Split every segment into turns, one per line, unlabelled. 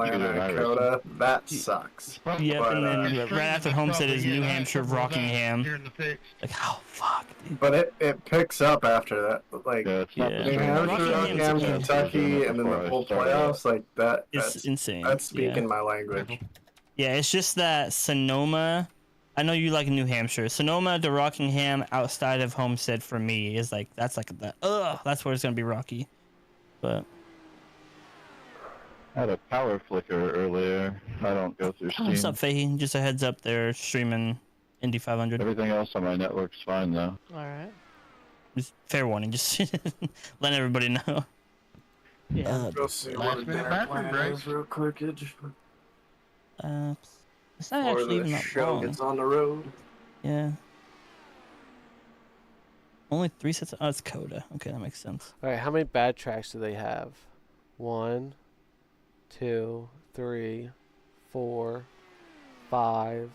Atlanta, Coda, that sucks.
Yep,
But,
and then right after Homestead is New Hampshire, Rockingham. Like, oh fuck, dude.
But it picks up after that. Like,
Yeah.
New Hampshire, Rockingham, Kentucky, and then the whole playoffs, like that.
It's insane.
That's speaking my language.
Yeah, it's just that Sonoma. I know you like New Hampshire. Sonoma to Rockingham outside of Homestead for me is like that's like that. That's where it's gonna be rocky. But
I had a power flicker earlier. I don't go through Steam.
What's up, Fahey? Just a heads up, they're streaming Indy 500.
Everything else on my network's fine though.
All right.
Just fair warning, just let everybody know.
Yeah.
Go see what dinner plan is real quick.
It's not
Before
actually
the
even that
show
long.
gets on the road.
Yeah. Only 3 sets. Oh, it's Coda. Okay, that makes sense.
All right. How many bad tracks do they have? 1, 2, 3, 4, 5.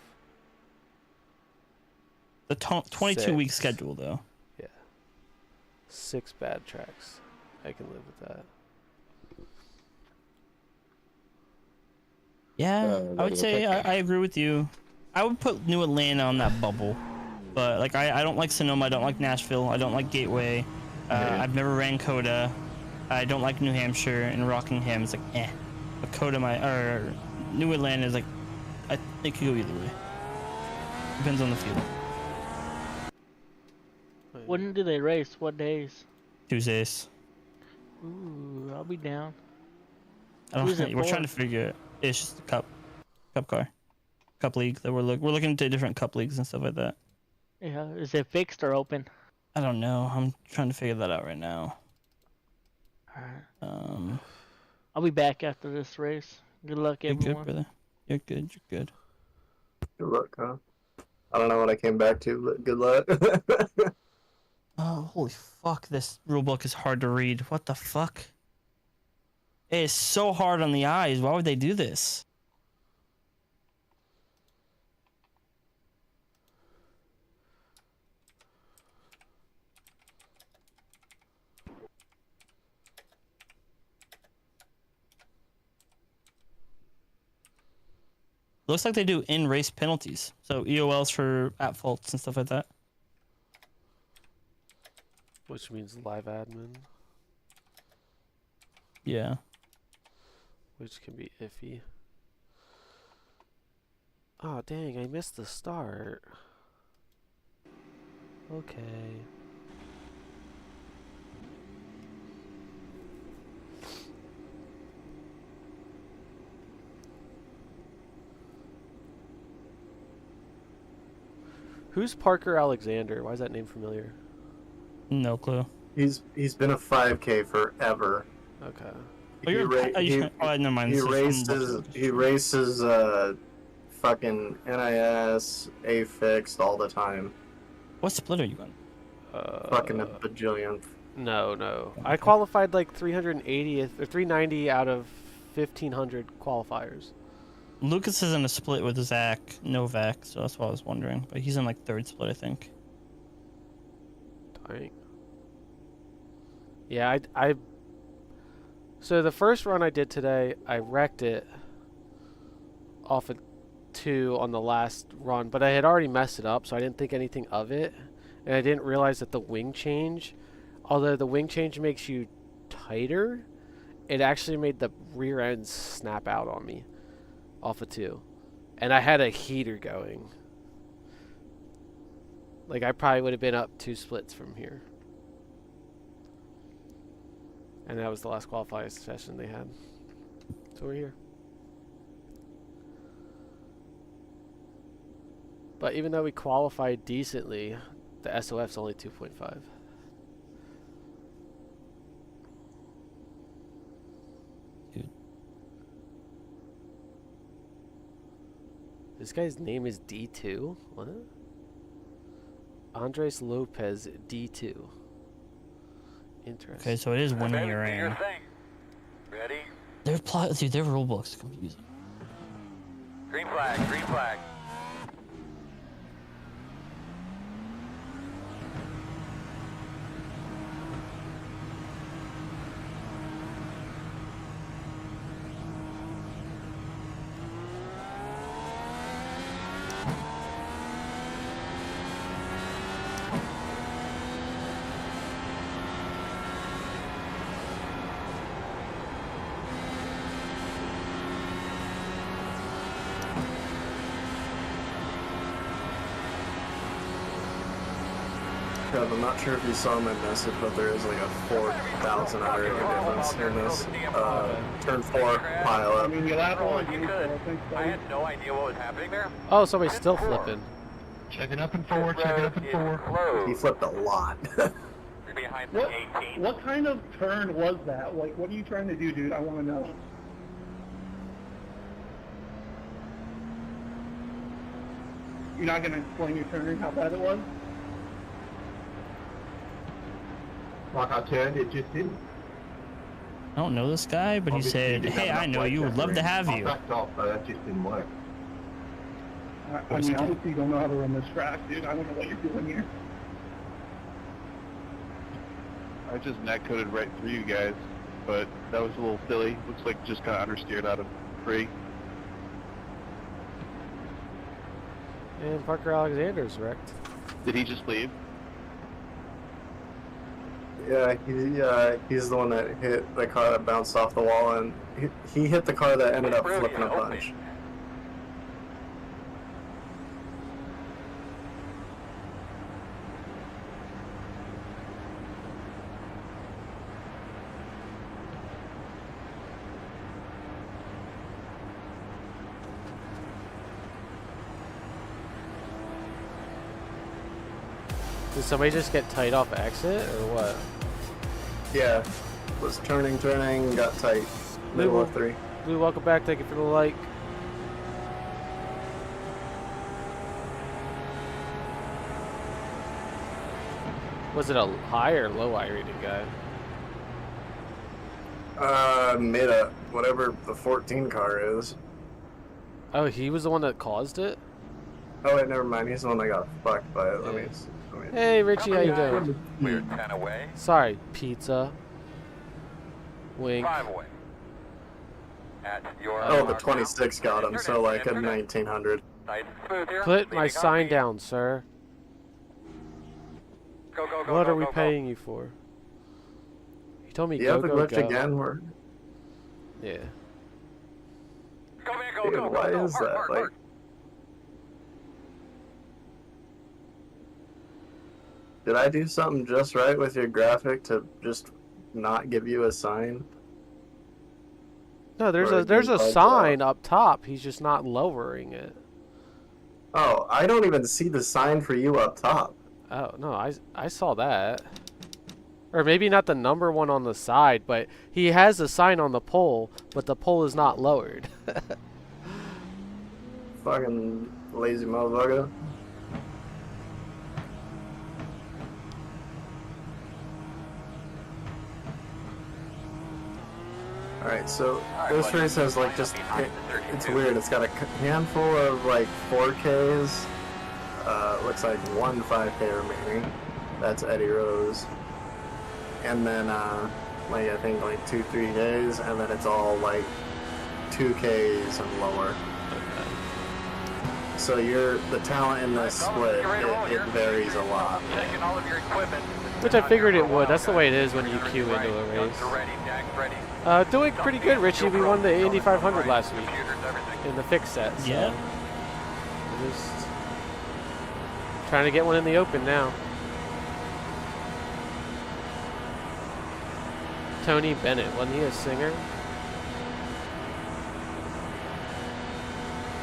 The 22-week
6.
schedule, though.
Yeah. 6 bad tracks. I can live with that.
Yeah, I would say I agree with you. I would put New Atlanta on that bubble, but like I don't like Sonoma, I don't like Nashville, I don't like Gateway. I've never ran Coda. I don't like New Hampshire, and Rockingham is like eh. But Coda or New Atlanta is like I think it could go either way. Depends on the field.
When do they race? What days?
Tuesdays.
Ooh, I'll be down.
I don't
Who's
know.
it
We're
for?
trying to figure it. It's just a cup car, cup league that we're looking into different cup leagues and stuff like that.
Yeah, is it fixed or open?
I don't know. I'm trying to figure that out right now.
Alright. I'll be back after this race. Good luck,
You're
everyone.
good, brother. You're good. You're good.
Good luck, huh? I don't know what I came back to, but good luck.
Oh, holy fuck! This rulebook is hard to read. What the fuck? It is so hard on the eyes. Why would they do this? Looks like they do in-race penalties. So EOLs for at faults and stuff like that.
Which means live admin,
Yeah.
which can be iffy. Oh, dang, I missed the start. Okay. Who's Parker Alexander? Why is that name familiar?
No clue.
He's been a 5K forever.
Okay.
Never mind.
He races fucking NIS, A-Fixed all the time.
What split are you on?
Fucking a bajillion.
No.
Okay.
I qualified like 380th or 390 out of 1,500 qualifiers.
Lucas is in a split with Zach Novak, so that's what I was wondering. But he's in like 3rd split, I think.
Dang. Yeah, I so the first run I did today, I wrecked it off of 2 on the last run, but I had already messed it up, so I didn't think anything of it. And I didn't realize that the wing change, although the wing change makes you tighter, it actually made the rear end snap out on me off of 2. And I had a heater going. Like, I probably would have been up 2 splits from here. And that was the last qualifying session they had. So we're here. But even though we qualified decently, the SOF's only 2.5.
Dude.
This guy's name is D2? What? Andres Lopez D2. Interesting.
Okay, so it is 1 year in.
Ready?
Dude, their rulebook's confusing.
Green flag, green flag.
Trev, I'm not sure if you saw my message, but there is like a 4,000 IRA difference in this turn 4 pile
I
up.
mean, you laugh all
If
you
you
do, so
could,
I think so.
I had no idea what was happening there.
Oh, somebody's still flipping.
Checking up and forward, checking up and forward.
He flipped a lot.
You're behind the
What,
18.
what kind of turn was that? Like, what are you trying to do, dude? I want to know. You're not going to explain your turn, how bad it was?
Like I turned, it just didn't.
I don't know this guy, but he
Obviously,
said,
didn't
"Hey,
have
I
enough
know
weight
you. Would love to
covering.
have
I
you."
backed off, but that just didn't work.
I mean, obviously you don't know how to run this track, dude. I don't know what you're doing here.
I just neck coded right through you guys, but that was a little silly. Looks like just kind of understeered out of free.
And Parker Alexander's wrecked.
Did he just leave?
Yeah, he's the one that hit the car that bounced off the wall, and he hit the car that ended up flipping a bunch.
Did somebody just get tight off exit or what?
Yeah, was turning, got tight. Middle of 3.
Blue, welcome back. Thank you for the like. Was it a high or low I rated guy?
Made a whatever the 14 car is.
Oh, he was the one that caused it?
Oh wait, never mind. He's the one that got fucked by it. Let me.
Hey, Richie, how you doing?
We're 10 away.
Sorry, pizza. Wink.
5 away. At your
Oh, the 26 got him. So like a 1900.
Nice and smooth here.
Put my
Leading on
sign
me.
down, sir.
Go, go, go,
What
go,
are we
go, go.
paying you for? He told me
You
go,
have the
go,
glitch
go.
again. Where?
Yeah.
Go, man, go,
Dude,
go,
why
go, go.
is
Mark,
that?
mark,
Like,
mark.
did I do something just right with your graphic to just not give you a sign?
No, there's
Or
a there's a
bugs
sign up top. He's just not lowering it.
Oh, I don't even see the sign for you up top.
Oh no, I saw that. Or maybe not the number one on the side, but he has a sign on the pole, but the pole is not lowered.
Fucking lazy motherfucker. Alright, so this race has like just, it's weird, it's got a handful of like 4Ks, looks like one 5K remaining, that's Eddie Rose, and then like I think like 2-3Ks, and then it's all like 2Ks and lower. So the talent in this split, it varies a lot.
Taking all of your equipment.
Which I figured it would. That's the way it is when you queue into a race.
Guns are ready, Jack's ready.
Doing pretty good, Richie. We won the Indy 500 last week
Computers, everything.
in the fixed set. So
Yeah.
we're just trying to get one in the open now. Tony Bennett, wasn't he a singer?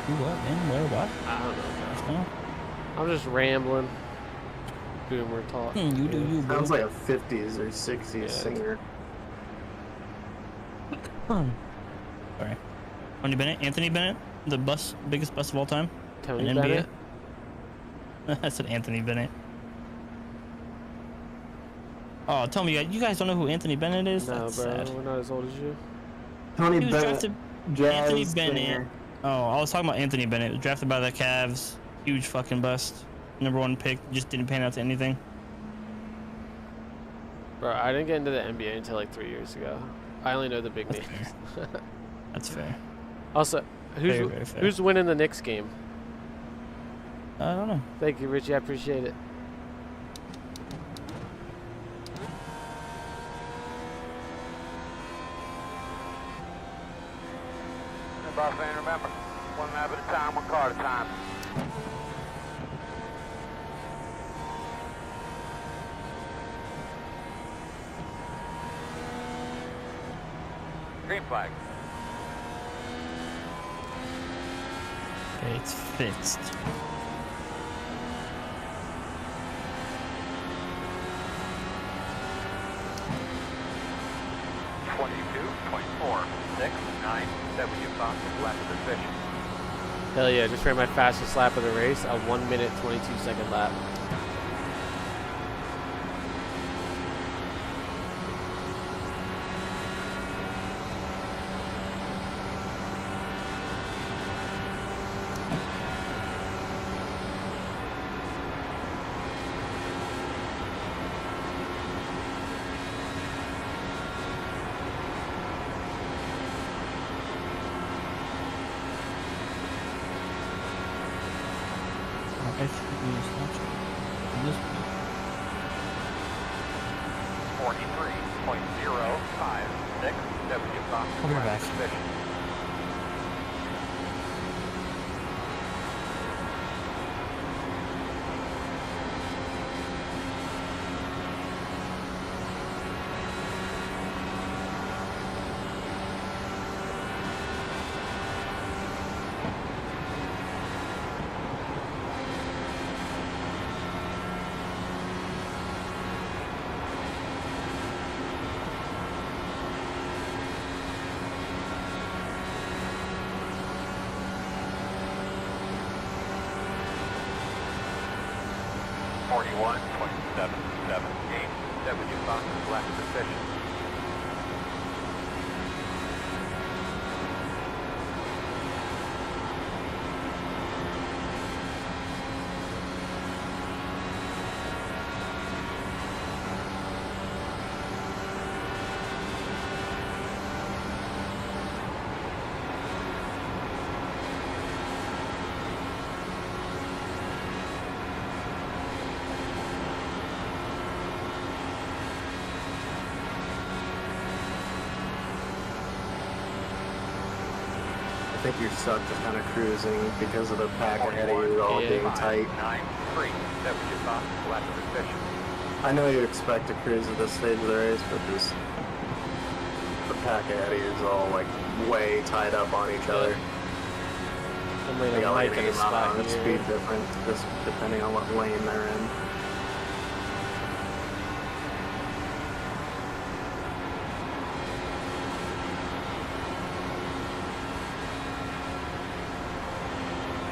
Who, what, man? Where, what?
I don't know.
Oh.
I'm just rambling. Boomer talk.
You do you, bro.
Sounds like a 50s or 60s
Yeah.
singer.
Sorry. Anthony Bennett, the biggest bus of all time.
Tony
in
Bennett.
NBA. I said Anthony Bennett. Oh, tell me, you guys don't know who Anthony Bennett is?
No,
That's
bro.
sad.
We're not as old as you.
Tony
He was
Bennett,
drafted.
jazz
Anthony Bennett.
singer.
Oh, I was talking about Anthony Bennett. Drafted by the Cavs. Huge fucking bust. #1 pick. Just didn't pan out to anything.
Bro, I didn't get into the NBA until like 3 years ago. I only know the big
That's
names.
That's fair.
Also,
Very, very fair.
who's winning the Knicks game?
I don't know.
Thank you, Richie. I appreciate it.
Hey, boss man, remember, one lap at a time, one car at a time. flag.
Okay, it's fixed.
Hell yeah, just ran my fastest lap of the race, a 1 minute 22 second lap.
I should use this one.
43.056 W Fox.
Come here back.
Position. W Fox left position.
I think you're stuck just kind of cruising because of the pack ahead of you all being tight.
93 W Fox left position.
I know you expect to cruise at this stage of the race, but just the pack ahead of you is all like way tied up on each other.
I'm
They
waiting
got
on
like
Mike
an
in a spot
amount of
here.
speed difference just depending on what lane they're in.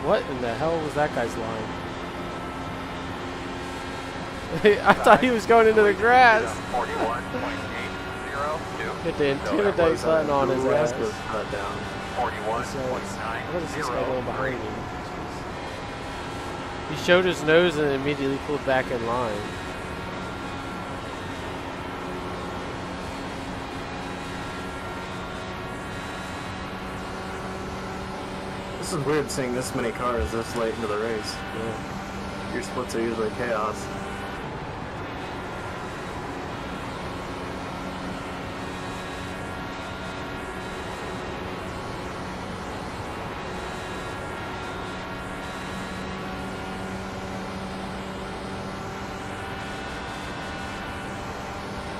What in the hell was that guy's line? I thought he was going into the grass.
41.802.
Hit the intimidate button on his ass.
was cut down.
What is this guy going behind me? He showed his nose and immediately pulled back in line.
This is weird seeing this many cars this late into the race.
Yeah.
Your splits are usually chaos.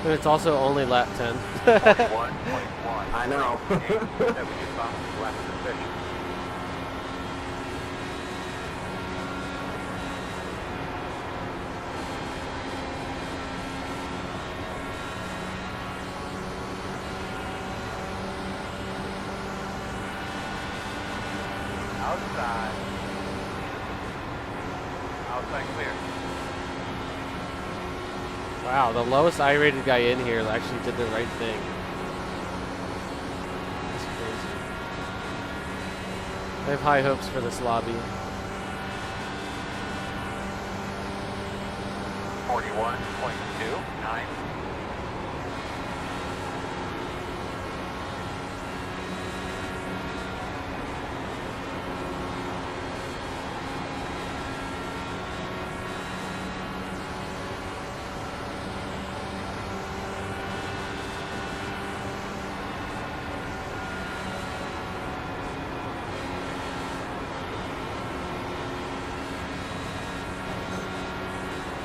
And it's also only lap 10.
41.1.
I know.
W Fox left position. Outside. Outside clear.
Wow, the lowest I-rated guy in here actually did the right thing. That's crazy. I have high hopes for this lobby.
41.29.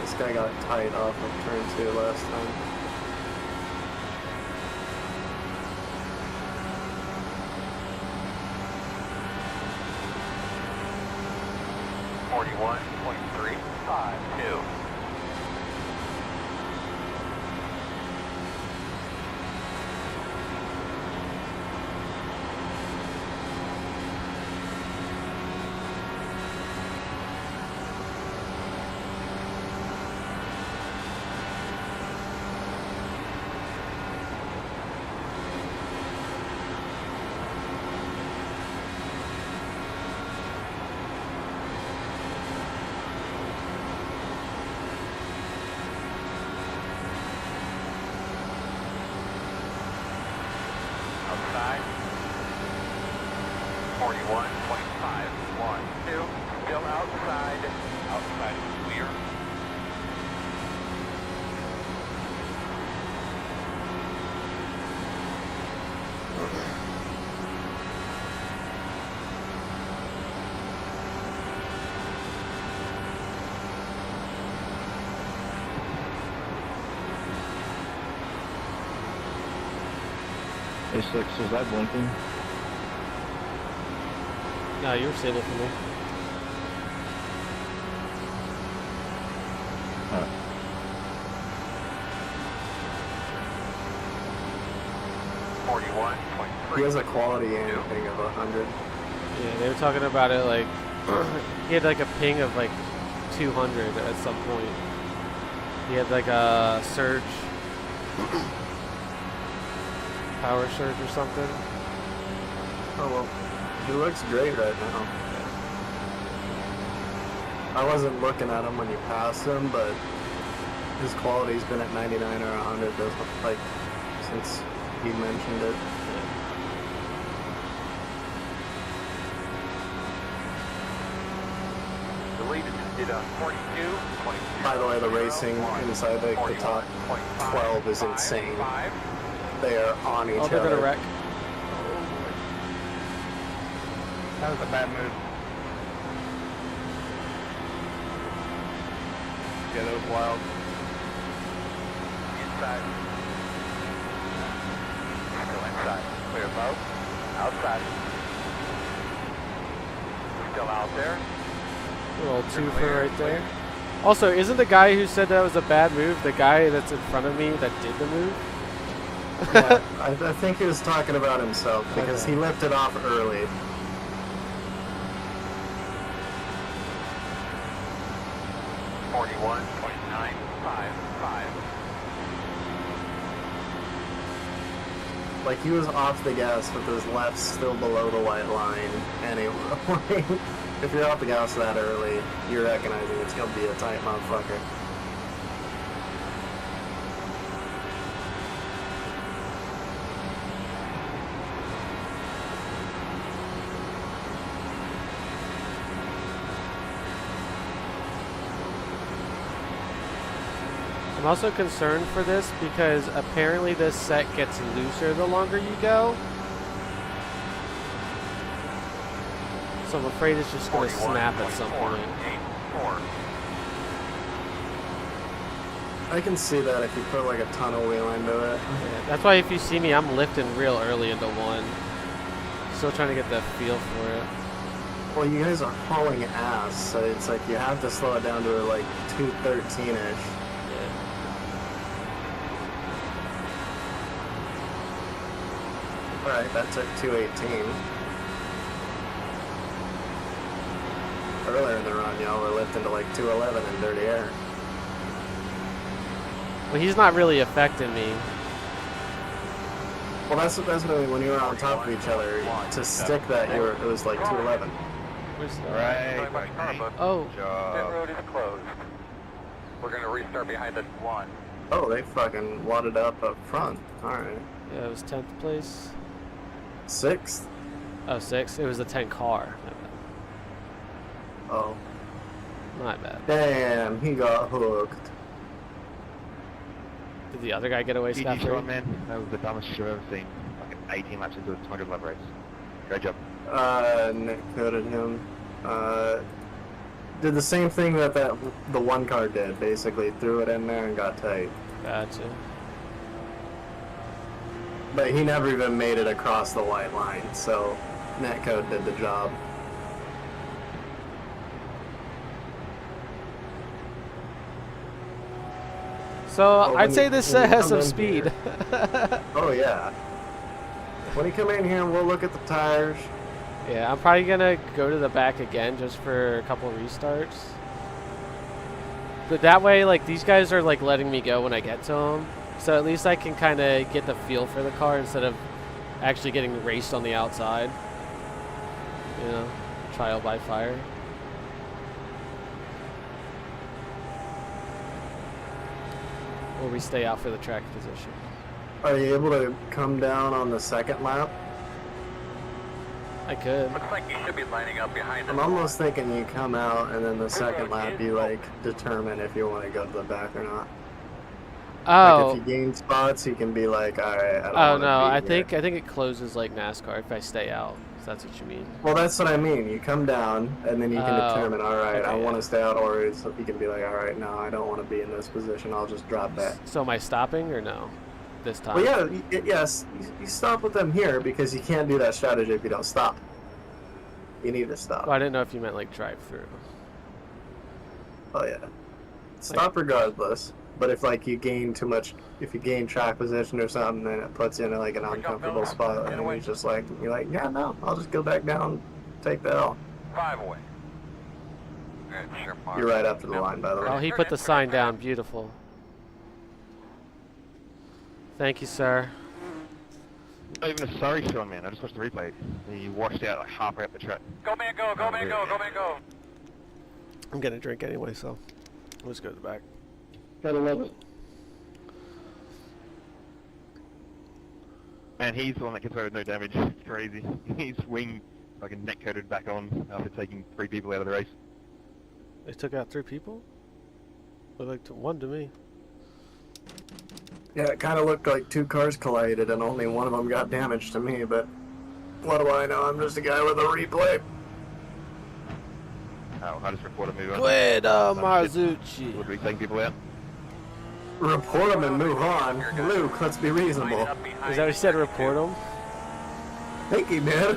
This guy got tight off of turn 2 last time.
41.352. Outside. 41.512. Still outside. Outside is clear.
A6, is that blinking?
No, you were stable for me.
He has a quality aim thing of 100.
Yeah, they were talking about it like he had like a ping of like 200 at some point. He had like a surge, power surge or something.
Oh well, he looks great right now. I wasn't looking at him when you passed him, but his quality's been at 99 or 100 like since he mentioned it.
The lead is on 42.
By the way, the racing inside the top 12 is insane. They are on each
Oh, they're
other.
gonna wreck.
That was a bad move. Yeah, that was wild.
Inside. Still inside. Clear both. Outside. Still out there.
Little twofer right there. Also, isn't the guy who said that was a bad move the guy that's in front of me that did the move?
Yeah, I think he was talking about himself because he lifted off early. Like, he was off the gas with his left still below the white line. Anyway, if you're off the gas that early, you're recognizing it's going to be a tight motherfucker.
I'm also concerned for this because apparently this set gets looser the longer you go. So I'm afraid it's just going to snap at some point.
I can see that if you put like a ton of wheel into it.
Yeah, that's why if you see me, I'm lifting real early into one. Still trying to get the feel for it.
Well, you guys are hauling ass, so it's like you have to slow it down to like 213-ish. Alright, that took 218. Earlier in the run, y'all were lifting to like 211 in dirty air.
Well, he's not really affecting me.
Well, that's what I mean. When you were on top of each other, to stick that, it was like 211.
Right.
Oh.
Pit road is closed. We're going to restart behind the one.
Oh, they fucking wadded up front. Alright.
Yeah, it was 10th place.
6th?
Oh, 6th? It was the 10 car.
Oh.
My bad.
Damn, he got hooked.
Did the other guy get away scot-free?
Man, that was the dumbest shit I've ever seen. Fucking 18 laps into a 200 lap race. Great job.
Nick coded him. Did the same thing that the one car did, basically. Threw it in there and got tight.
Gotcha.
But he never even made it across the white line, so Netcode did the job.
So
when
I'd say
you-
this
when you
has
come
some
in
speed.
Oh yeah. When you come in here, we'll look at the tires.
Yeah, I'm probably gonna go to the back again just for a couple restarts. But that way, like, these guys are like letting me go when I get to them, so at least I can kind of get the feel for the car instead of actually getting raced on the outside. You know, trial by fire. Or we stay out for the track position.
Are you able to come down on the second lap?
I could.
Looks like you should be lining up behind us.
I'm almost thinking you come out and then the second lap you like determine if you want to go to the back or not.
Oh.
Like if you gain spots, you can be like, all right, I don't
Oh
want to
no,
be
I
here.
think it closes like NASCAR if I stay out. If that's what you mean.
Well, that's what I mean. You come down and then you can
Oh,
determine, all right, I
okay,
want
yeah.
to stay out, or you can be like, all right, no, I don't want to be in this position. I'll just drop back.
So am I stopping or no? This time.
Well, yeah, yes, you stop with them here because you can't do that strategy if you don't stop. You need to stop.
Well, I didn't know if you meant like drive through.
Oh yeah, stop regardless. But if like you gain too much, if you gain track position or something, then it puts you in like an uncomfortable spot, and you're just like, yeah, no, I'll just go back down, take that off.
5 away. Good, sure, Mark.
You're right after the line, by the way.
Oh, he put the sign down. Beautiful. Thank you, sir.
Not even a sorry Sean, man. I just watched the replay. He washed out like halfway up the track.
Go, man, go, go, man, go, go, man, go.
I'm gonna drink anyway, so let's go to the back.
Gotta love it.
Man, he's the one that gets away with no damage. It's crazy. His wing fucking neck coated back on after taking 3 people out of the race.
They took out 3 people? Looked like one to me.
Yeah, it kind of looked like 2 cars collided, and only one of them got damaged to me. But what do I know? I'm just a guy with a replay.
Oh, I just report a move on.
Guido
Some
Marzucci.
Would we take people out?
Report them and move on. Luke, let's be reasonable.
Is that what you said? Report him?
I think he did.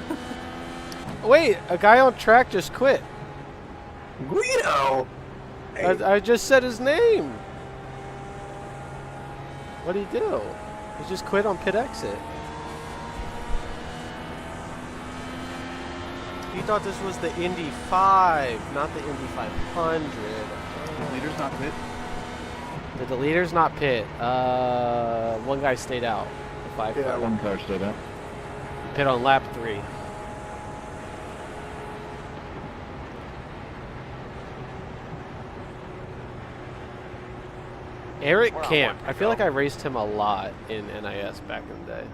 Wait, a guy on track just quit.
Guido. Hey,
I just said his name. What did he do? He just quit on pit exit. He thought this was the Indy 5, not the Indy 500.
Leader's not pit.
Did the leaders not pit? One guy stayed out. The 5
Yeah,
car.
One car stayed out.
Pit on lap 3. Eric Camp. I feel like I raced him a lot in NIS back in the day.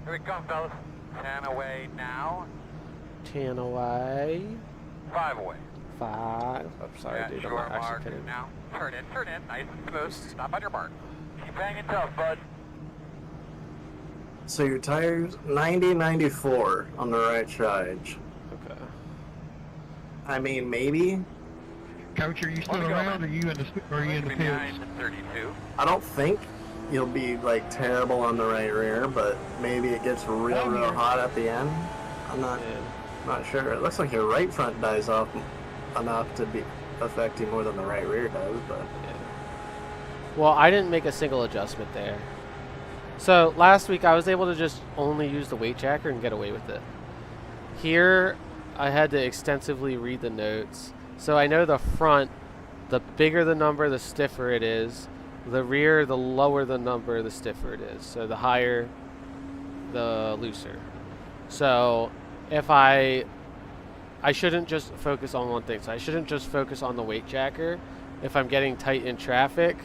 Here we come, fellas. 10 away now.
10 away.
5 away.
5. I'm sorry,
Yeah,
dude. I'm
sure,
not actually
Mark.
pitting.
Now, turn in, nice and smooth. Stop on your mark. Keep hanging tough, bud.
so your tires 90-94 on the right side.
Okay.
I mean, maybe.
Coach, are you still
Let me go,
around,
man.
or are you in the
Behind
fields?
the 32.
I don't think you'll be like terrible on the right rear, but maybe it gets real hot at the end. I'm not sure. It looks like your right front dies off enough to be affect you more than the right rear does, but
Well, I didn't make a single adjustment there. So last week I was able to just only use the weight jacker and get away with it. Here I had to extensively read the notes. So I know the front, the bigger the number, the stiffer it is. The rear, the lower the number, the stiffer it is. So the higher, the looser. So if I shouldn't just focus on one thing. So I shouldn't just focus on the weight jacker. If I'm getting tight in traffic,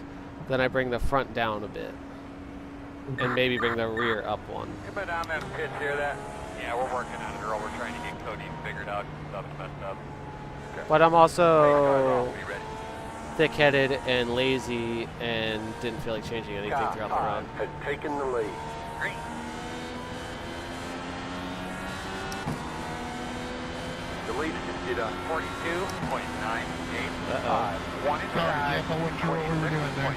then I bring the front down a bit. And maybe bring the rear up one.
Come down that pitch here, that. Yeah, we're working on it, Earl. We're trying to get Cody figured out. Stuff's messed up.
But I'm also
Be ready.
thick-headed and lazy and didn't feel like changing anything throughout the run.
Had taken the lead. Green. The lead is at 42.985. One inside.
Jeff, I wasn't sure what we were doing there.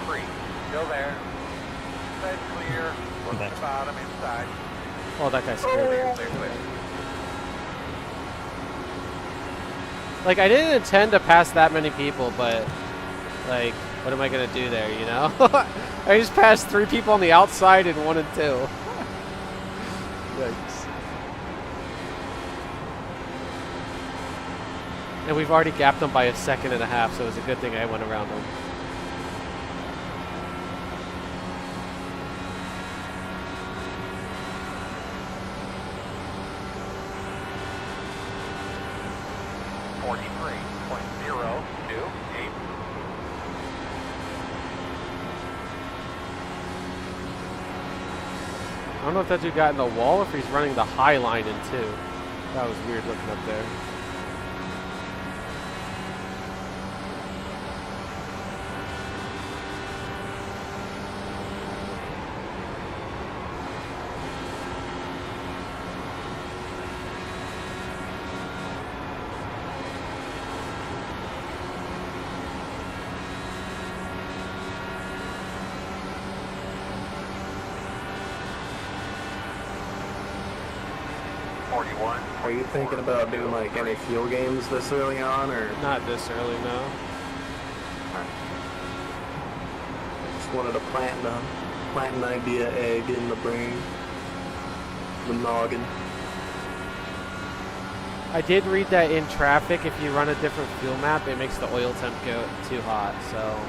26.843. Still there. Side clear. Look at the bottom inside.
Oh, that guy scared me. Like, I didn't intend to pass that many people, but, like, what am I going to do there, you know? I just passed 3 people on the outside and 1 and 2. Yikes. And we've already gapped them by 1.5 seconds, so it was a good thing I went around them. I don't know if that dude got in the wall or if he's running the high line in 2. That was weird looking up there.
Are you thinking about doing like any fuel games this early on, or?
Not this early, no.
Just wanted to plant an idea egg in the brain, the noggin.
I did read that in traffic, if you run a different fuel map, it makes the oil temp go too hot. So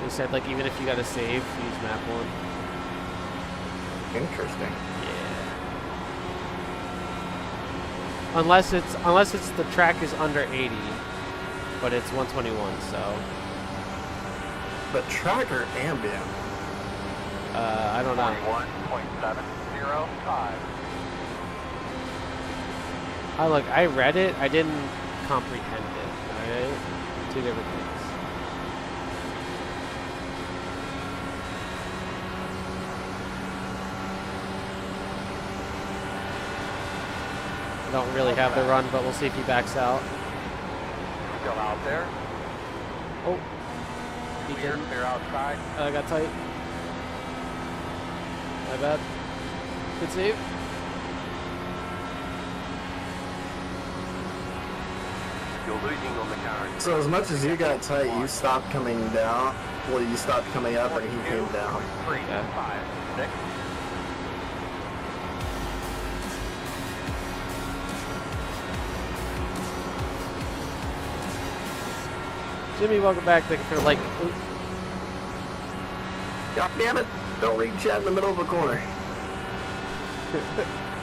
they said, like, even if you got to save, use map 1.
Interesting.
Unless it's the track is under 80, but it's 121, so.
But track or ambient?
I don't know.
41.705.
I read it, I didn't comprehend it, alright? 2 different things. I don't really have the run, but we'll see if he backs out.
Still out there.
Oh. He
Clear,
didn't.
clear outside.
I got tight. My bad. Good save.
You're losing on the current.
So as much as you got tight, you stopped coming down. Well, you stopped coming up, and he came down.
3,
Okay.
5, 6.
Jimmy, welcome back. Thank you for the like.
God damn it! Don't reach Chad in the middle of a corner.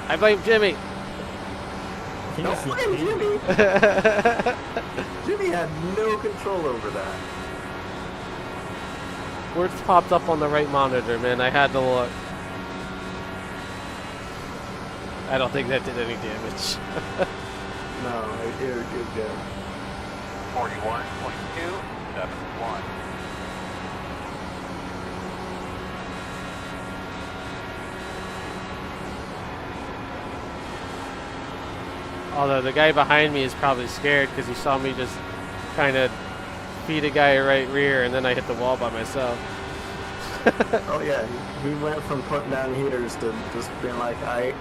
I blame Jimmy.
I think
Don't
it's
blame
the-
Jimmy. Jimmy had no control over that.
Words popped up on the right monitor, man. I had to look. I don't think that did any damage.
No, you're good.
41.271.
Although the guy behind me is probably scared because he saw me just kind of feed a guy right rear and then I hit the wall by myself.
Oh yeah, we went from putting down heaters to just being like, I.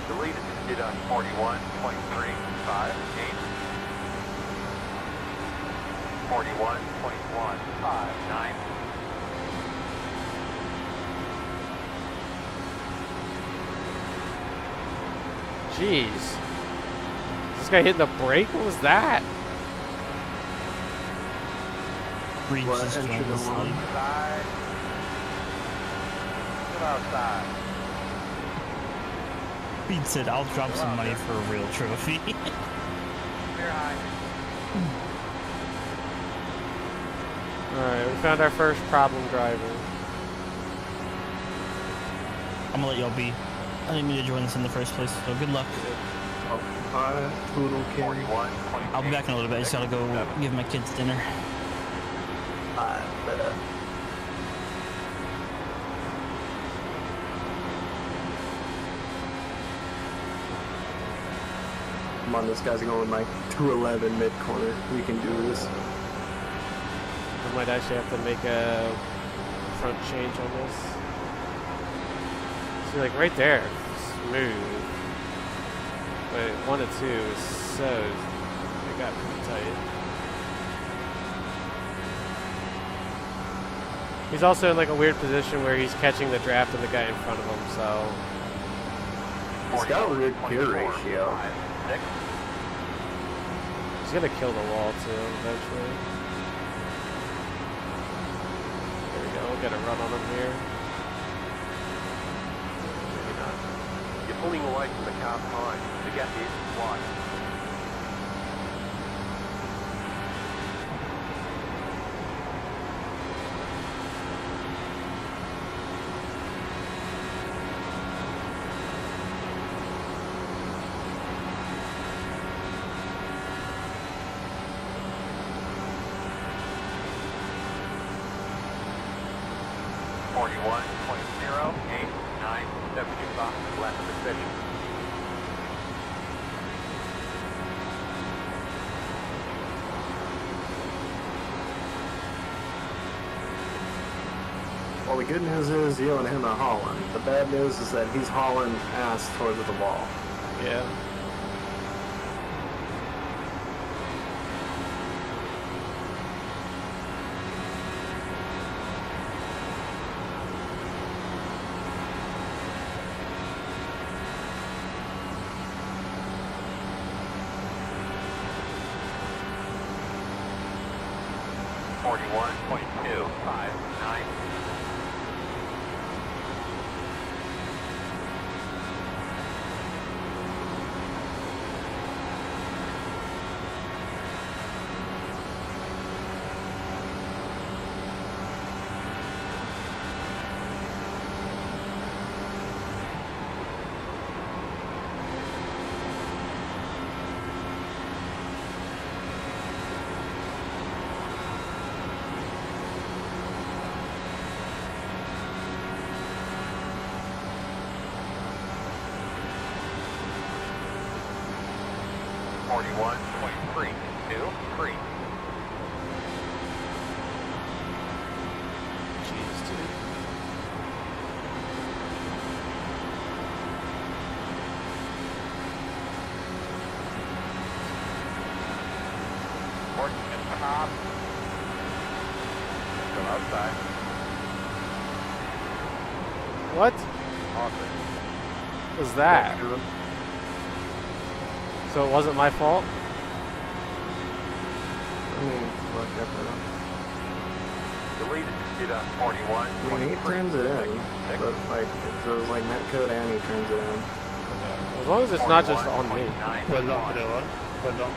The lead is did on 41.358. 41.159.
Jeez. Is this guy hitting the brake? What was that?
Reach
What,
is
entry
joining the
to one?
league.
Outside. Still outside.
Reed said, I'll drop some money for a real trophy.
Clear high.
Alright, we found our first problem driver.
I'm gonna let y'all be. I didn't mean to join this in the first place, so good luck.
Alright, poodle king.
41.
I'll be back in a little bit. I just gotta go give my kids dinner.
I bet. Come on, this guy's going like 211 mid corner. We can do this.
I might actually have to make a front change on this. See, like right there, smooth. But 1 to 2 is so, it got pretty tight. He's also in like a weird position where he's catching the draft of the guy in front of him, so.
He's got a weird gear ratio.
He's gonna kill the wall too, eventually. There we go, we'll get a run on him here. Maybe not.
You're pulling away from the car behind. The gap is wide. Left of the city.
Well, the good news is you and him are hauling. The bad news is that he's hauling ass towards the wall.
Yeah. What was that? So it wasn't my fault?
I mean, look at that.
The lead is 41.
I mean, he turns it in, but like, if it was like netcode and he turns it in.
As long as it's not just on me.
Pardon.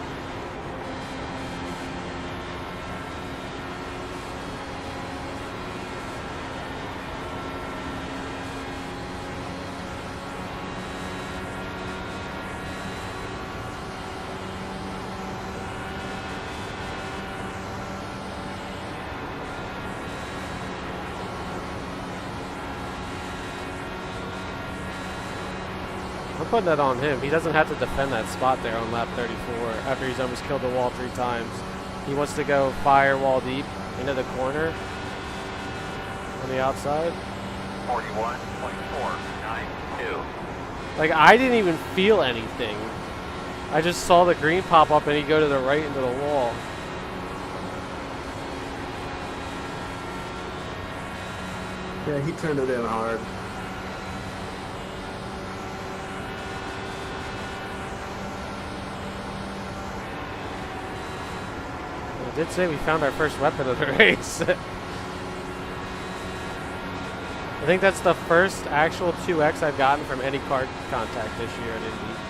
I'm putting that on him. He doesn't have to defend that spot there on lap 34 after he's almost killed the wall 3 times. He wants to go firewall deep into the corner on the outside.
41.492.
Like, I didn't even feel anything. I just saw the green pop up and he go to the right into the wall.
Yeah, he turned it in hard.
I did say we found our first weapon of the race. I think that's the first actual 2X I've gotten from any card contact this year in Indy.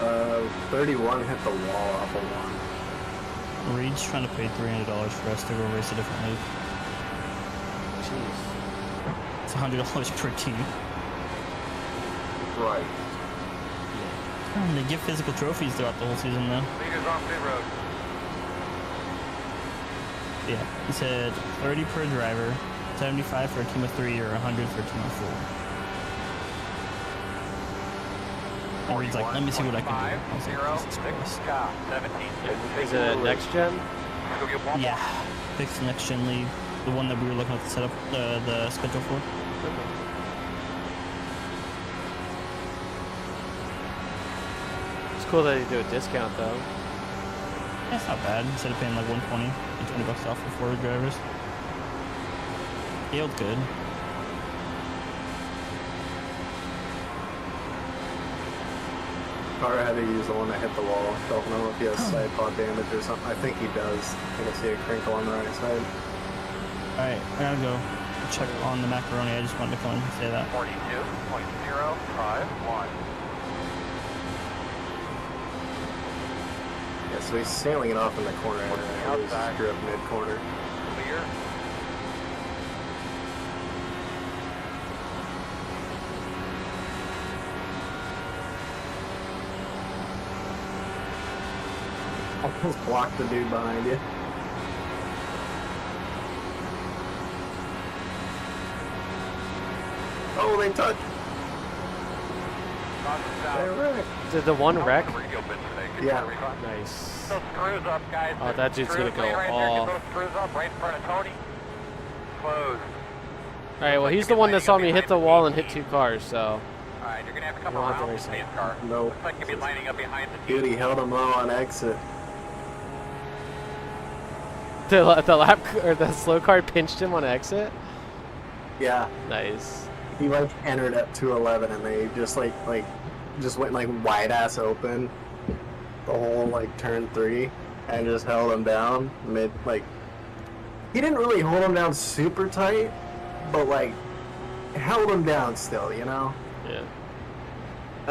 Uh, 31 hit the wall off of 1.
Reed's trying to pay $300 for us to go race a different league.
Jeez.
It's $100 per team.
Right.
They give physical trophies throughout the whole season, though.
Leaders on pit road.
Yeah, he said 30 per driver, 75 for a team of 3, or 100 for a team of 4. And Reed's like, let me see what I can do. I was like, Jesus Christ.
Car 17.
Is it a next gen?
Go get one more.
Yeah, fix the next gen league, the one that we were looking at the setup, the schedule for.
It's cool that you do a discount though.
That's not bad. Instead of paying like 120, get $20 off for 4 drivers. Yield good.
Car had to use the one that hit the wall. Don't know if he has side pod damage or something. I think he does. I can see a crinkle on the right side.
Alright, I gotta go check on the macaroni. I just wanted to come and say that.
42.051.
Yeah, so he's sailing it off in the corner. And he's screw up mid-corner.
Clear.
Almost blocked the dude behind you. Oh, they touched. They wrecked.
Did the one wreck?
Yeah.
Nice.
Those screws up, guys.
Oh, that dude's gonna
Screws
go
laying right there.
off.
Get those screws up right in front of Tony. Close.
Alright, well he's the one that saw me hit the wall and hit 2 cars, so...
Alright, you're gonna have to come
You won't have to
around
race
the
him.
car.
No.
Looks like you'll be lining up behind the
Dude, he held him low on exit.
The the slow car pinched him on exit?
Yeah.
Nice.
He like entered at 211 and they just just went like wide ass open the whole like turn 3 and just held him down mid he didn't really hold him down super tight, but like held him down still, you know?
Yeah.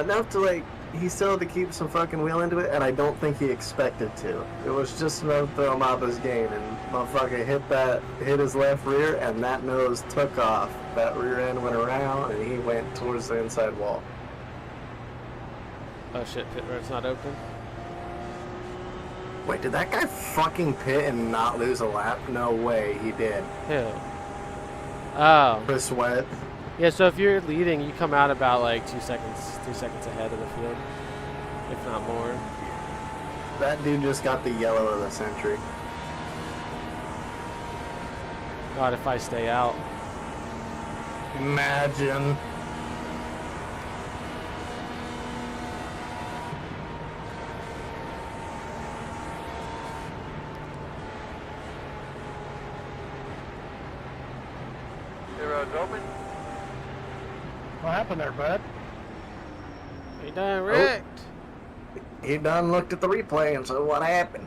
Enough to he still had to keep some fucking wheel into it, and I don't think he expected to. It was just enough to throw him off his game, and motherfucker hit his left rear, and that nose took off. That rear end went around, and he went towards the inside wall.
Oh shit, pit road's not open.
Wait, did that guy fucking pit and not lose a lap? No way, he did.
Who? Oh.
Chris Sweat.
Yeah, so if you're leading, you come out about like 3 seconds ahead of the field, if not more.
That dude just got the yellow of the century.
God, if I stay out.
Imagine.
The road's open.
What happened there, bud?
He done wrecked.
He done looked at the replay and said, what happened?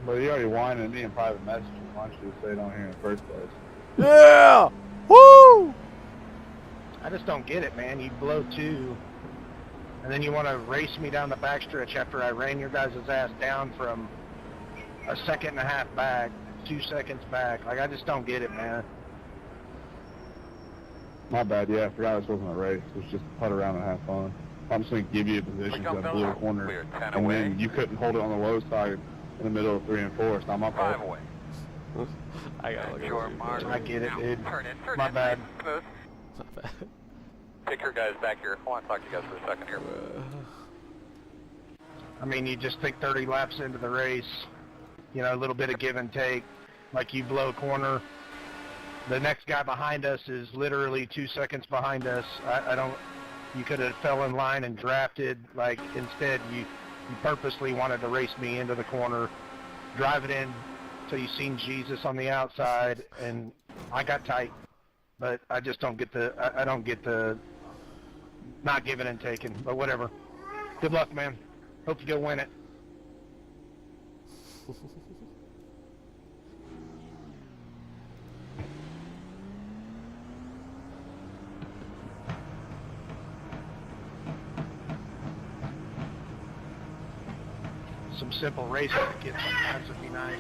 But he already whined at me in private messaging. Why don't you say it on here in the first place?
Yeah! Woo!
I just don't get it, man. You blow 2, and then you want to race me down the backstretch after I ran your guys' ass down from a 1.5 seconds back, 2 seconds back. Like, I just don't get it, man.
My bad, yeah, I forgot this wasn't a race. It was just a putt around and have fun. I'm just going to give you a position to that blue corner,
Clear, 10
and
away.
then you couldn't hold it on the low side in the middle of 3 and 4. It's not my fault.
5 away.
I gotta look
Your
at
mark.
I get it, dude.
Turn in,
My bad.
Smooth.
this.
Take your guys back here. I want to talk to you guys for a second here.
I mean, you just think 30 laps into the race, you know, a little bit of give and take. Like, you blow a corner. The next guy behind us is literally 2 seconds behind us. I don't... You could have fell in line and drafted. Like, instead, you purposely wanted to race me into the corner, drive it in till you seen Jesus on the outside, and I got tight. But I just don't get the... I don't get the not giving and taking, but whatever. Good luck, man. Hope you go win it. Some simple racing to get sometimes would be nice.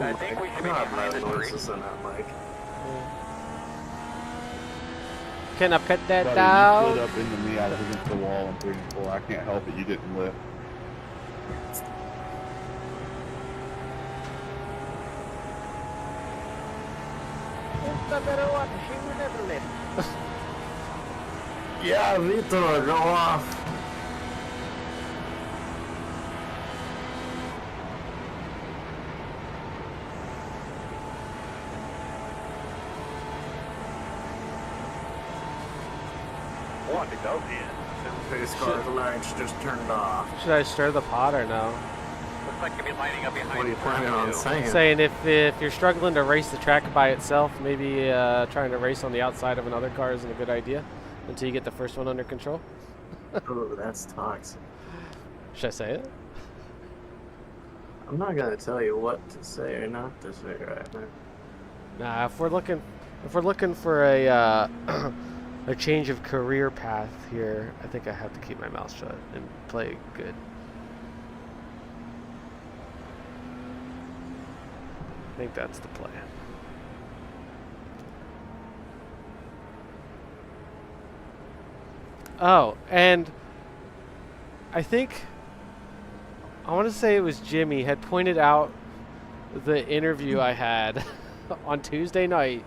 I think we should be behind the tree.
Noises on that mic.
Can I pet that
Buddy,
dog?
you slid up into me. I was against the wall on 3 and 4. I can't help it. You didn't lift.
Yeah, Vitor, go off.
Wanted Goons.
This car's lights just turned off.
Should I stir the pot or no?
Looks like you'll be lining up behind
What are you planning on saying?
Saying if you're struggling to race the track by itself, maybe trying to race on the outside of another car isn't a good idea until you get the first one under control.
Ooh, that's toxic.
Should I say it?
I'm not gonna tell you what to say or not to say right now.
Nah, if we're looking for a a change of career path here, I think I have to keep my mouth shut and play good. I think that's the plan. Oh, and I want to say it was Jimmy had pointed out the interview I had on Tuesday night.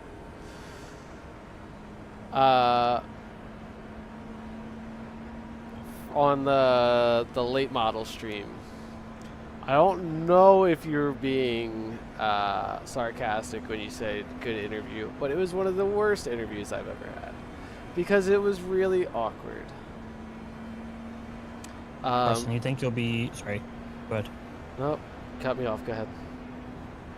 On the late model stream. I don't know if you're being sarcastic when you say good interview, but it was one of the worst interviews I've ever had because it was really awkward.
Carson, you think you'll be... Sorry. Go ahead.
Nope. Cut me off. Go ahead.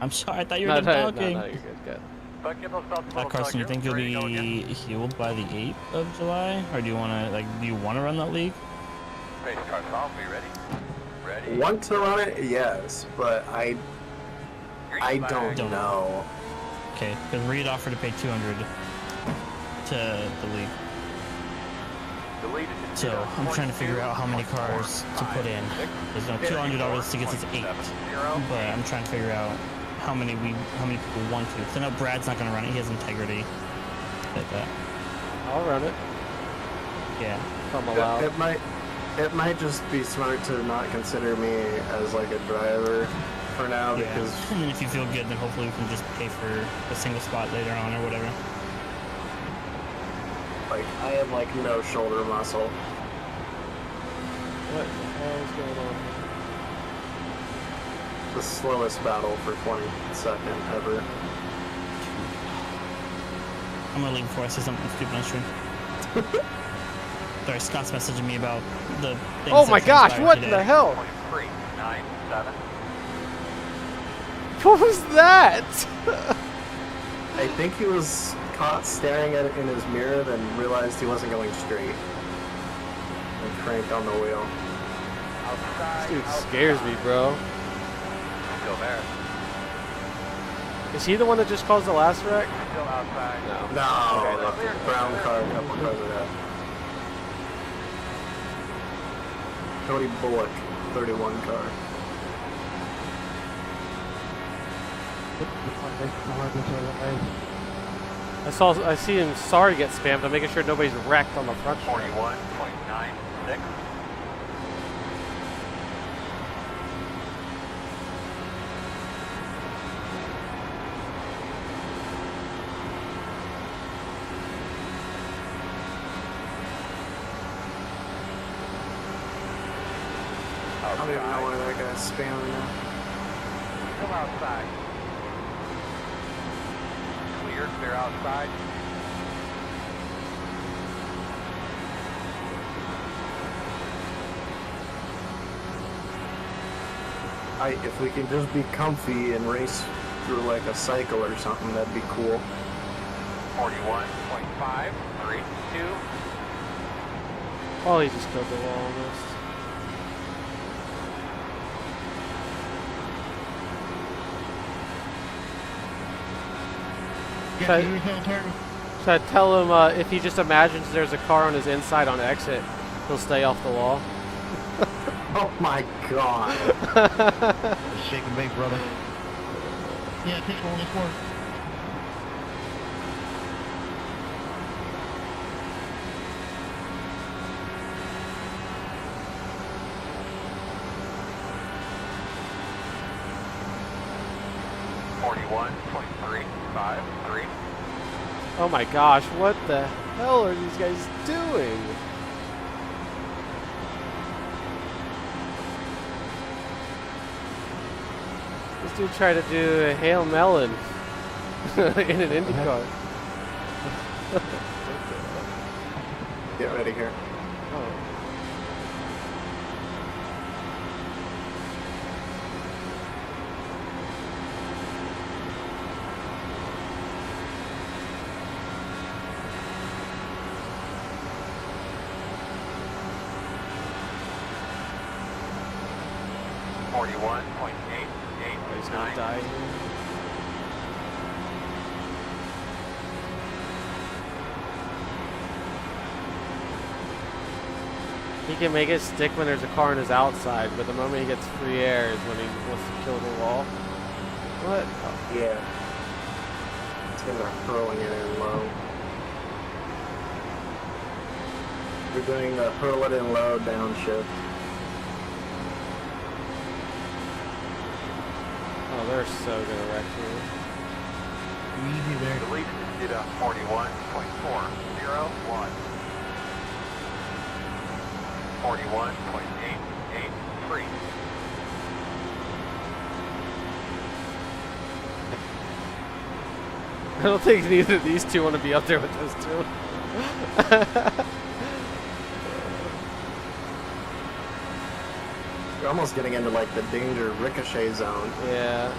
I'm sorry. I thought you were done talking.
No, you're good. Good.
Carson, you think you'll be healed by the 8th of July? Or do you want to run that league?
Race car's off. Are you ready? Ready?
Want to run it? Yes, but I don't know.
Okay, because Reed offered to pay $200 to the league. So I'm trying to figure out how many cars to put in. There's no $200 to get us 8, but I'm trying to figure out how many people want to. Because I know Brad's not going to run it. He has integrity like that.
I'll run it.
Yeah.
If I'm allowed.
It might just be smart to not consider me as like a driver for now because.
And then if you feel good, then hopefully we can just pay for a single spot later on or whatever.
Like, I have, like, no shoulder muscle.
What the hell is going on here?
The slowest battle for 22nd ever.
I'm gonna leave before I say something stupid on stream. Sorry, Scott's messaging me about the things
Oh my
that
gosh,
transpired
what
today.
the hell?
397.
What was that?
I think he was caught staring at it in his mirror, then realized he wasn't going straight. And cranked on the wheel.
Outside.
Dude scares me, bro.
Still there.
Is he the one that just caused the last wreck?
Still outside.
No.
No,
Okay,
the brown car, a couple cars of that. Cody Bullock, 31 car.
I see him sorry get spammed. I'm making sure nobody's wrecked on the front stretch.
41.96.
I don't even know why that guy's spamming now.
Come outside. Clear outside.
If we can just be comfy and race through like a cycle or something, that'd be cool.
41.532.
Oh, he just killed the wall almost. Should I tell him if he just imagines there's a car on his inside on exit, he'll stay off the wall?
Oh my god.
Shake and bake, brother. Yeah, take all this work.
353.
Oh my gosh, what the hell are these guys doing? This dude tried to do a Hail Melon in an Indy car.
Get ready here.
Oh. He's gonna die here. He can make it stick when there's a car on his outside, but the moment he gets free air is when he wants to kill the wall. What? Oh.
Yeah. These guys are hurling it in low. We're doing the hurl it in low downshift.
Oh, they're so gonna wreck here.
Easy there.
The lead is at 41.401. 41.883.
I don't think neither of these two want to be up there with those two.
You're almost getting into like the danger ricochet zone.
Yeah.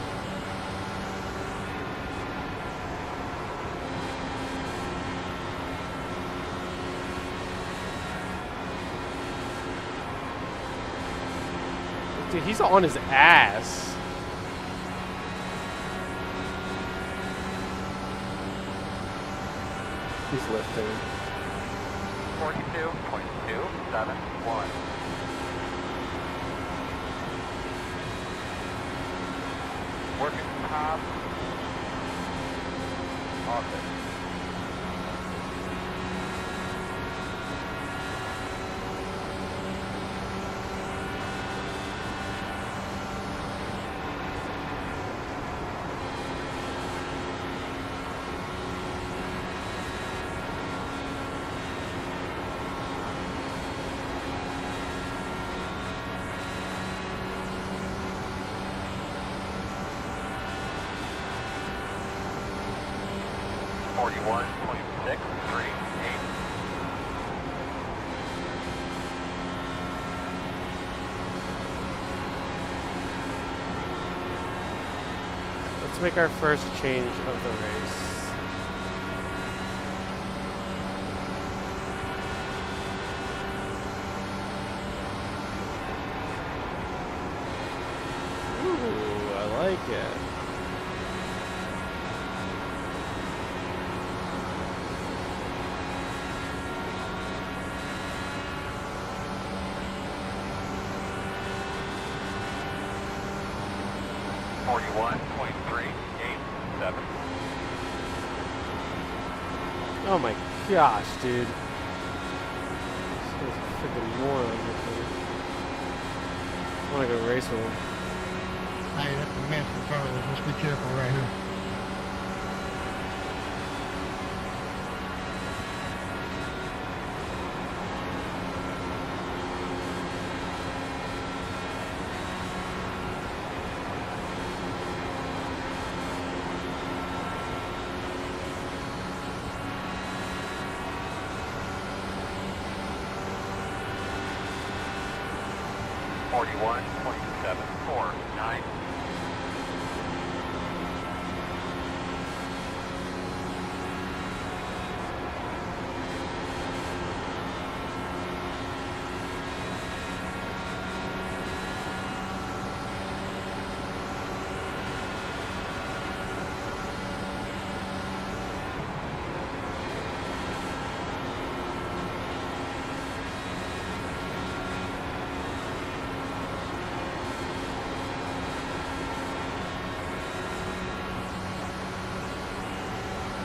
Dude, he's on his ass.
He's lifting.
42.271. Working top. Awesome.
Let's make our first change of the race. Ooh, I like it. Oh my gosh, dude. This guy's a freaking moron. I want to go race with him.
Hey, that's a massive car. Let's be careful right here.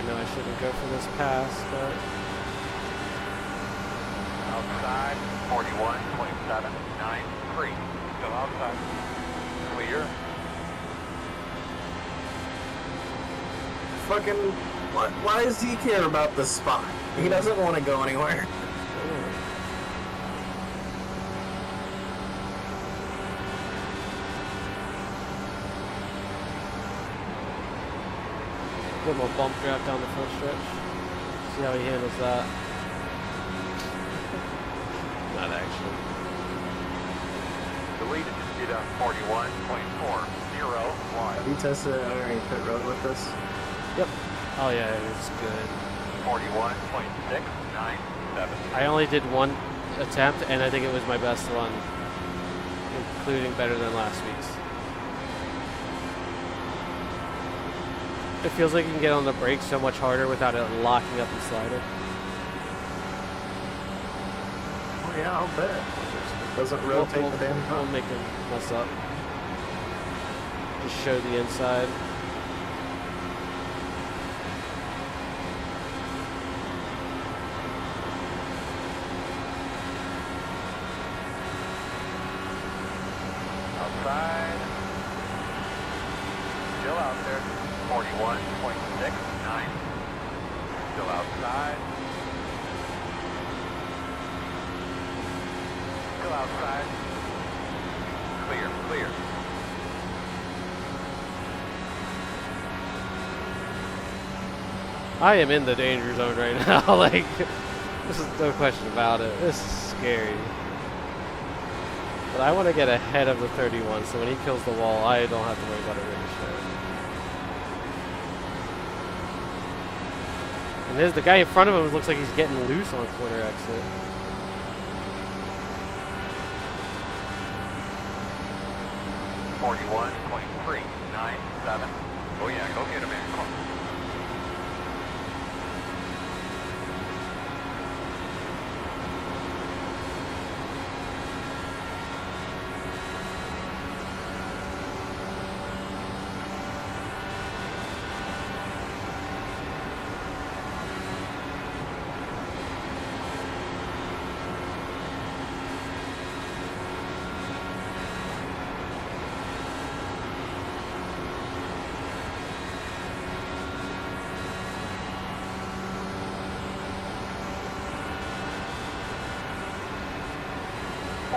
I shouldn't go for this pass, but
outside 41.793. Still outside. Clear.
fucking... Why does he care about the spot? He doesn't want to go anywhere.
Put him a bump grab down the front stretch. See how he handles that. Not actually.
The lead is at 41.401.
Have you tested entering pit road with this?
Yep. Oh yeah, it's good.
41.697.
I only did one attempt, and I think it was my best one, including better than last week's. It feels like you can get on the brakes so much harder without it locking up and sliding.
Oh yeah, I'll bet. It doesn't rotate the damn
We'll
car.
make him mess up. Just show the inside.
Outside. Still out there. 41.69. Still outside. Still outside. Clear, clear.
I am in the danger zone right now. Like, this is no question about it. This is scary. But I want to get ahead of the 31, so when he kills the wall, I don't have to worry about a ricochet. And there's the guy in front of him looks like he's getting loose on corner exit.
.397. Oh yeah, go get him, man. Come on.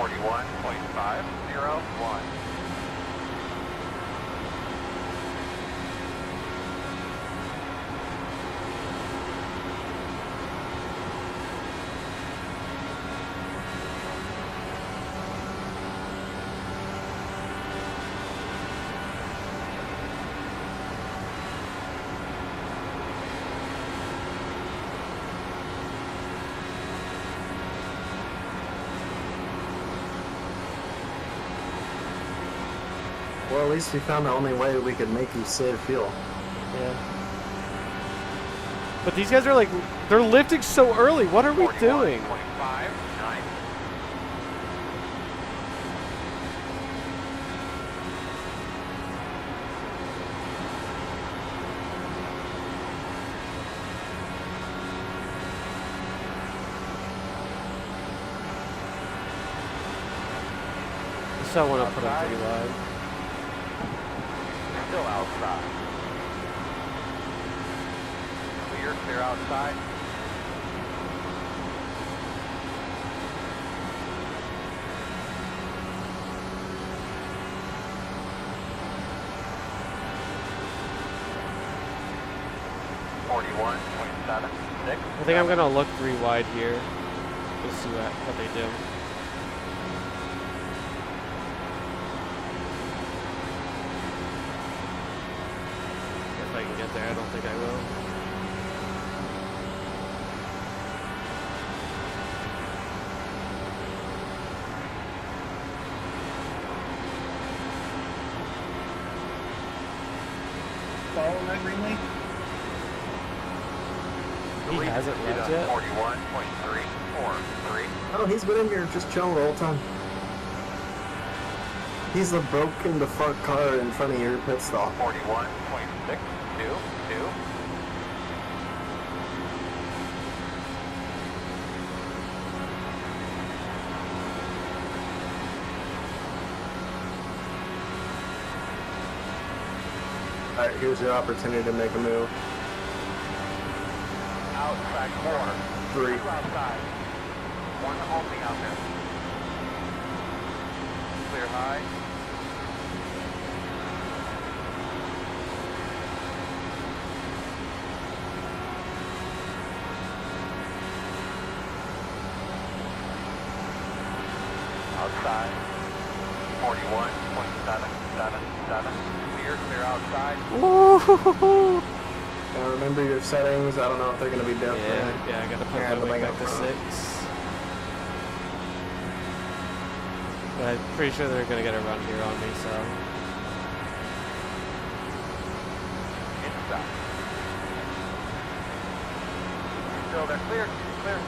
.501.
Well, at least we found the only way we could make you save fuel.
Yeah. But these guys are like, they're lifting so early. What are we doing?
41.59.
So I want to put him pretty wide.
Still outside. Clear, clear outside. .71.76.
I think I'm gonna look 3 wide here. Just see what they do. If I can get there, I don't think I will.
Follow that green light?
He hasn't left yet.
41.343.
Oh, he's been in here just chilling the whole time. He's the broken the fuck car in front of your pit stop.
41.622.
Alright, here's your opportunity to make a move.
outside corner.
3.
2 outside. 1 only out there. Clear high. Outside. 41.777. Clear outside.
Woo!
Now remember your settings. I don't know if they're going to be different.
Yeah, I gotta put
Yeah,
my
but
wing
like
back to
up front.
6. But I'm pretty sure they're gonna get a run here on me, so.
Inside. Still there. Clear. Clear.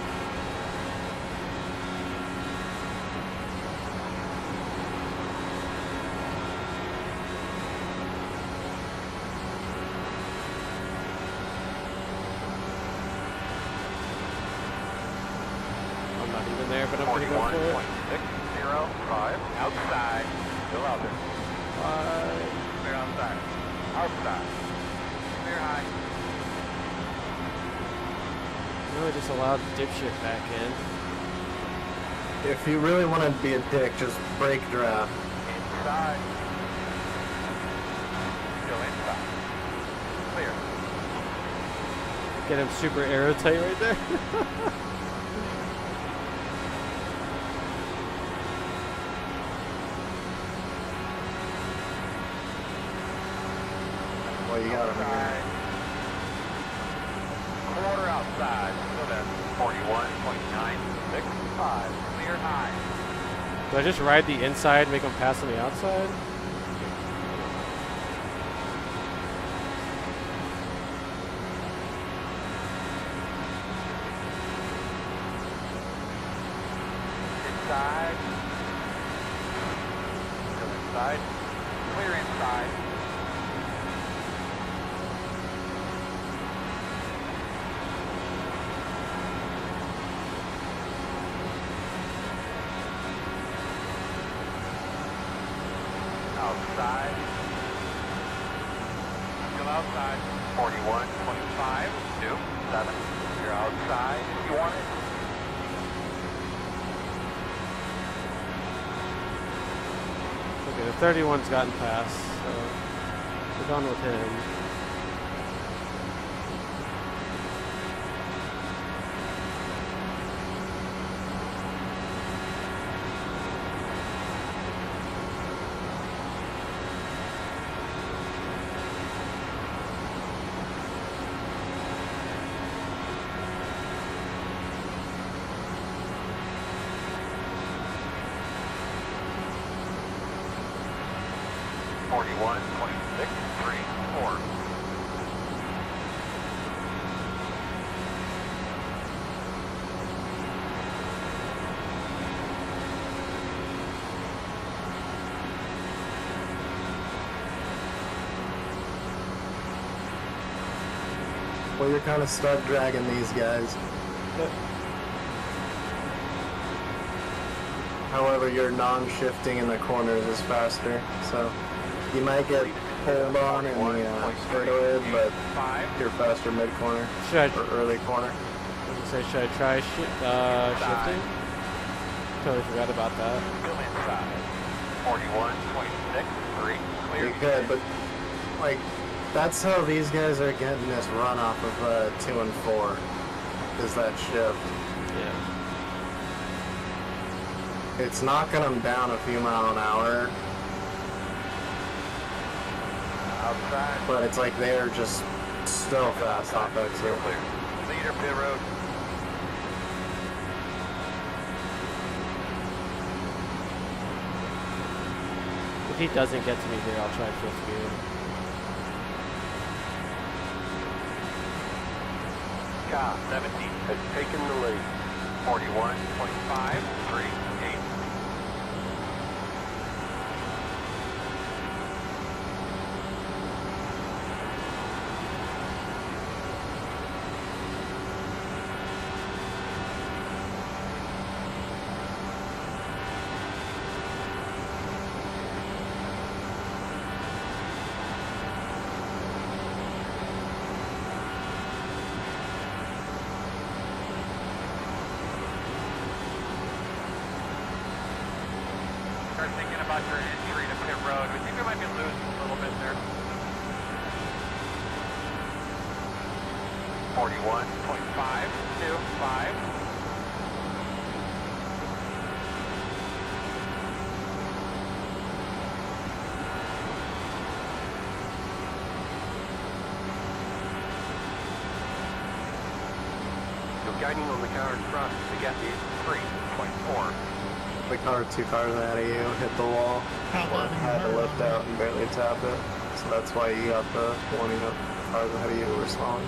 I'm not even there, but I'm gonna go for it.
41.605. Outside. Still out there. Clear outside. Outside. Clear high.
Really just allowed dipshit back in.
If you really want to be a dick, just brake draft.
Inside. Still inside. Clear.
Get him super aerotight right there.
Well, you got him here.
Outside. Quarter outside. Still there. 41.965. Clear high.
Do I just ride the inside, make him pass on the outside?
Inside. Still inside. Clear inside. Outside. Still outside. 41.527. You're outside if you want it.
Okay, the 31's gotten past, so we're done with him.
Forty-one point six three four.
Well, you're kind of stuck dragging these guys. However, your non-shifting in the corners is faster, so you might get pulled on in the straightaway, but you're faster mid-corner
Should I,
or early corner.
should I try shifting? Totally forgot about that.
Still inside. 41.63. Clear.
You could, but like that's how these guys are getting this run off of 2 and 4. Is that shift?
Yeah.
It's knocking them down a few miles an hour,
Outside.
but it's like they're just so fast off that
Still
too.
clear. Leader pit road.
If he doesn't get to me here, I'll try 5th gear.
Car 17 has taken the lead. 41.538. about your entry to pit road. We think we might be losing a little bit there. 41.525.
Gaining on the car in front to get the 3.4.
The car 2 cars ahead of you hit the wall. Or had to lift out and barely tap it. So that's why you got the warning of cars ahead of you were slowing.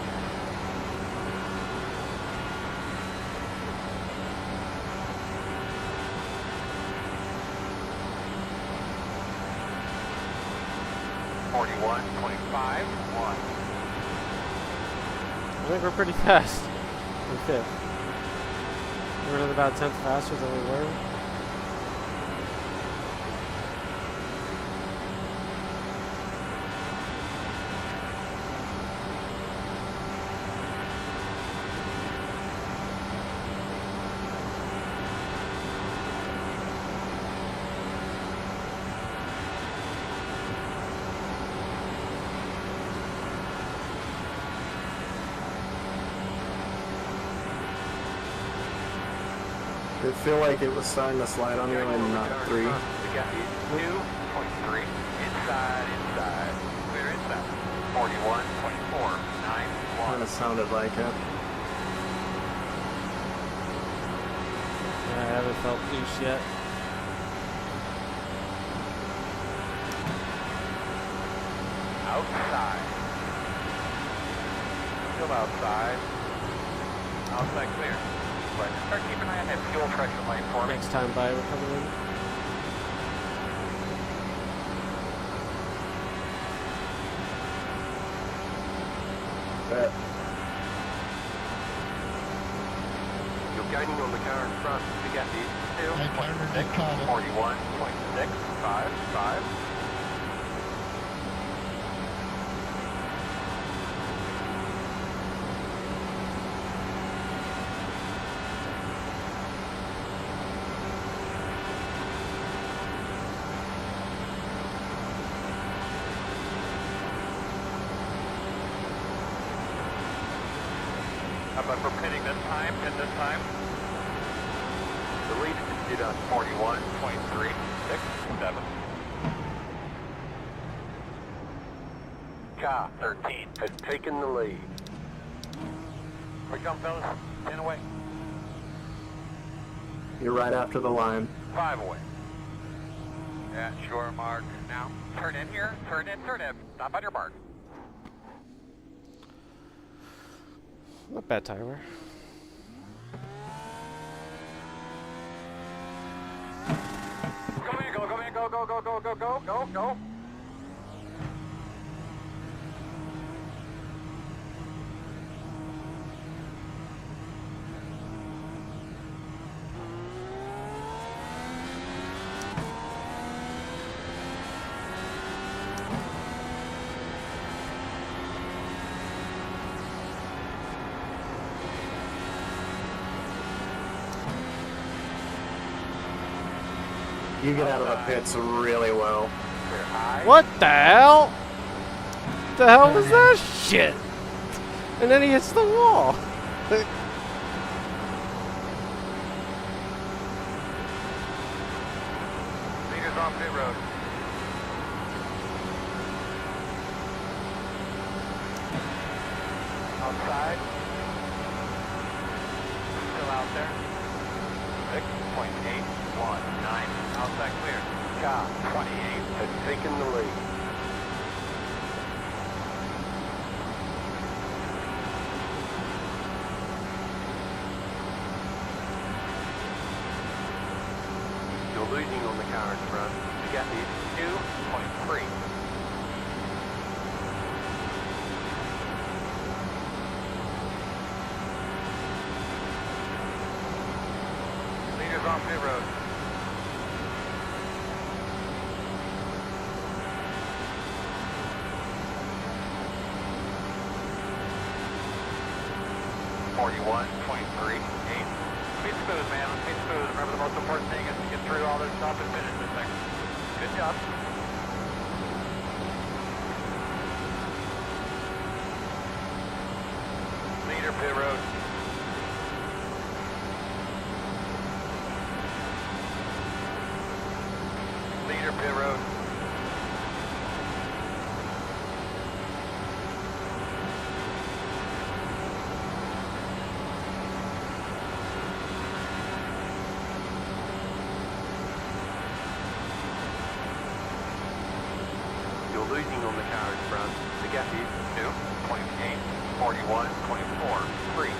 I think we're pretty fast. We're 5th. We're running about 10th faster than we were.
Did it feel like it was starting to slide on you and not 3?
2.3. Inside. Clear inside. 41.491.
Kind of sounded like it.
Yeah, I haven't felt loose yet.
Outside. Still outside. Outside clear. But start keeping an eye on that fuel pressure light for me.
Next time by, we're coming in.
Bet.
You're gaining on the car in front to get the
2.6. 41.655. How about for pitting this time? Pit this time?
the lead did on
41.367. Car 13
has taken the lead.
Here we come, fellas. 10 away.
You're right after the line.
5 away. Yeah, sure, Mark. Now, turn in here. Turn in. Stop on your mark.
Not bad, Tyler.
Go.
You get out of the pits really well.
What the hell? The hell was that shit? And then he hits the wall.
Leaders off pit road. Outside. Still out there. 6.819. Outside clear. Car 28
has taken the lead. You're losing on the car in front. You got the
2.3. Leaders off pit road. Be smooth, man. Let's be smooth. Remember, the most important thing is to get through all this stuff and finish this thing. Good job. Leader pit road. Leader pit road. You're losing on the car in front. The gap is 2.8, 41, 24, 3, 8.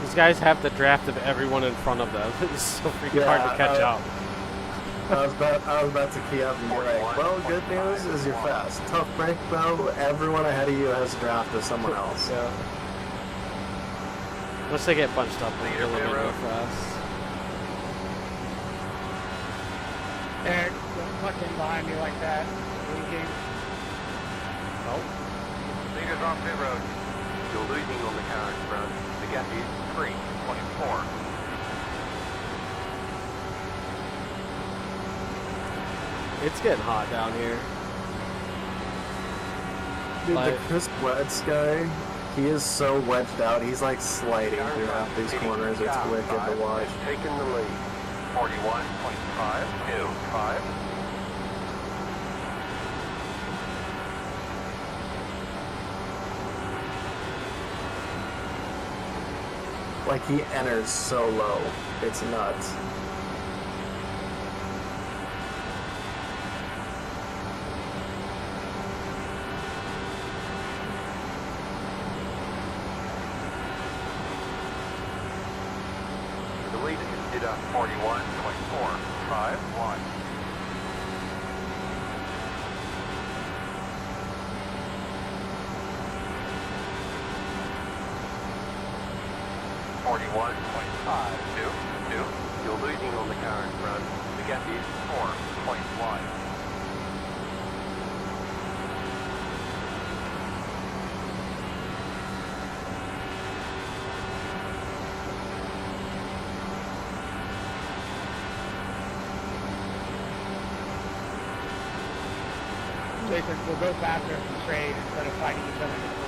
These guys have the draft of everyone in front of them. It's so freaking hard to catch up.
I was about to key up and be like, well, good news is you're fast. Tough break though, everyone ahead of you has a draft of someone else.
Yeah. Once they get bunched up, they're a little bit real fast.
Eric, don't fucking behind me like that.
Oh.
Leaders on pit road. You're losing on the car in front. The gap is 3.4.
It's getting hot down here.
Dude,
Like-
the Chris Wedge guy, he is so wedged out. He's like sliding through half these corners. It's wicked to watch.
Taking the lead. 41.525.
Like he enters so low. It's nuts.
The lead is at 41.451. You're losing on the car in front. The gap is 4.1.
Jason, we'll go faster if we trade instead of fighting each other in the corner.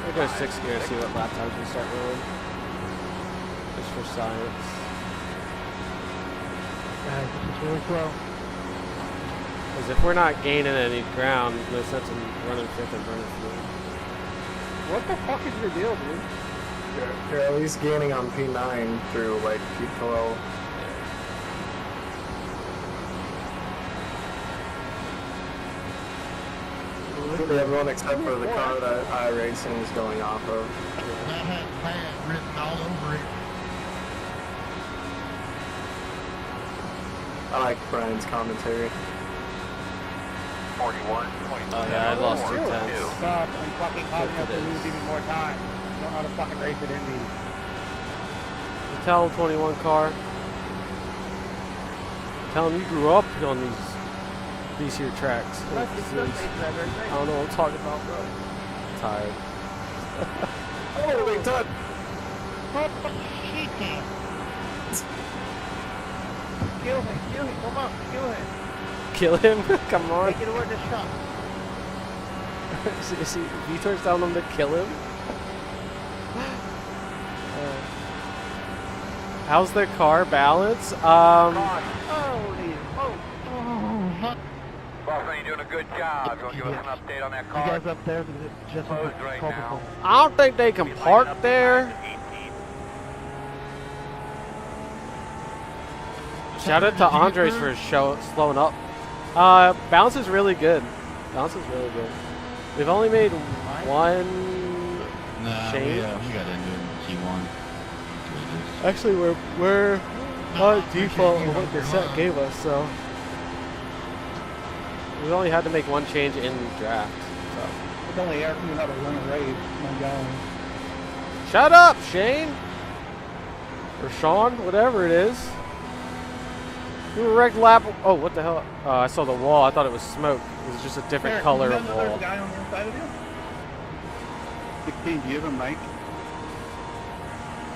We'll go 6 gear, see what lap times we start rolling. Just for science.
Guys, this is really slow.
Because if we're not gaining any ground, no sense in running 5th and burning fuel.
What the fuck is your deal, dude?
You're at least gaining on P9 through like P12. Everyone except for the car that Iracing is going off of.
That had bad written all over it.
I like Brian's commentary.
41.
Oh yeah, I lost 2 tenths.
Stop and fucking causing us to lose even more time. You don't know how to fucking race it in these.
You tell him 21 car. Tell him you grew up on these here tracks. I don't know what I'm talking about, bro. I'm tired.
Oh, big touch!
Shit, kill him, come on, kill him.
Kill him? Come on.
Make it worth a shot.
See, Vitor's telling him to kill him? How's their car balance?
Holy, oh.
Boss, you're doing a good job. You want to give us an update on that car?
You guys up there, just
Closed right now.
I don't think they can park there. Shout out to Andres for slowing up. Bounce is really good. Bounce is really good. We've only made one change.
We got into it in Q1.
Actually, we're on default of what the set gave us, so we only had to make one change in draft. So.
It's only Eric knew how to run a raid. My God.
Shut up, Shane! Or Sean, whatever it is. You wrecked lap. Oh, what the hell? Oh, I saw the wall. I thought it was smoke. It was just a different
Eric,
color
you
of
know
wall.
there's a guy on the inside of you?
16, do you have a mic?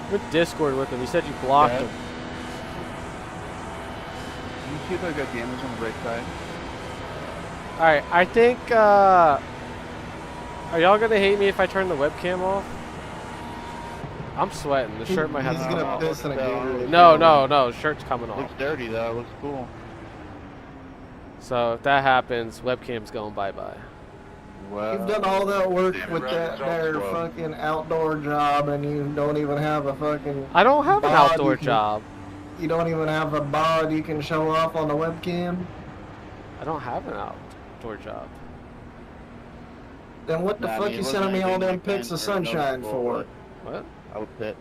I'm in Discord with him. He said you blocked him.
Can you see if I got damage on the right side?
Alright, I think, are y'all gonna hate me if I turn the webcam off? I'm sweating. The shirt might have
He's
to come
gonna
off.
piss in a Gatorade.
No, shirt's coming off.
Looks dirty though, looks cool.
So if that happens, webcam's going bye-bye.
Wow.
You've done all that work
Damn,
with
right,
that
it's
there
all scrub.
fucking outdoor job, and you don't even have a fucking.
I don't have an
bod
outdoor
you can-
job.
You don't even have a bod you can show off on the webcam.
I don't have an outdoor job.
Then what the fuck you sending me all them pics of sunshine for?
What?
I would bet.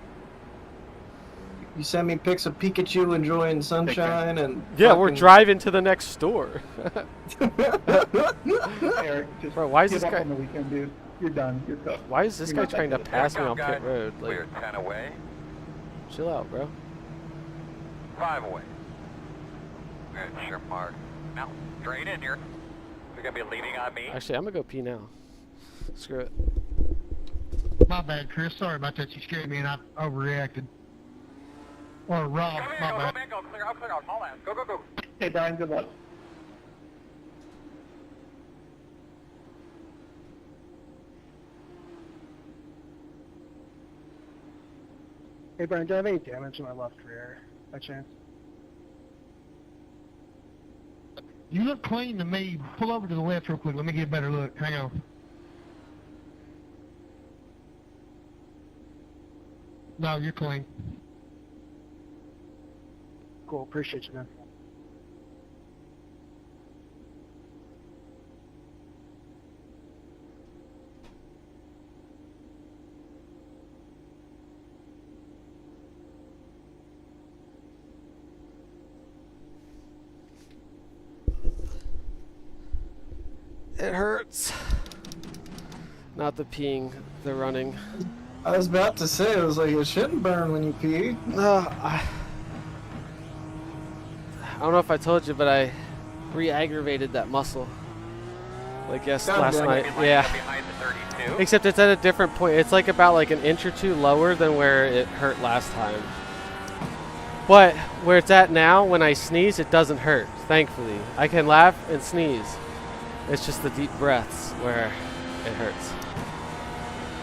You send me pics of Pikachu enjoying sunshine and.
Yeah, we're
fucking-
driving to the next store.
Eric, just
Bro, why is
give
this
up
guy-
on the weekend, dude. You're done. You're tough.
Why is this guy trying to pass me on pit road? Like,
Clear 10 away,
chill out, bro.
5 away. Good, sure mark. Now, straight in here. You're gonna be leaning on me.
Actually, I'm gonna go pee now. Screw it.
My bad, Chris. Sorry about that. You scared me and I overreacted. Or Rob,
Come here,
my
go,
bad.
man, go, clear out, haul ass. Go, go, go.
Hey, Brian, good luck. Hey, Brian, do I have any damage in my left rear, by chance?
You look clean to me. Pull over to the left real quick. Let me get a better look. Hang on. No, you're clean.
Cool, appreciate you, man.
It hurts. Not the peeing, the running.
I was about to say, it was like, it shouldn't burn when you pee.
I don't know if I told you, but I re-aggravated that muscle. Like last night. Yeah.
Behind the 32.
Except it's at a different point. It's like about like an inch or two lower than where it hurt last time. But where it's at now, when I sneeze, it doesn't hurt, thankfully. I can laugh and sneeze. It's just the deep breaths where it hurts.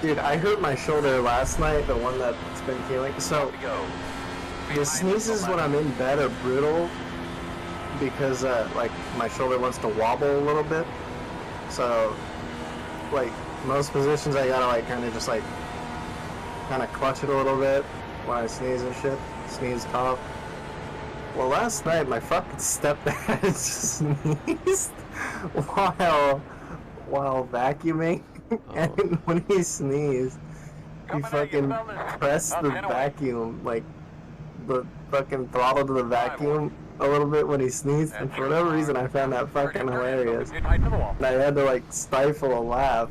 Dude, I hurt my shoulder last night, the one that's been healing. So, the sneezes when I'm in bed are brutal because, like, my shoulder wants to wobble a little bit. So, like, most positions I gotta, like, kind of just, like, kind of clutch it a little bit when I sneeze and shit. Sneeze, cough. Well, last night, my fucking stepdad sneezed while vacuuming. And when he sneezed, he fucking pressed the vacuum, like, the fucking throttle to the vacuum a little bit when he sneezed, and for whatever reason I found that fucking hilarious. And I had to, like, stifle a laugh.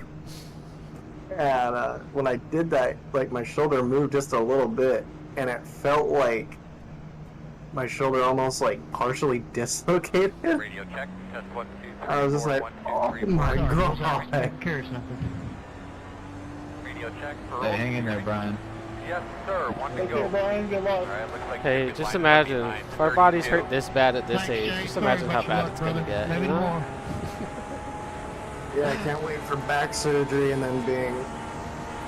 And when I did that, like, my shoulder moved just a little bit, and it felt like my shoulder almost, like, partially dislocated.
Radio check. Test 1, 2, 3,
I was just
4,
like,
1, 2,
oh
3,
my
4.
god.
Carry something.
Radio check.
Hey, hang in there, Brian.
Yes, sir. 1 to
Take
go.
care, Brian. Good luck.
All right, looks like
Hey,
you're
just
behind
imagine,
39,
if our bodies
32.
hurt this bad at this
Thanks,
age,
Jake.
just
Sorry
imagine
about
how
your
bad
luck,
it's gonna
brother.
get,
Maybe
you know?
more.
Yeah, I can't wait for back surgery and then being,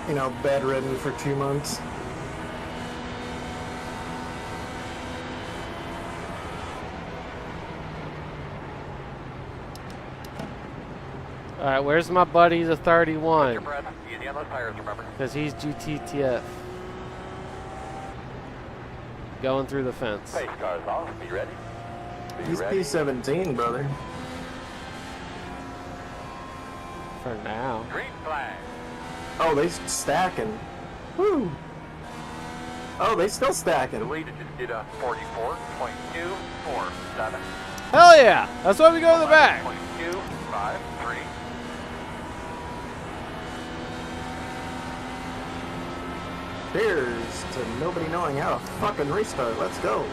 you know, bedridden for 2 months.
Alright, where's my buddy, the 31?
Your breath. Easy on those tires, remember.
Because he's GTTF. Going through the fence.
Pace cars off. Be ready.
He's P17, brother.
For now.
Green flag.
Oh, they stacking. Woo! Oh, they still stacking.
The lead just did a 44.247.
Hell yeah! That's why we go to the back.
0.253.
Cheers to nobody knowing how to fucking restart. Let's go.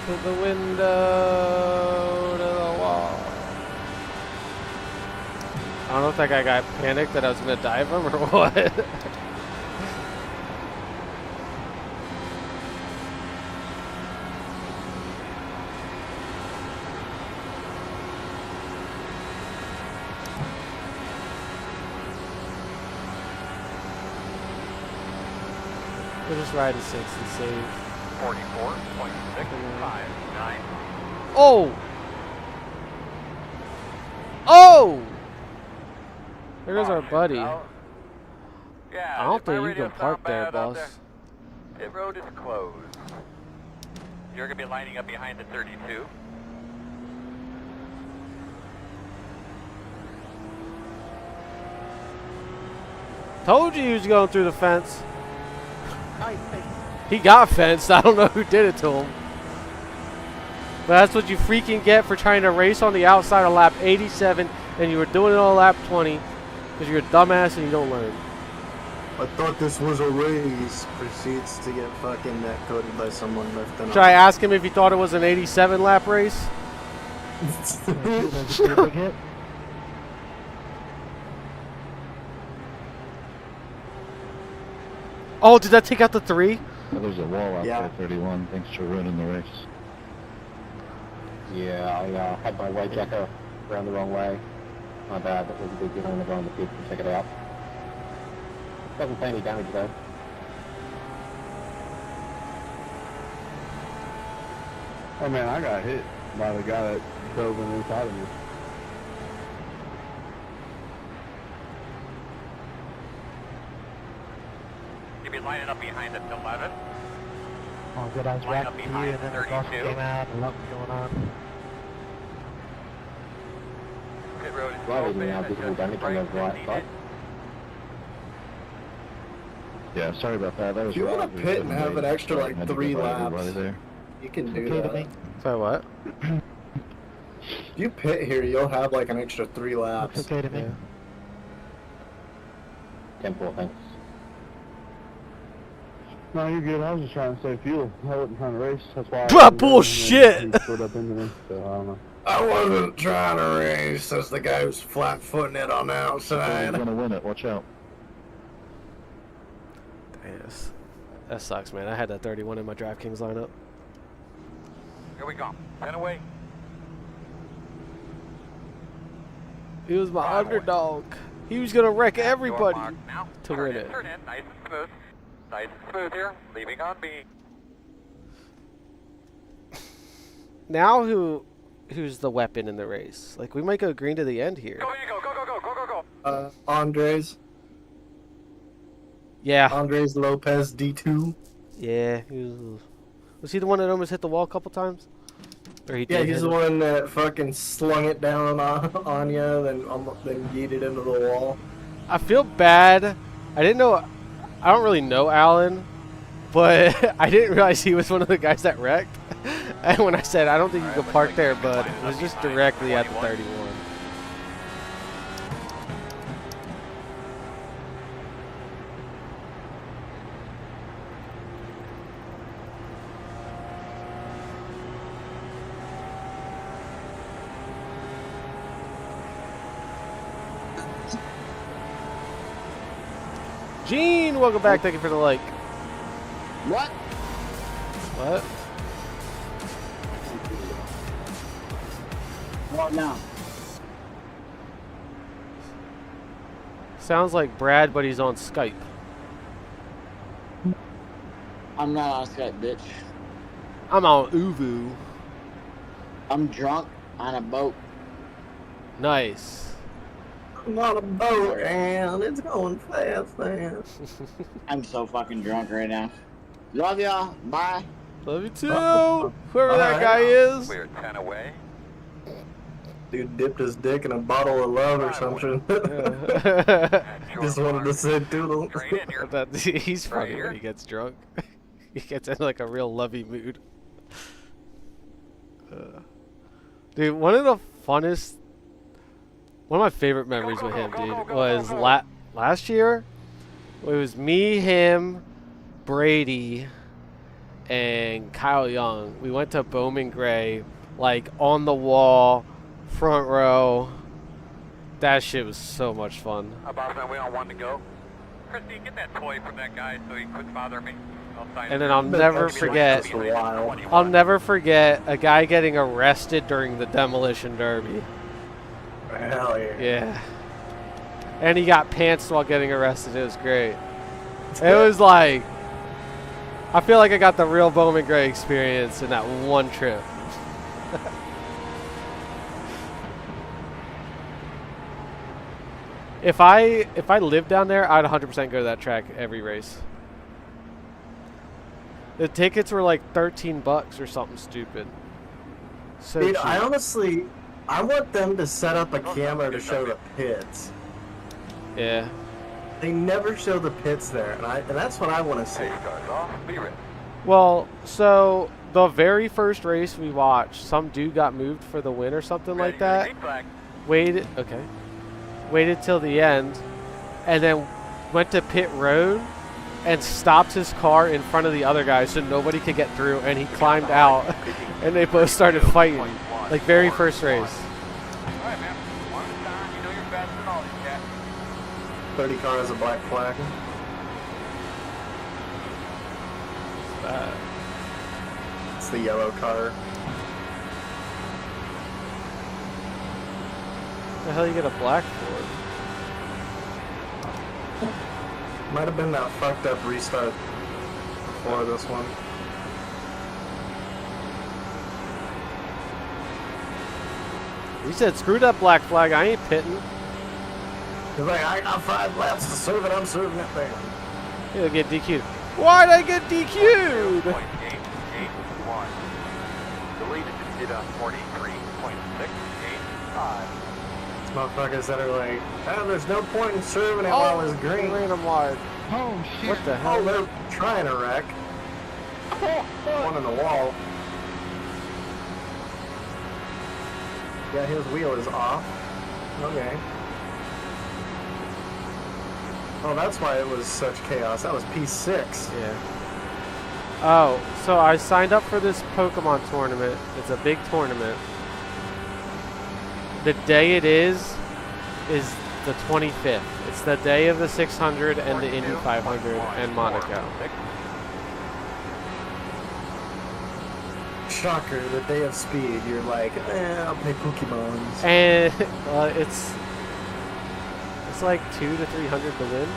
To the window, to the wall. I don't know if that guy got panicked that I was gonna dive him or what. We'll just ride a 6 and save.
44.659.
Oh! Oh! There goes our buddy.
Yeah,
I don't
if my
think you
radio
can park
sound
there,
bad out
boss.
there, the road is closed. You're going to be lining up behind the 32.
Told you he was going through the fence. He got fenced. I don't know who did it to him. But that's what you freaking get for trying to race on the outside of lap 87 and you were doing it on lap 20 because you're a dumbass and you don't learn.
I thought this was a race. Proceeds to get fucking netcoded by someone lifting
Should I ask him if he thought it was an 87 lap race? Oh, did that take out the 3?
Well, there's a wall out
Yeah.
there, 31. Thanks for ruining the race.
Yeah, I had my way jacker around the wrong way. My bad, that was a big deal on the go on the pit and check it out. Doesn't pay any damage though.
Oh man, I got hit by the guy that dove in inside of me.
You'll be lining up behind the 11.
Oh good, I was
Line
right
up
to you
behind
and then the boss
32.
came out and what was going on.
Pit road is
Well,
open.
we now visible damage on the right side.
Yeah, sorry about that. That was
If you want
Rob
to
who
pit
couldn't
and have
wait.
an extra
I
like
had to
3
go by
laps,
everybody there.
you can do
Okay to
that.
me.
So what?
If you pit here, you'll have like an extra 3 laps.
Looks okay to me.
Yeah.
10-4, thanks.
No, you're good. I was just trying to save fuel. I wasn't trying to race. That's why.
Bullshit!
He split up into me, so I don't know.
I wasn't trying to race. That's the guy who's flat-footing it on the
So he's
outside.
gonna win it. Watch out.
Yes. That sucks, man. I had that 31 in my DraftKings lineup.
Here we go. 10 away.
He was my
5 away.
underdog. He was gonna wreck
Your
everybody
mark now.
to
Turn
win
in,
it.
Turn in. Nice and smooth. Nice and smooth here. Leaving on B.
Now who's the weapon in the race? Like we might go green to the end here.
Go, you go, go, go, go, go, go, go.
Andres.
Yeah.
Andres Lopez D2.
Yeah. Was he the one that almost hit the wall a couple times? Or he
Yeah,
did
he's
hit
the
it?
one that fucking slung it down on you, then yeeted into the wall.
I feel bad. I didn't know. I don't really know Alan, but I didn't realize he was one of the guys that wrecked. And when I said I don't think you could park there, but it was just directly at the 31. Gene, welcome back. Thank you for the like.
What?
What?
What now?
Sounds like Brad, but he's on Skype.
I'm not on Skype, bitch.
I'm on Uvu.
I'm drunk on a boat.
Nice.
I'm on a boat and it's going fast, man.
I'm so fucking drunk right now. Love y'all. Bye.
Love you too.
Oh,
Whoever that
alright.
guy is.
We're 10 away.
Dude dipped his dick in a bottle of love or something.
Yeah.
Just wanted to say doodle.
Straight in here.
He's funny
here.
when he gets drunk. He gets in like a real lovey mood. Dude, one of my favorite memories with him, dude, was last year. It was me, him, Brady, and Kyle Young. We went to Bowman Gray, like on the wall, front row. That shit was so much fun.
Boss man, we all want to go. Frisbie, get that toy from that guy so he quits bothering me.
And then I'll never forget.
Wow.
I'll never forget a guy getting arrested during the demolition derby.
Hell yeah.
Yeah. And he got pantsed while getting arrested. It was great. It was like, I feel like I got the real Bowman Gray experience in that one trip. If I lived down there, I'd 100% go to that track every race. The tickets were like $13 or something stupid. So
Dude,
cheap.
I want them to set up a camera to show the pits.
Yeah.
They never show the pits there, and that's what I want to see.
Be ready.
Well, so the very first race we watched, some dude got moved for the win or something like that. Waited till the end, and then went to pit road and stopped his car in front of the other guy so nobody could get through, and he climbed out and they both started fighting. Like very first race.
Alright, man. One at a time. You know you're faster than all these cats.
30 car has a black flag. It's the yellow car.
The hell you get a black for?
Might have been that fucked up restart before this one.
He said, screw that black flag, I ain't pitting.
He's like, I got 5 laps to serve it, I'm serving it there.
He'll get DQ'd. Why'd I get DQ'd?
0.881. Deleted to 43.685.
These motherfuckers that are like, oh, there's no point in serving it
Oh,
while it's green.
ran him wide.
Oh shit.
What the
Oh,
hell?
they're trying to wreck. One in the wall. Yeah, his wheel is off. Okay. Oh, that's why it was such chaos. That was P6.
Yeah. Oh, so I signed up for this Pokemon tournament. It's a big tournament. The day it is the 25th. It's the day of the 600 and the Indy 500 and Monaco.
Shocker, the day of speed. You're like, I'll play Pokemons.
And it's like 200 to 300 to win.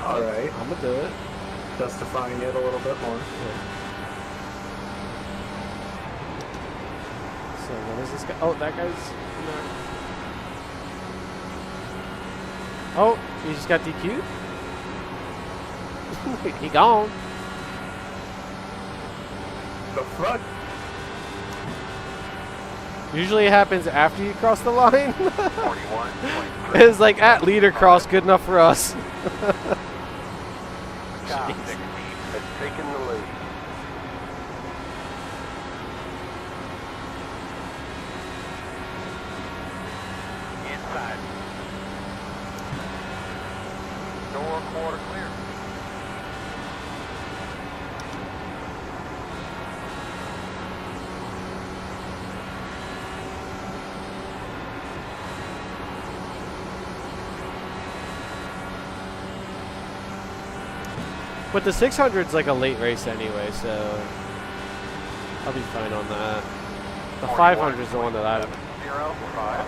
Alright.
I'm gonna do it.
Justifying it a little bit more.
So what is this guy? Oh, that guy's. Oh, he just got DQ'd? He gone.
The fuck?
Usually it happens after you cross the line.
41.3.
It's like at leader cross, good enough for us.
Car 16 has taken the lead.
Inside. Door quarter clear.
But the 600's like a late race anyway, so I'll be fine on that. The 500 is the one that I
05.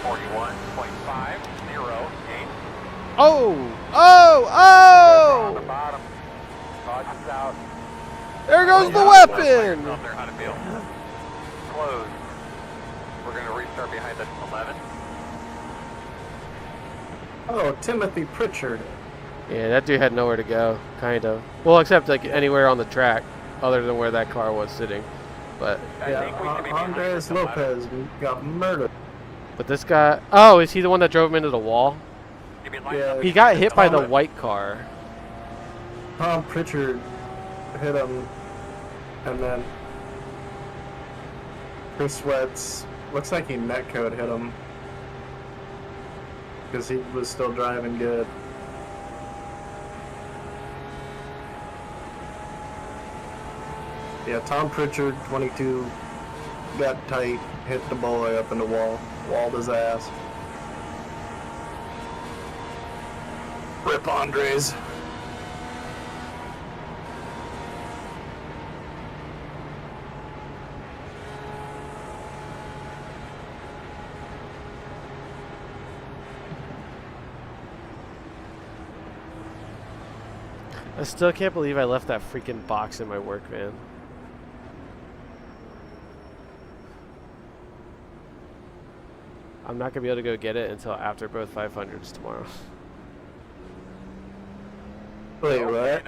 41.508.
Oh!
On the bottom. Caution's out.
There goes the weapon!
Out there, how to feel. Closed. We're going to restart behind the 11.
Oh, Timothy Pritchard.
Yeah, that dude had nowhere to go, kind of. Well, except like anywhere on the track, other than where that car was sitting. But
Yeah, Andres Lopez got murdered.
but this guy, oh, is he the one that drove him into the wall?
Yeah,
He got hit by the white car.
Tom Pritchard hit him, and then Chris Sweats, looks like he netcode hit him because he was still driving good. Yeah, Tom Pritchard, 22, got tight, hit the boy up in the wall, walled his ass. Rip Andres.
I still can't believe I left that freaking box in my work van. I'm not gonna be able to go get it until after both 500s tomorrow.
Wait, what?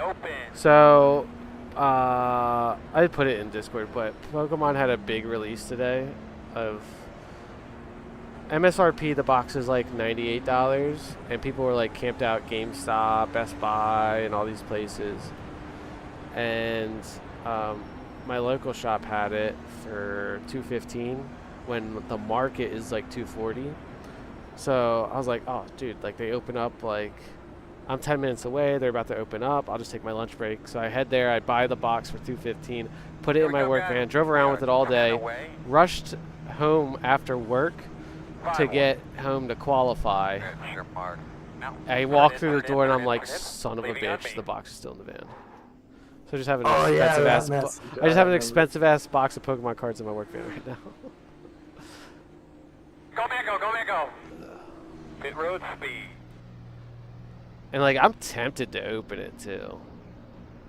So, I put it in Discord, but Pokemon had a big release today of MSRP. The box is like $98, and people were like camped out GameStop, Best Buy, and all these places. And my local shop had it for $215 when the market is like $240. So I was like, oh, dude, like they open up like. I'm 10 minutes away. They're about to open up. I'll just take my lunch break. So I head there. I buy the box for $215, put it in my work van, drove around with it all day, rushed home after work to get home to qualify. I walk through the door and I'm like, son of a bitch, the box is still in the van. So I just have an expensive ass. I just have an expensive ass box of Pokemon cards in my work van right now.
Go, man, go, go, man, go. Pit road speed.
And like I'm tempted to open it too.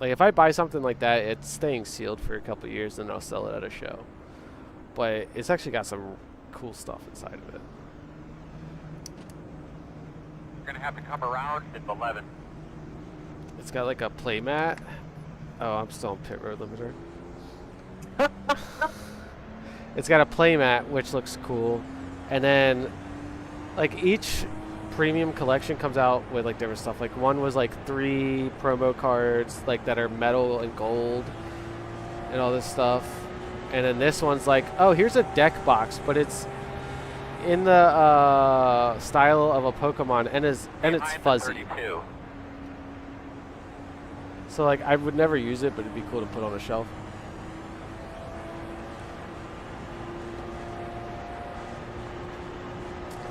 Like if I buy something like that, it's staying sealed for a couple years, then I'll sell it at a show. But it's actually got some cool stuff inside of it.
You're gonna have to come around. It's 11.
It's got like a play mat. Oh, I'm still on pit road limiter. It's got a play mat, which looks cool, and then like each premium collection comes out with like different stuff. Like one was like 3 promo cards like that are metal and gold and all this stuff, and then this one's like, oh, here's a deck box, but it's in the style of a Pokemon and it's fuzzy. So like I would never use it, but it'd be cool to put on a shelf.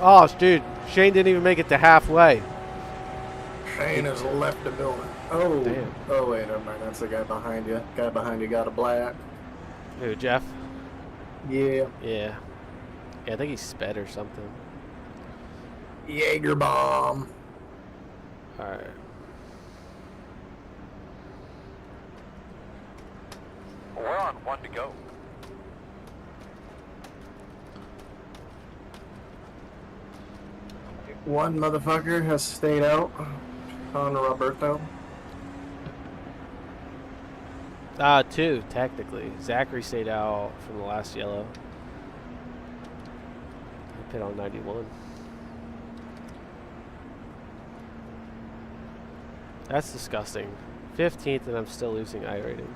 Oh, dude, Shane didn't even make it to halfway.
Shane has left the building. Oh,
damn.
Oh wait, never mind. That's the guy behind you. Guy behind you got a black.
Who, Jeff?
Yeah.
Yeah. Yeah, I think he sped or something.
Jaeger bomb.
Alright.
We're on 1 to go.
One motherfucker has stayed out on Roberto.
2, technically. Zachary stayed out from the last yellow. He pit on 91. That's disgusting. 15th and I'm still losing I rating.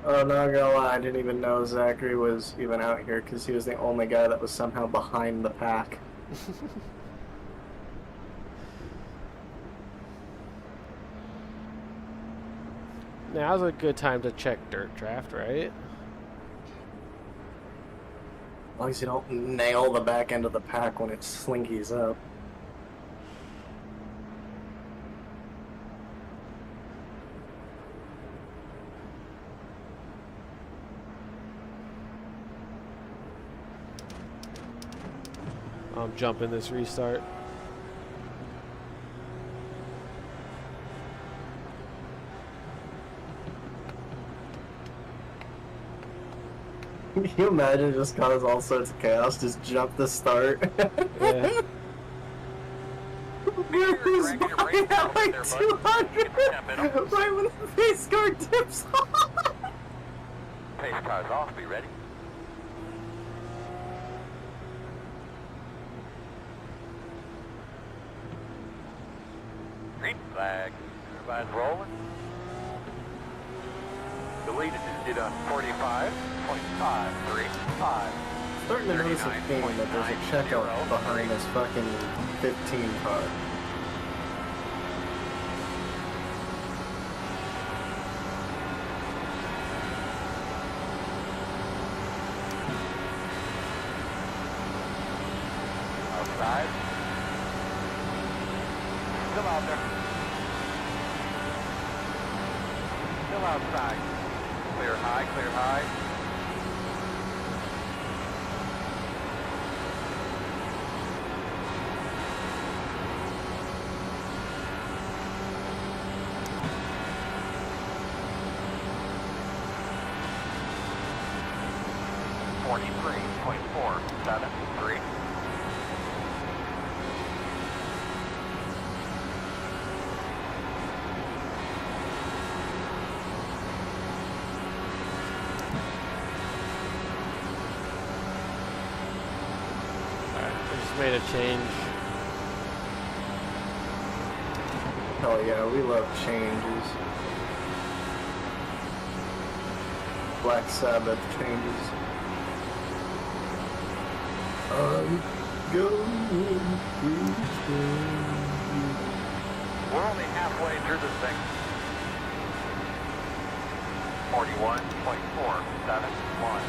Oh, not gonna lie, I didn't even know Zachary was even out here because he was the only guy that was somehow behind the pack.
Now's a good time to check Dirt Draft, right?
As long as you don't nail the back end of the pack when it slinkies up.
I'm jumping this restart.
Can you imagine it just cause all sorts of chaos? Just jump the start.
Yeah.
Who's buying at like 200 right when the pace car tips off?
Pace car's off, be ready. Green flag. Everybody's rolling. The lead is at 45.535.
Starting to notice a theme that there's a checkout behind this fucking 15 car.
Outside. Still out there. Still outside. Clear high, clear high. .473.
Made a change.
Hell yeah, we love changes. Black Sabbath changes. I'm going through changes.
We're only halfway through this thing. 41.471.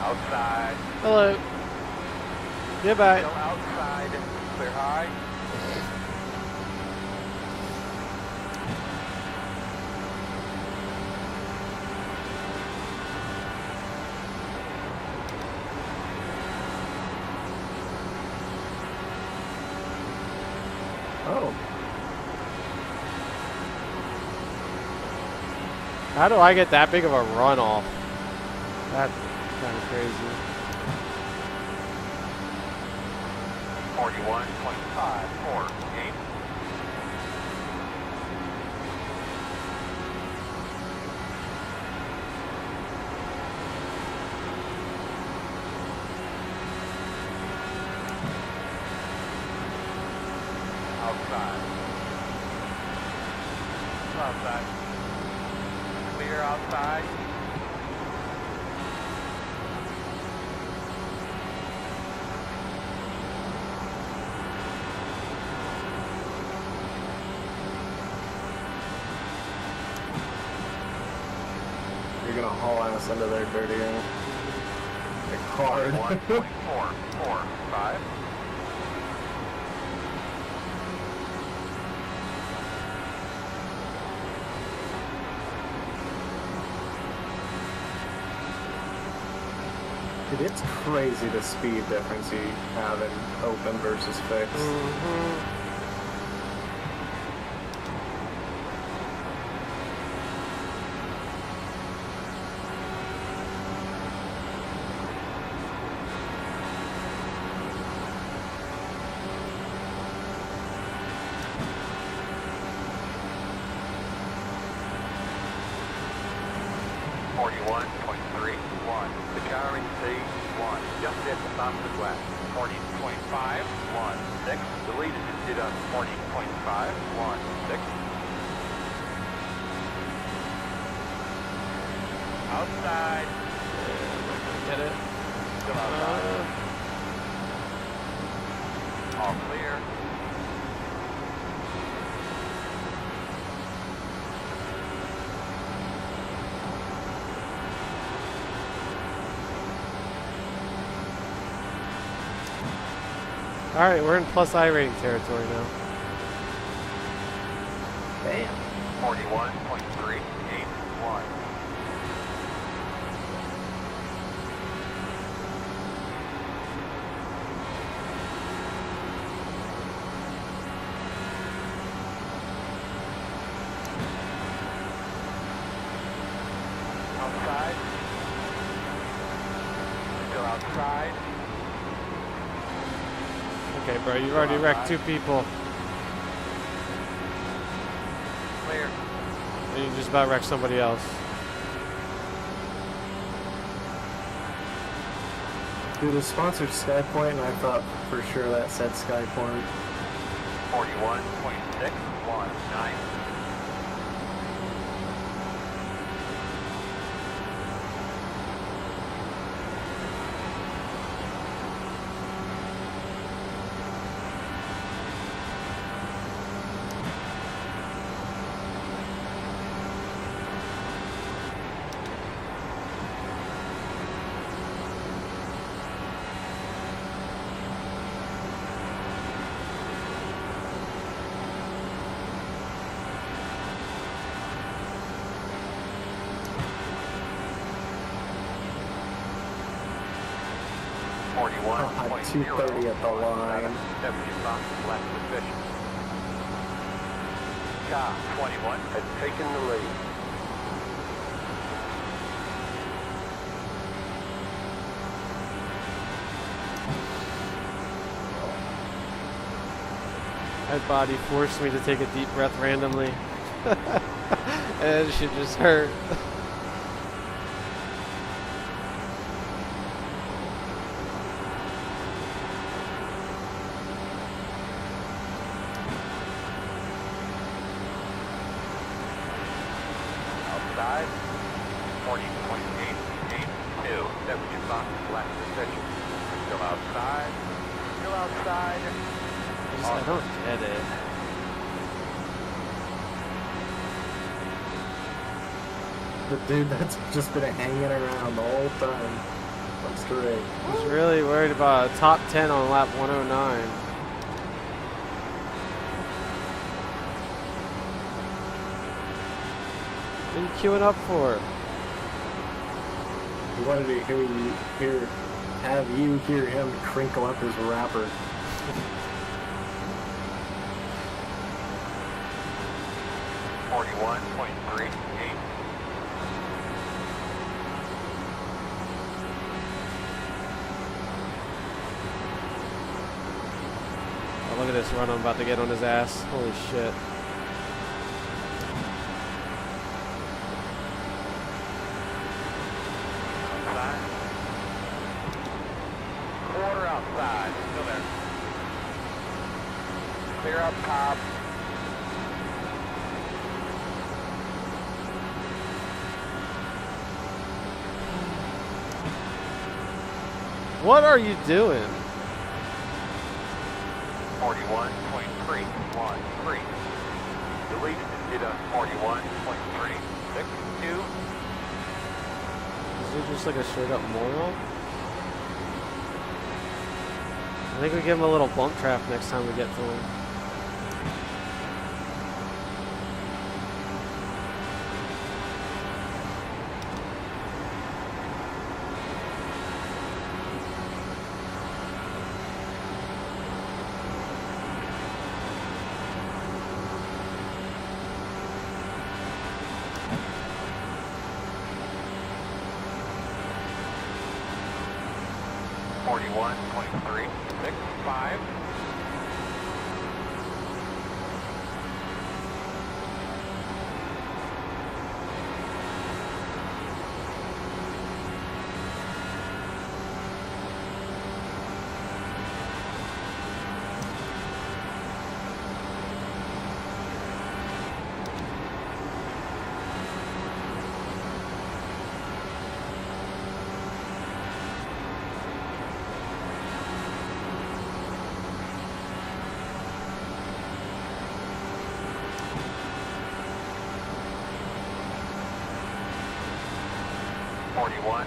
Outside.
Hello. Goodbye.
Still outside. Clear high.
Oh.
How do I get that big of a runoff? That's kind of crazy.
41.548. Outside. Outside. Clear outside.
You're gonna haul ass into their dirty end. Like hard.
1.445.
Dude, it's crazy the speed difference you have in open versus fixed.
Securing C1, just at the sunset west. 40.516. The lead is at 40.516. Outside.
Get it?
Still outside. All clear.
Alright, we're in plus I rating territory now.
Damn.
41.381. outside.
Okay, bro, you already wrecked 2 people.
Clear.
And you just about wrecked somebody else.
Dude, it sponsored SkyPoint, and I thought for sure that said SkyPoint.
41.619.
At 230 at the line.
Left position. Car 21 has taken the lead.
My body forced me to take a deep breath randomly. And it should just hurt.
Outside. 40.882. 75 left position. Still outside. Still outside.
I don't get it.
The dude that's just been hanging around the whole time. Looks great.
He's really worried about a top 10 on lap 109. What are you queuing up for?
He wanted to have you hear him crinkle up his wrapper.
.38.
Oh, look at this run I'm about to get on his ass. Holy shit.
Outside. Quarter outside. Still there. Clear up top.
What are you doing?
41.313. Delete did a 41.362.
Is he just like a straight up moron? I think we give him a little bump trap next time we get to him.
.365. .361.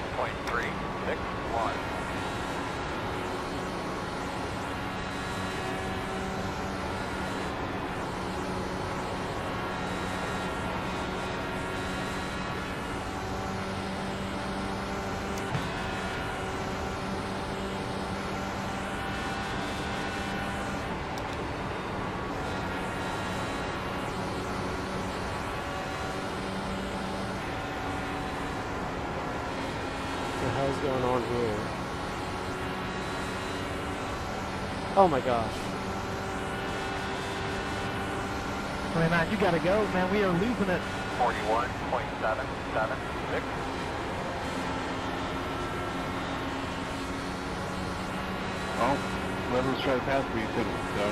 What the hell's going on here? Oh my gosh.
29, you gotta go, man. We are losing it.
41.776.
Well, whoever's trying to pass me couldn't, so,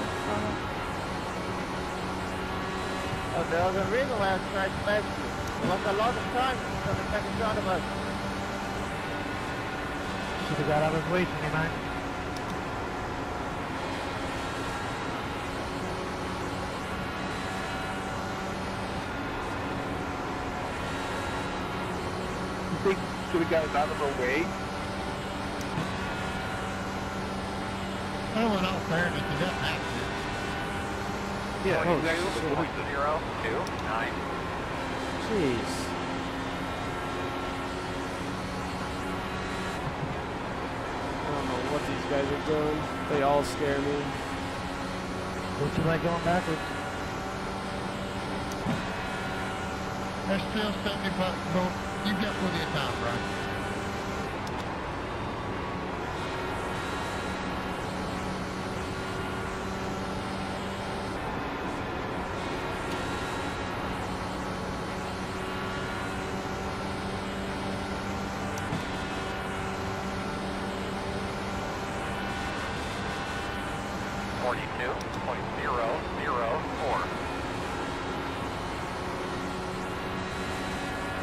Oh, there was a reason why I tried to pass you. It was a lot of time for the second shot of us.
Should have got out of his way, 29.
you think should have got out of the way?
Well, in all fairness, he doesn't have to.
Yeah,
Oh,
exactly.
shit.
029.
Jeez. I don't know what these guys are doing. They all scare me.
Don't you like going backwards? There's still 75. Well, you've got plenty of time, Brian.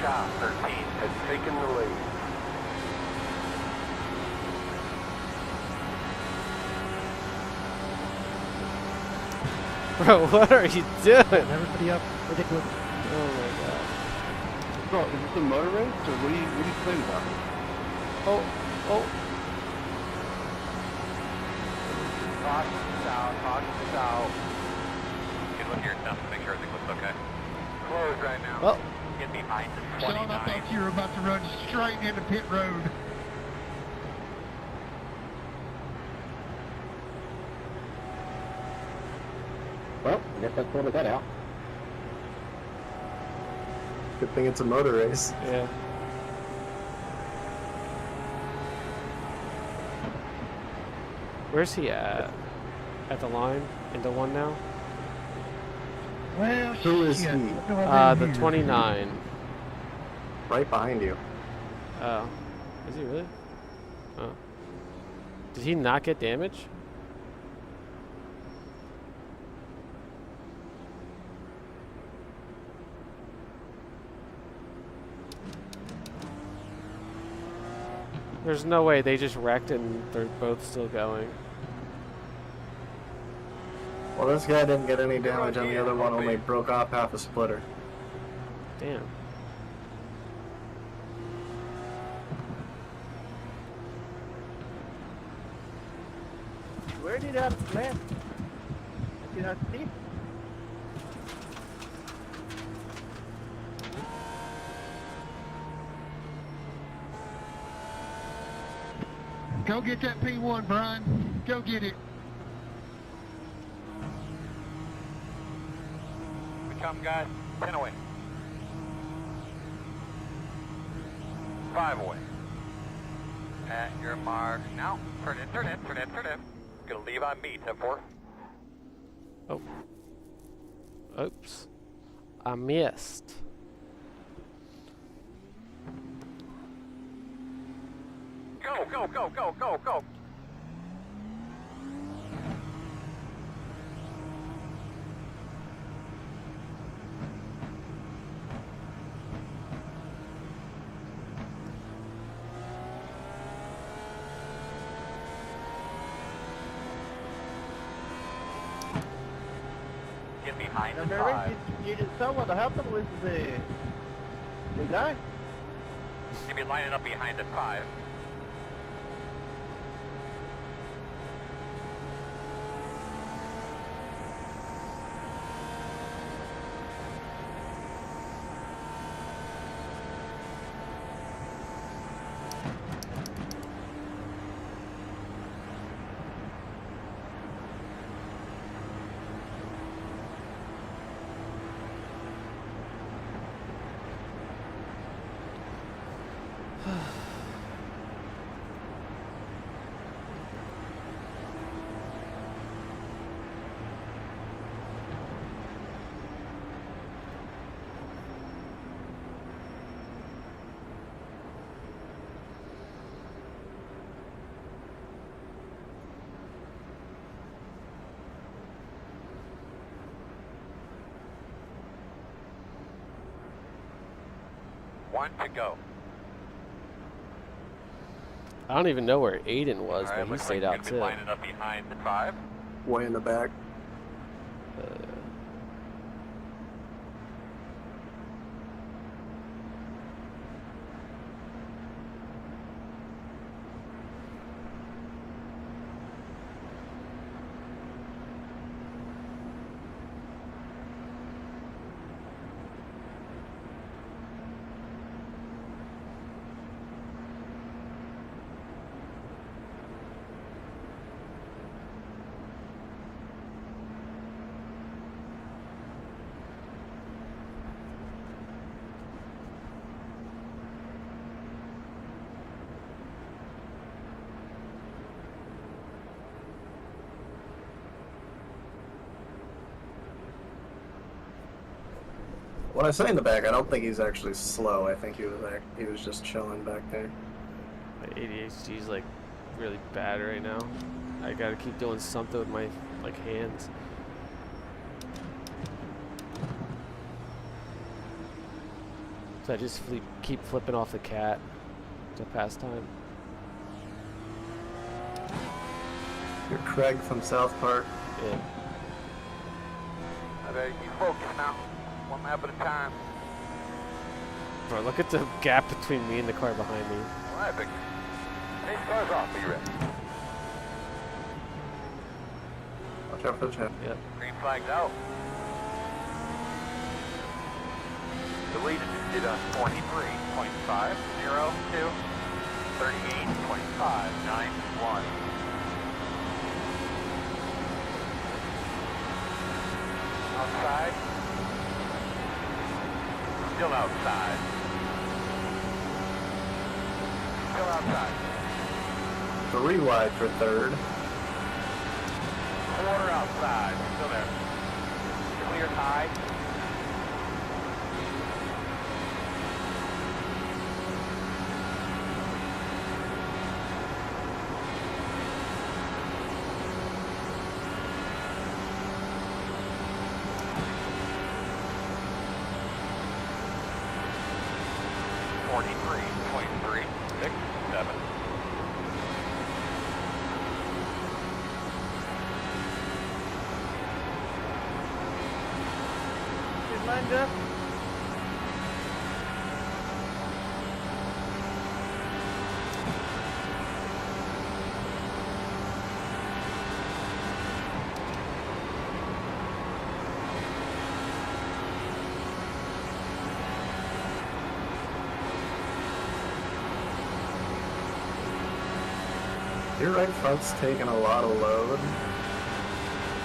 Job 13 has taken the lead.
Bro, what are you doing?
Everybody up. Ridiculous.
Oh my god.
Bro, is this a motor race, or what are you complaining about?
Oh, oh.
Caution south, caution south. Get look here, stuff to make sure everything looks okay. Closed right now.
Well,
Get behind the
Sean,
29.
I thought you were about to run straight into pit road.
Well, I guess that's sorted that out.
Good thing it's a motor race.
yeah. Where's he at? At the line? Into one now?
Well,
Who is
shit.
he?
Look over
The
here.
29.
Right behind you.
Oh. Is he really? Oh. Did he not get damage? There's no way they just wrecked and they're both still going.
Well, this guy didn't get any damage, and the other one only broke off half a splitter.
Damn.
Where did that land? I did not see.
Go get that P1, Brian. Go get it.
We come, guys. 10 away. 5 away. At your mark. Now, turn in. Gonna leave on me, 10-4.
Oh. Oops. I missed.
Go. Get behind the
Remember,
5.
you did someone to help them with the guy.
You'll be lining up behind the 5. 1 to go.
I don't even know where Aiden was,
All right,
but he
looks
stayed
like
out
you're gonna
too.
be lining up behind the 5.
Way in the back. When I say in the back, I don't think he's actually slow. I think he was just chilling back there.
My ADHD is like really bad right now. I gotta keep doing something with my like hands. So I just keep flipping off the cat to pass time.
You're Craig from South Park.
Yeah.
I better you focus now. 1 lap at a time.
Bro, look at the gap between me and the car behind me.
All right, Victor. Hey, car's off. Are you ready?
Watch out for the chat.
Yep.
Green flag's out. The lead is on 23.502, 38.591. Outside. Still outside. Still outside.
3 wide for third.
Quarter outside. Still there. Clear high.
Lined up.
Your right front's taking a lot of load.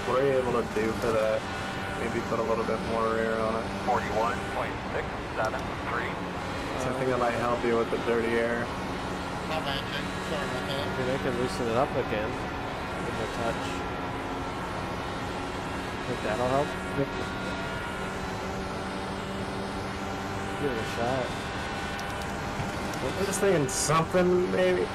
What are you able to do for that? Maybe put a little bit more rear on it.
41.673.
So I think that might help you with the dirty air.
My bad, Jake. Sorry about that.
I mean, I can loosen it up again. Give it a touch. Think that'll help?
Yep.
Give it a shot.
I'm just thinking something, maybe.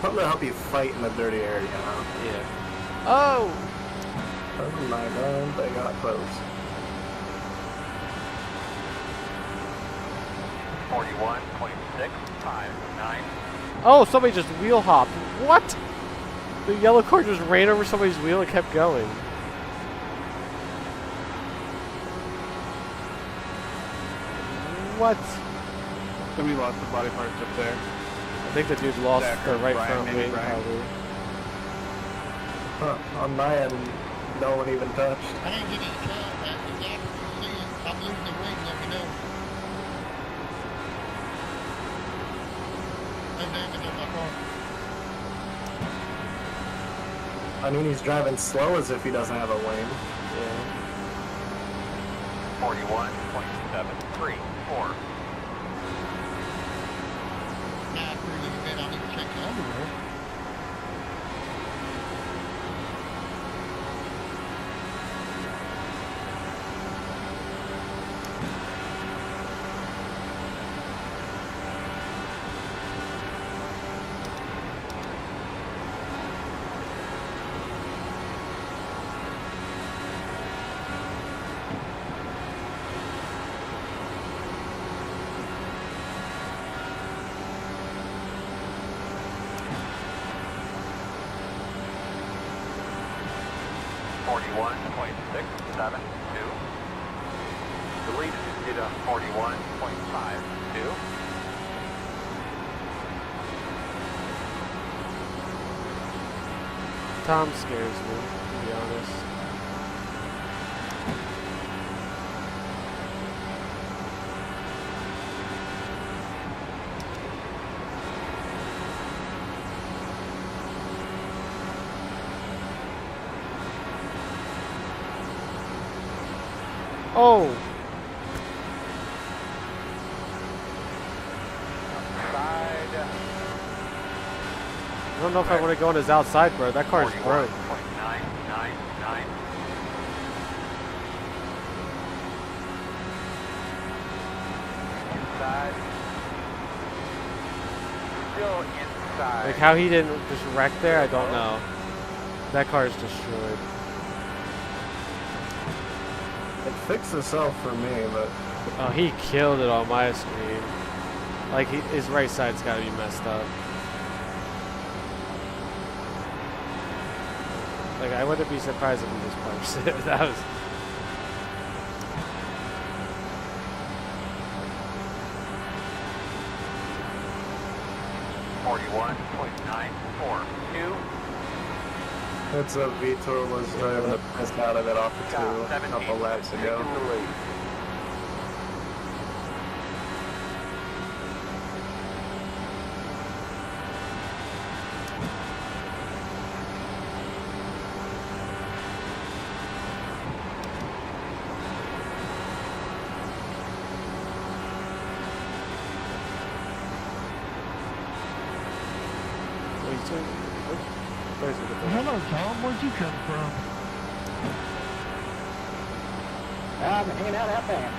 Something to help you fight in the dirty air, you know?
Yeah. Oh!
Oh my god, they got close.
41.659.
Oh, somebody just wheel hopped. What? The yellow car just ran over somebody's wheel and kept going. What?
Somebody lost the body parts up there.
I think the dude lost
Zach
the
or
right
Brian,
front
maybe
wing,
Brian.
probably.
Huh, on my end, no one even touched.
I didn't get any shot. That's exactly what I'm saying. If I'm losing the wing, let me know. No damage on my car.
I mean, he's driving slow as if he doesn't have a wing.
Yeah.
41.734.
Nah, pretty good bit. I'll need to check the underwear.
41.672. Delete data 41.52.
Tom scares me, to be honest. Oh! I don't know if I want to go on his outside, bro. That car is broke.
41.999. Inside. Still inside.
Like how he didn't just wreck there, I don't know. That car is destroyed.
It fixed itself for me, but
Oh, he killed it on my screen. Like his right side's got to be messed up. Like I wouldn't be surprised if he just punched it. That was.
it's a Beightol was driving the piss out of it off the two a couple laps ago.
Hello, Tom. Where'd you come from?
I'm hanging out back.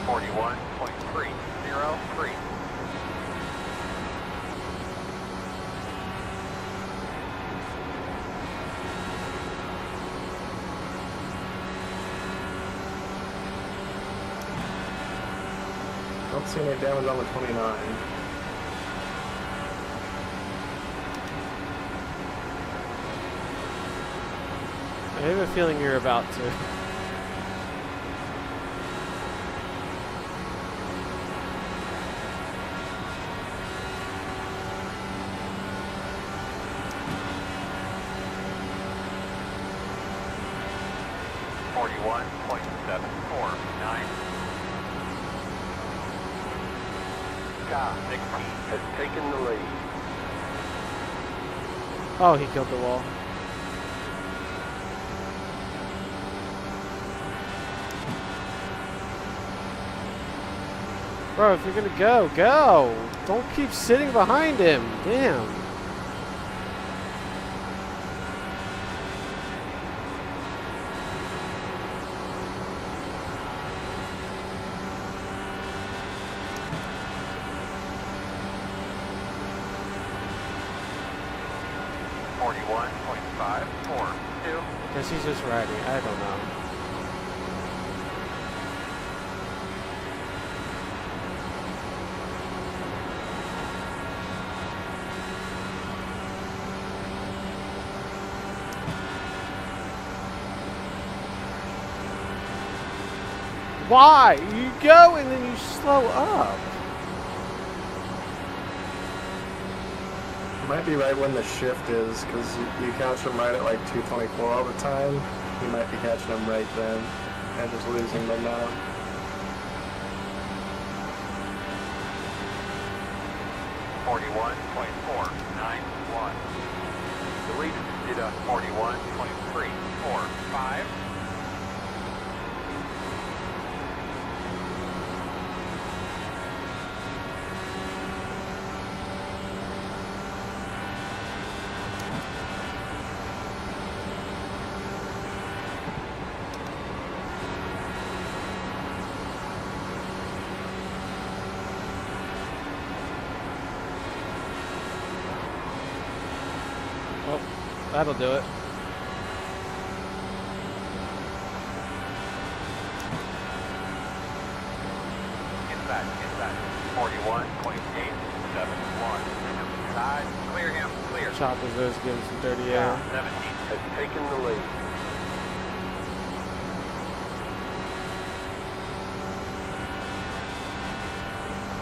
41.303.
Don't see any damage on the 29.
I have a feeling you're about to.
Has taken the lead.
Oh, he killed the wall. Bro, if you're gonna go, go! Don't keep sitting behind him. Damn. Guess he's just riding. I don't know. Why? You go and then you slow up.
Might be right when the shift is, because you catch him right at like 224 all the time. You might be catching him right then and just losing them now.
Deleted data 41.345.
Well, that'll do it.
Inside. 41.871. Inside. Clear him. Clear.
Chopper's those giving some dirty air.
17.
has taken the lead.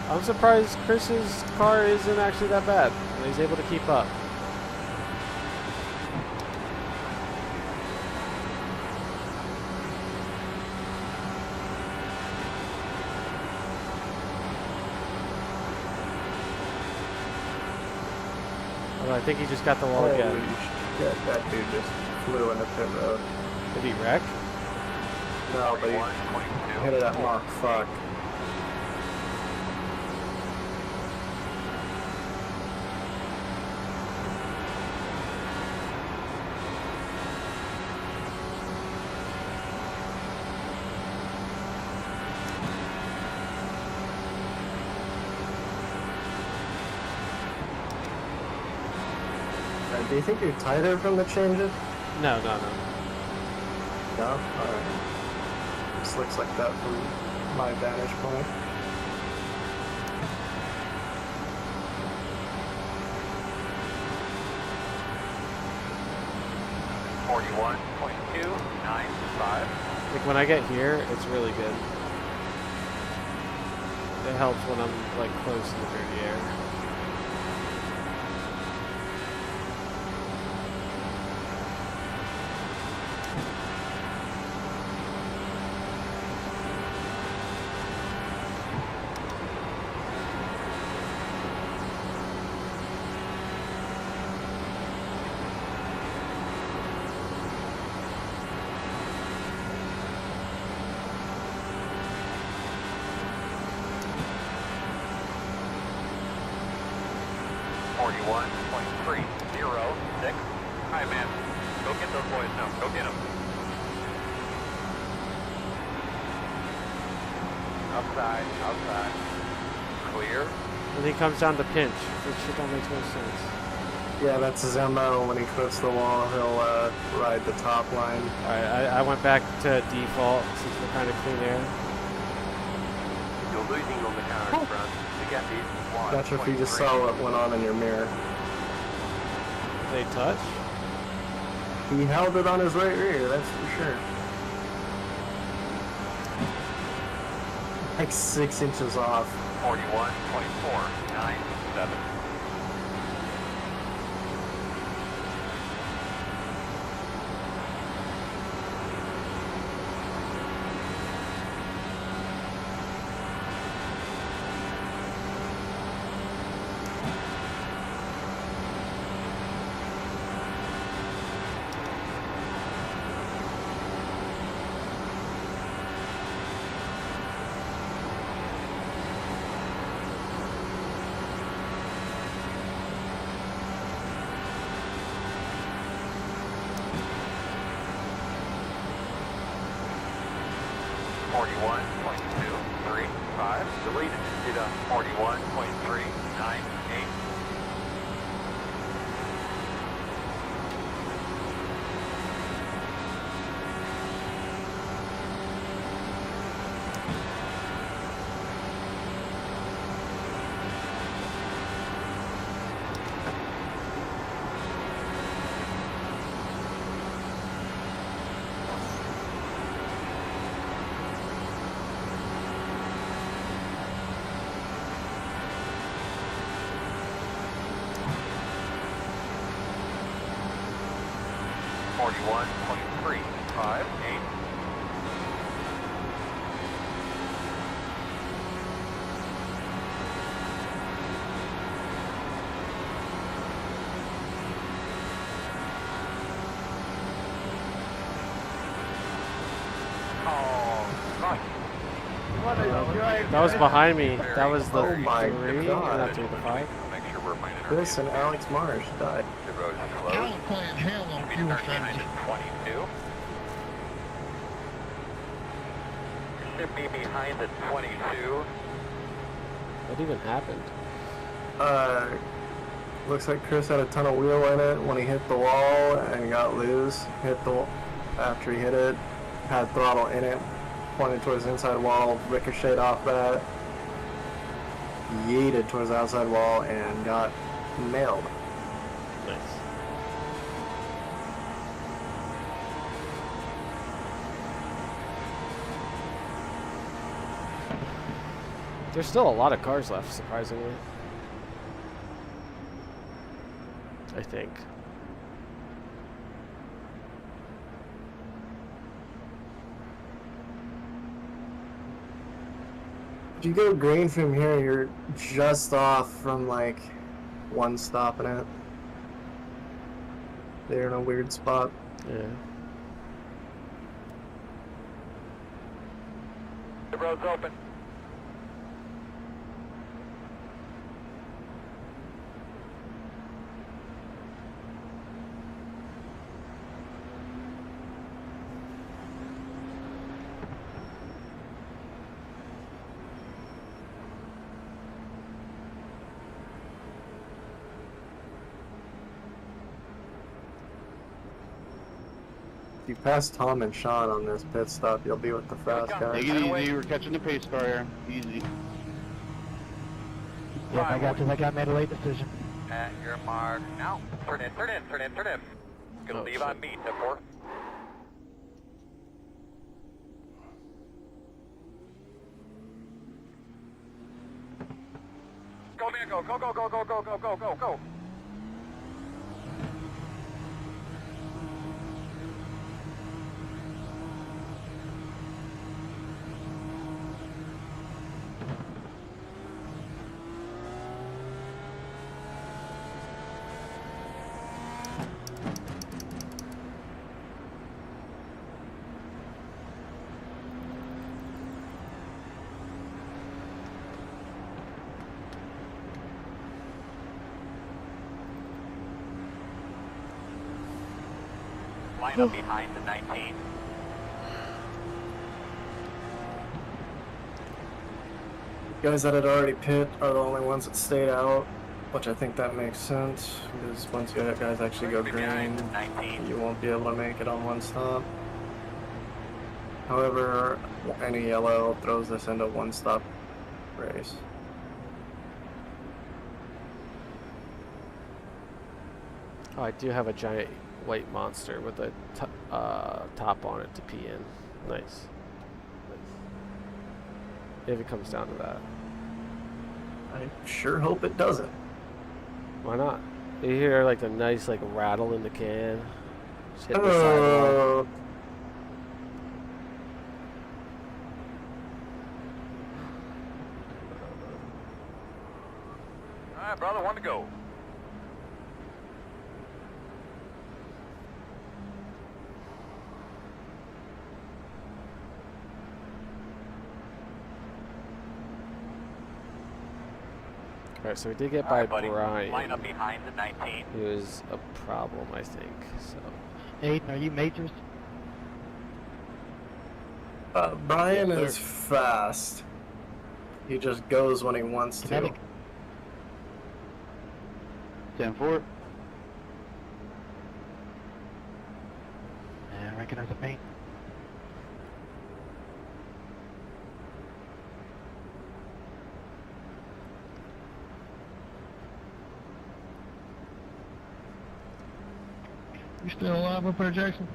I'm surprised Chris's car isn't actually that bad. He's able to keep up. Well, I think he just got the wall again.
Yeah, that dude just flew in the pit road.
Did he wreck?
No, but he hit it at Mach. Fuck. Do you think you're tighter from the changes?
No.
No? Alright. Just looks like that from my vantage point.
.295.
Like when I get here, it's really good. It helps when I'm like close in the dirty air.
.306. Hi, man. Go get those boys now. Go get them. Outside. Clear.
And he comes down to pinch. This shit don't make no sense.
Yeah, that's his MO. When he quits the wall, he'll ride the top line.
Alright, I went back to default since we're kind of clean air.
You're losing on the car in front. The gap is wide.
Not sure if you just saw what went on in your mirror.
They touch?
He held it on his right rear, that's for sure. Like 6 inches off.
41.497. Deleted. Did a 41.398. .358.
That was behind me. That was the
Oh my
3,
God.
not 3 to 5.
Make sure we're minding our
Chris and Alex Marsh died.
The road is
I
closed.
was playing hell on fuel strategy.
22. Should be behind the 22.
What even happened?
Looks like Chris had a ton of wheel in it when he hit the wall and got loose. After he hit it, had throttle in it, pointed towards the inside wall, ricocheted off that, yeeted towards the outside wall, and got nailed.
Nice. There's still a lot of cars left, surprisingly. I think.
If you go green from here, you're just off from like one stop in it. They're in a weird spot.
Yeah.
The road's open.
If you pass Tom and Sean on this pit stop, you'll be with the fast guys.
Take it easy, we're catching the pace car here. Easy.
Yeah, I got this. I got made a late decision.
At your mark. Now, turn in. Gonna leave on me, 10-4. Go, man, go. Line up behind the 19.
Guys that had already pit are the only ones that stayed out, which I think that makes sense, because once you guys actually go green, you won't be able to make it on one stop. However, any yellow throws this into one stop race.
Oh, I do have a giant white monster with a top on it to pee in. Nice. If it comes down to that.
I sure hope it doesn't.
Why not? You hear like the nice like rattle in the can. Just hit the sidewalk.
Alright, brother, one to go.
Alright, so we did get by
buddy.
Brian.
Line up behind the 19.
He was a problem, I think. So
Aiden, are you majors?
Brian
Yes,
is fast. He just goes when he wants to.
Kinetic.
10-4.
Yeah, I recognize the paint.
You still alive up there, Jackson?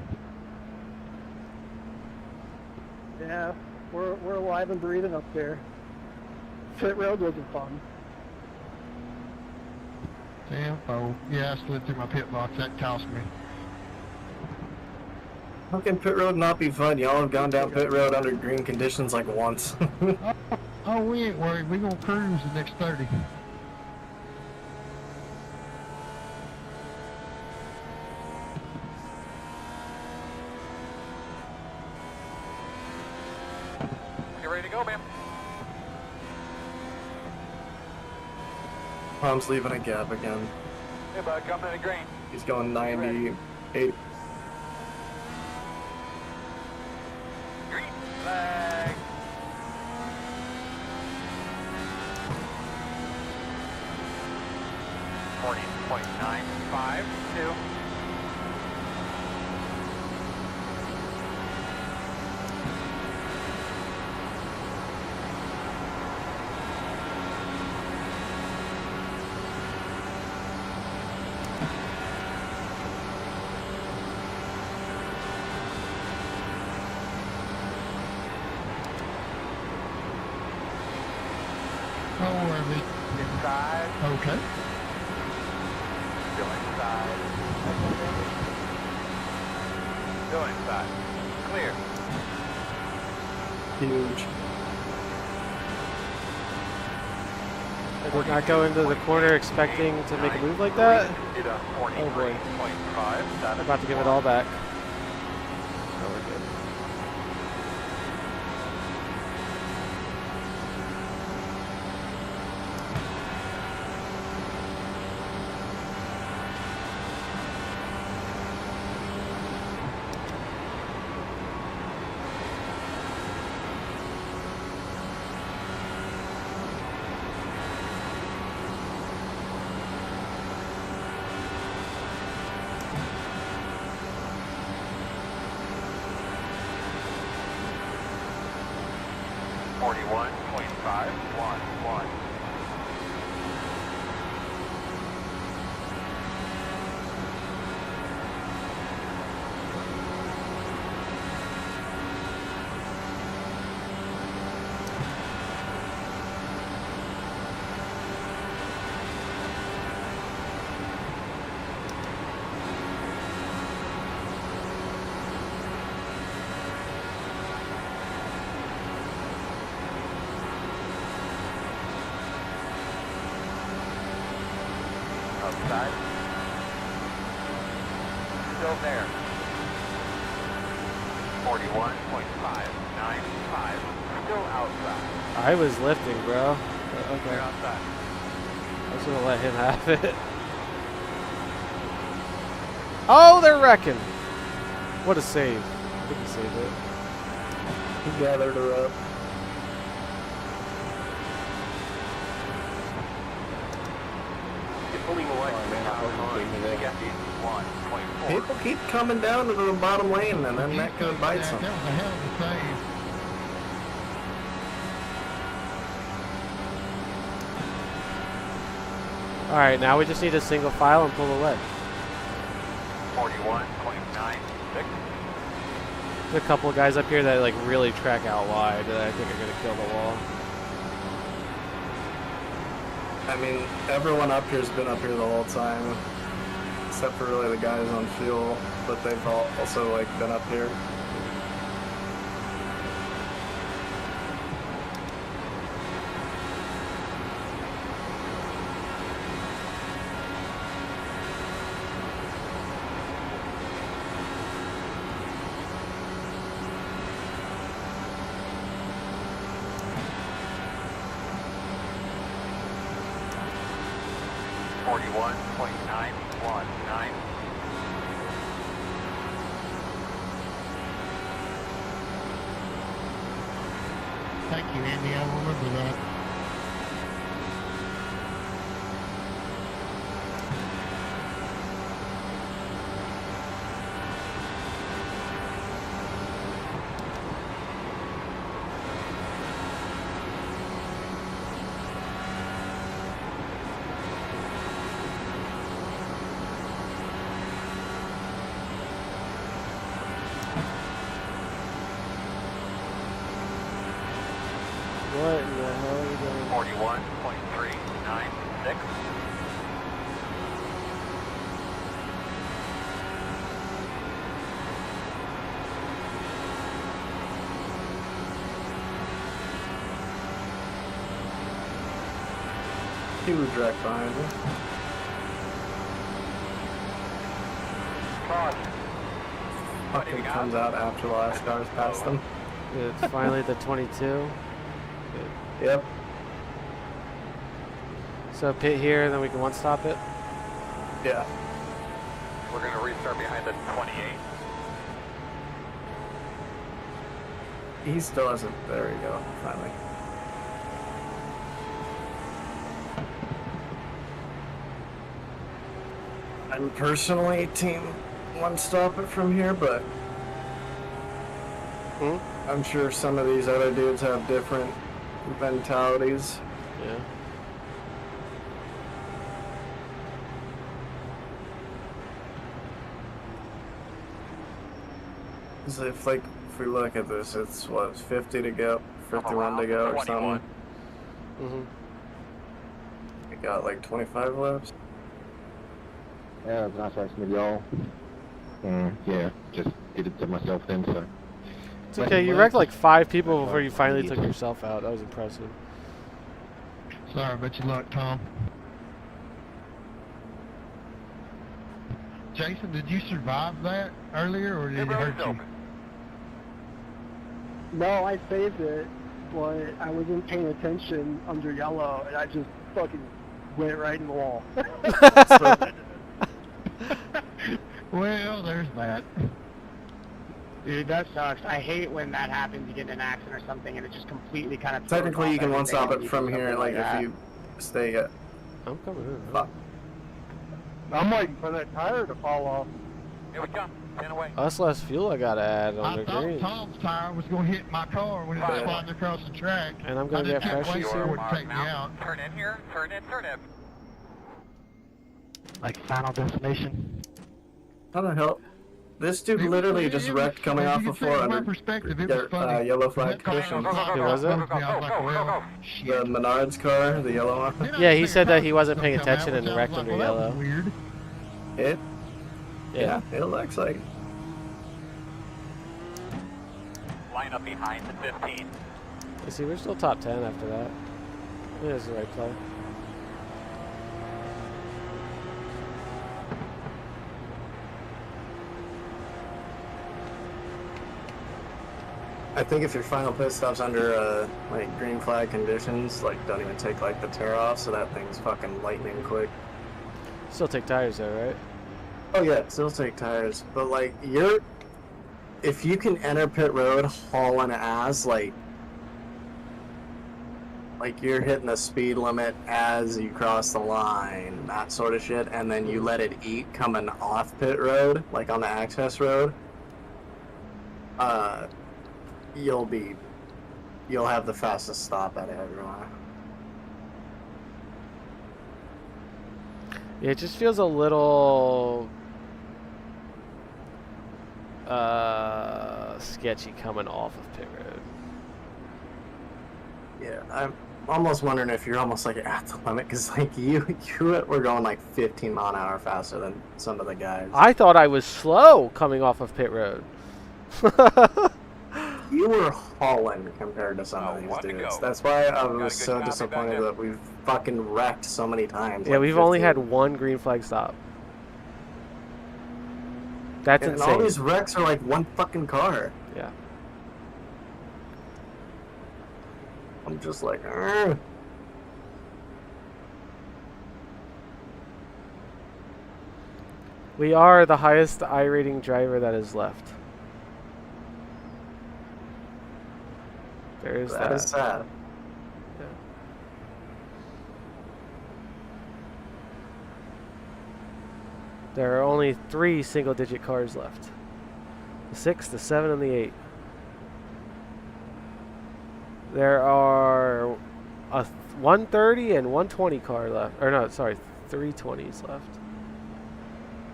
Yeah, we're alive and breathing up there. Pit road wasn't fun.
Damn. Oh, yeah, I slid through my pit box. That cost me.
How can pit road not be fun? Y'all have gone down pit road under green conditions like once.
Oh, we ain't worried. We gonna cruise the next 30.
You ready to go, man?
Tom's leaving a gap again.
Hey, bud, coming in the green.
He's going 98.
Green flag. .952.
Oh, are they?
Inside.
Okay.
Still inside. Still inside. Clear.
Huge.
I did not go into the corner expecting to make a move like that. Oh boy. I'm about to give it all back. Oh, we're good.
Outside. Still there. 41.595. Still outside.
I was lifting, bro. Okay.
You're outside.
I was gonna let him have it. Oh, they're wrecking. What a save. I think he saved it.
He gathered her up.
Pulling away.
People keep coming down to the bottom lane, and then that could bite some.
That was a hell of a save.
All right, now we just need a single file and pull away.
41.96.
There's a couple of guys up here that like really track out wide that I think are gonna kill the wall.
I mean, everyone up here's been up here the whole time, except for really the guys on fuel, but they've all also like been up here.
Thank you, Andy. I'll remember that.
What in the hell are you doing?
41.396.
Huge wreck behind me. Fucking comes out after the last car's past them.
It's finally the 22.
Yep.
So pit here, and then we can one stop it.
Yeah.
We're going to restart behind the 28.
He still hasn't. There we go. Finally. I'm personally team one stop it from here, but I'm sure some of these other dudes have different mentalities.
Yeah.
Because if we look at this, it's what, 50 to go, 51 to go or something. got like 25 laps.
Yeah, it was a nice racing with y'all. Yeah, just did it to myself then, so.
It's okay, you wrecked like 5 people before you finally took yourself out. That was impressive.
Sorry about your luck, Tom. Jason, did you survive that earlier, or did it hurt you?
No, I saved it, but I wasn't paying attention under yellow, and I just fucking went right in the wall.
Well, there's that.
Dude, that sucks. I hate when that happens. You get in an accident or something, and it just completely kind of.
Technically, you can one-stop it from here, like if you stay at.
I'm coming in.
Fuck.
I'm waiting for that tire to fall off.
Here we come. 10 away.
That's less fuel I gotta add on
I
the
thought
green.
Tom's tire was going to hit my car when it was flying across the track.
And I'm gonna get pressure
It
soon.
would take me out.
Turn in here. Turn in. Turn in.
Like Final Destination.
How the hell? This dude
It was-
literally
it
just
was-
wrecked coming
if
off
you
of
could see it from my
400
perspective, it was funny.
yellow flag
That car
conditions.
was
Yeah, was it?
I was like, well,
The Menards car, the yellow one.
Then I
Yeah,
was
he
thinking
said that he
cars
wasn't
was
paying
gonna come
attention
out,
and
which I
wrecked
was
under
like, well, that
yellow.
was weird.
It?
Yeah.
It looks like.
Line up behind the 15.
You see, we're still top 10 after that. I think that's the right play.
I think if your final pit stop's under like green flag conditions, like don't even take like the tear off, so that thing's fucking lightning quick.
Still take tires though, right?
Oh yeah, still take tires, but like if you can enter pit road hauling ass, like you're hitting the speed limit as you cross the line, that sort of shit, and then you let it eat coming off pit road, like on the access road, you'll have the fastest stop out of everyone.
Yeah, it just feels a little sketchy coming off of pit road.
Yeah, I'm almost wondering if you're almost like at the limit, because like you were going like 15 mile an hour faster than some of the guys.
I thought I was slow coming off of pit road.
You were hauling compared to some of these dudes. That's why I was so disappointed that we've fucking wrecked so many times.
Yeah,
like
we've only
15.
had one green flag stop. That's
and
insane.
all these wrecks are like one fucking car.
Yeah.
I'm just like, Argh.
We are the highest I-rating driver that is left. There is that.
That is sad.
Yeah. There are only 3 single-digit cars left. The 6, the 7, and the 8. There are a 130 and 120 car left. Or no, sorry, 320s left.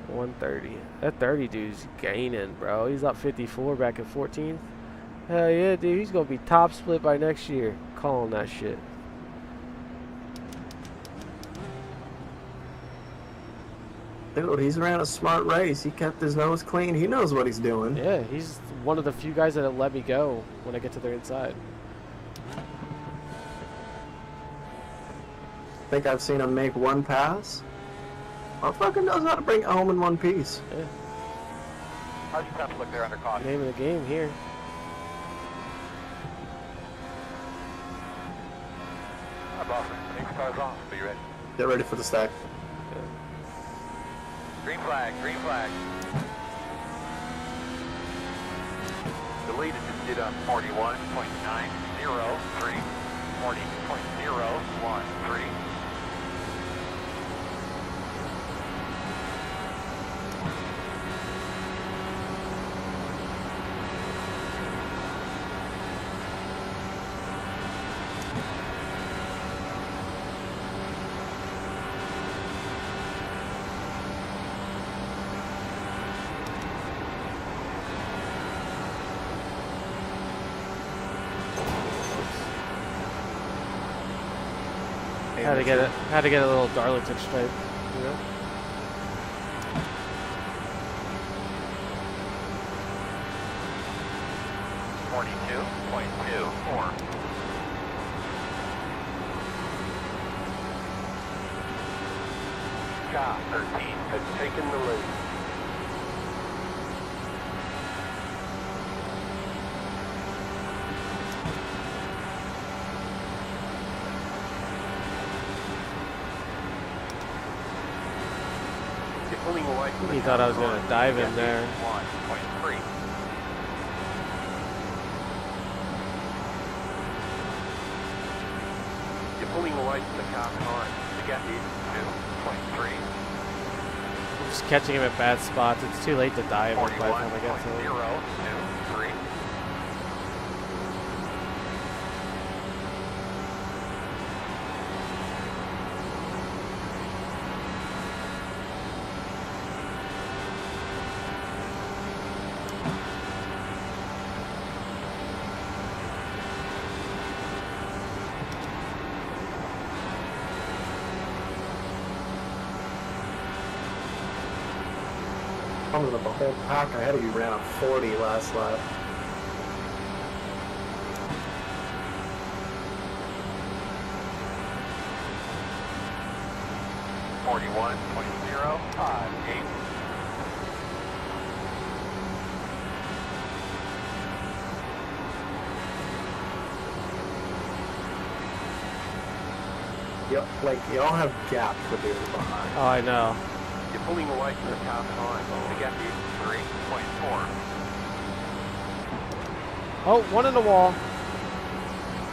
130. That 30 dude's gaining, bro. He's up 54 back in 14th. Hell yeah, dude. He's going to be top split by next year. Calling that shit.
Dude, he's ran a smart race. He kept his nose clean. He knows what he's doing.
Yeah, he's one of the few guys that let me go when I get to their inside.
Think I've seen him make one pass? Motherfucker knows how to bring it home in one piece.
Yeah.
How's your temps look there under caution?
Name of the game here.
Hi, boss. Take the cars off. Be ready.
Get ready for the stack.
Green flag. Green flag. The lead is just did on 41.903. 40.013.
Had to get a little Darlington stripe. You know?
Car 13 has taken the lead. You're pulling away from the
He thought I was going to dive in there.
1.3. You're pulling away from the car behind. The gap is 2.3.
I'm just catching him at bad spots. It's too late to dive by the time I get to him.
41.023.
Coming with the whole pack ahead of you ran a 40 last lap.
.058.
Yep, like y'all have gaps with you behind.
Oh, I know.
You're pulling away from the car behind. The gap is 3.4.
Oh, one in the wall.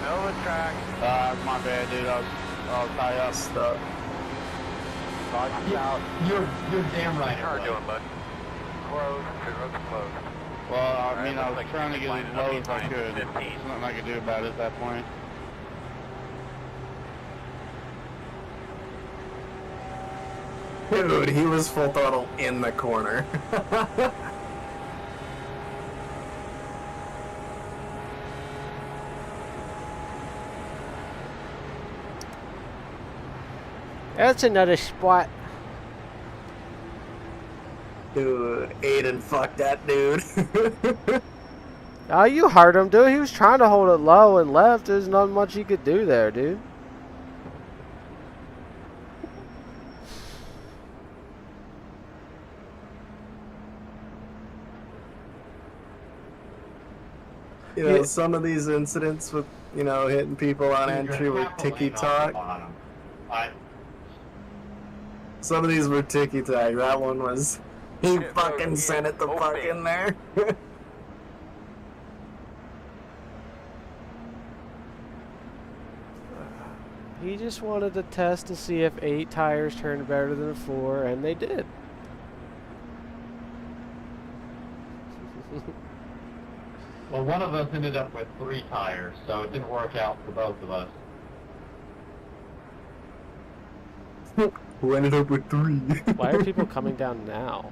Middle of the track. My bad, dude. I was high up.
Stuck.
You're damn right.
How are you doing, bud? Closed. Pit road's closed.
Well, I mean, I was trying to get as low as I could. There's nothing I could do about it at that point.
Dude, he was full throttle in the corner.
That's another spot.
Dude, Aiden, fuck that dude.
Oh, you heard him, dude. He was trying to hold it low and left. There's not much he could do there, dude.
You know, some of these incidents with, you know, hitting people on entry were ticky-tock. Some of these were ticky-tock. That one was, he fucking sent it the fuck in there.
He just wanted to test to see if 8 tires turned better than 4, and they did.
Well, one of us ended up with 3 tires, so it didn't work out for both of us.
Who ended up with 3?
Why are people coming down now?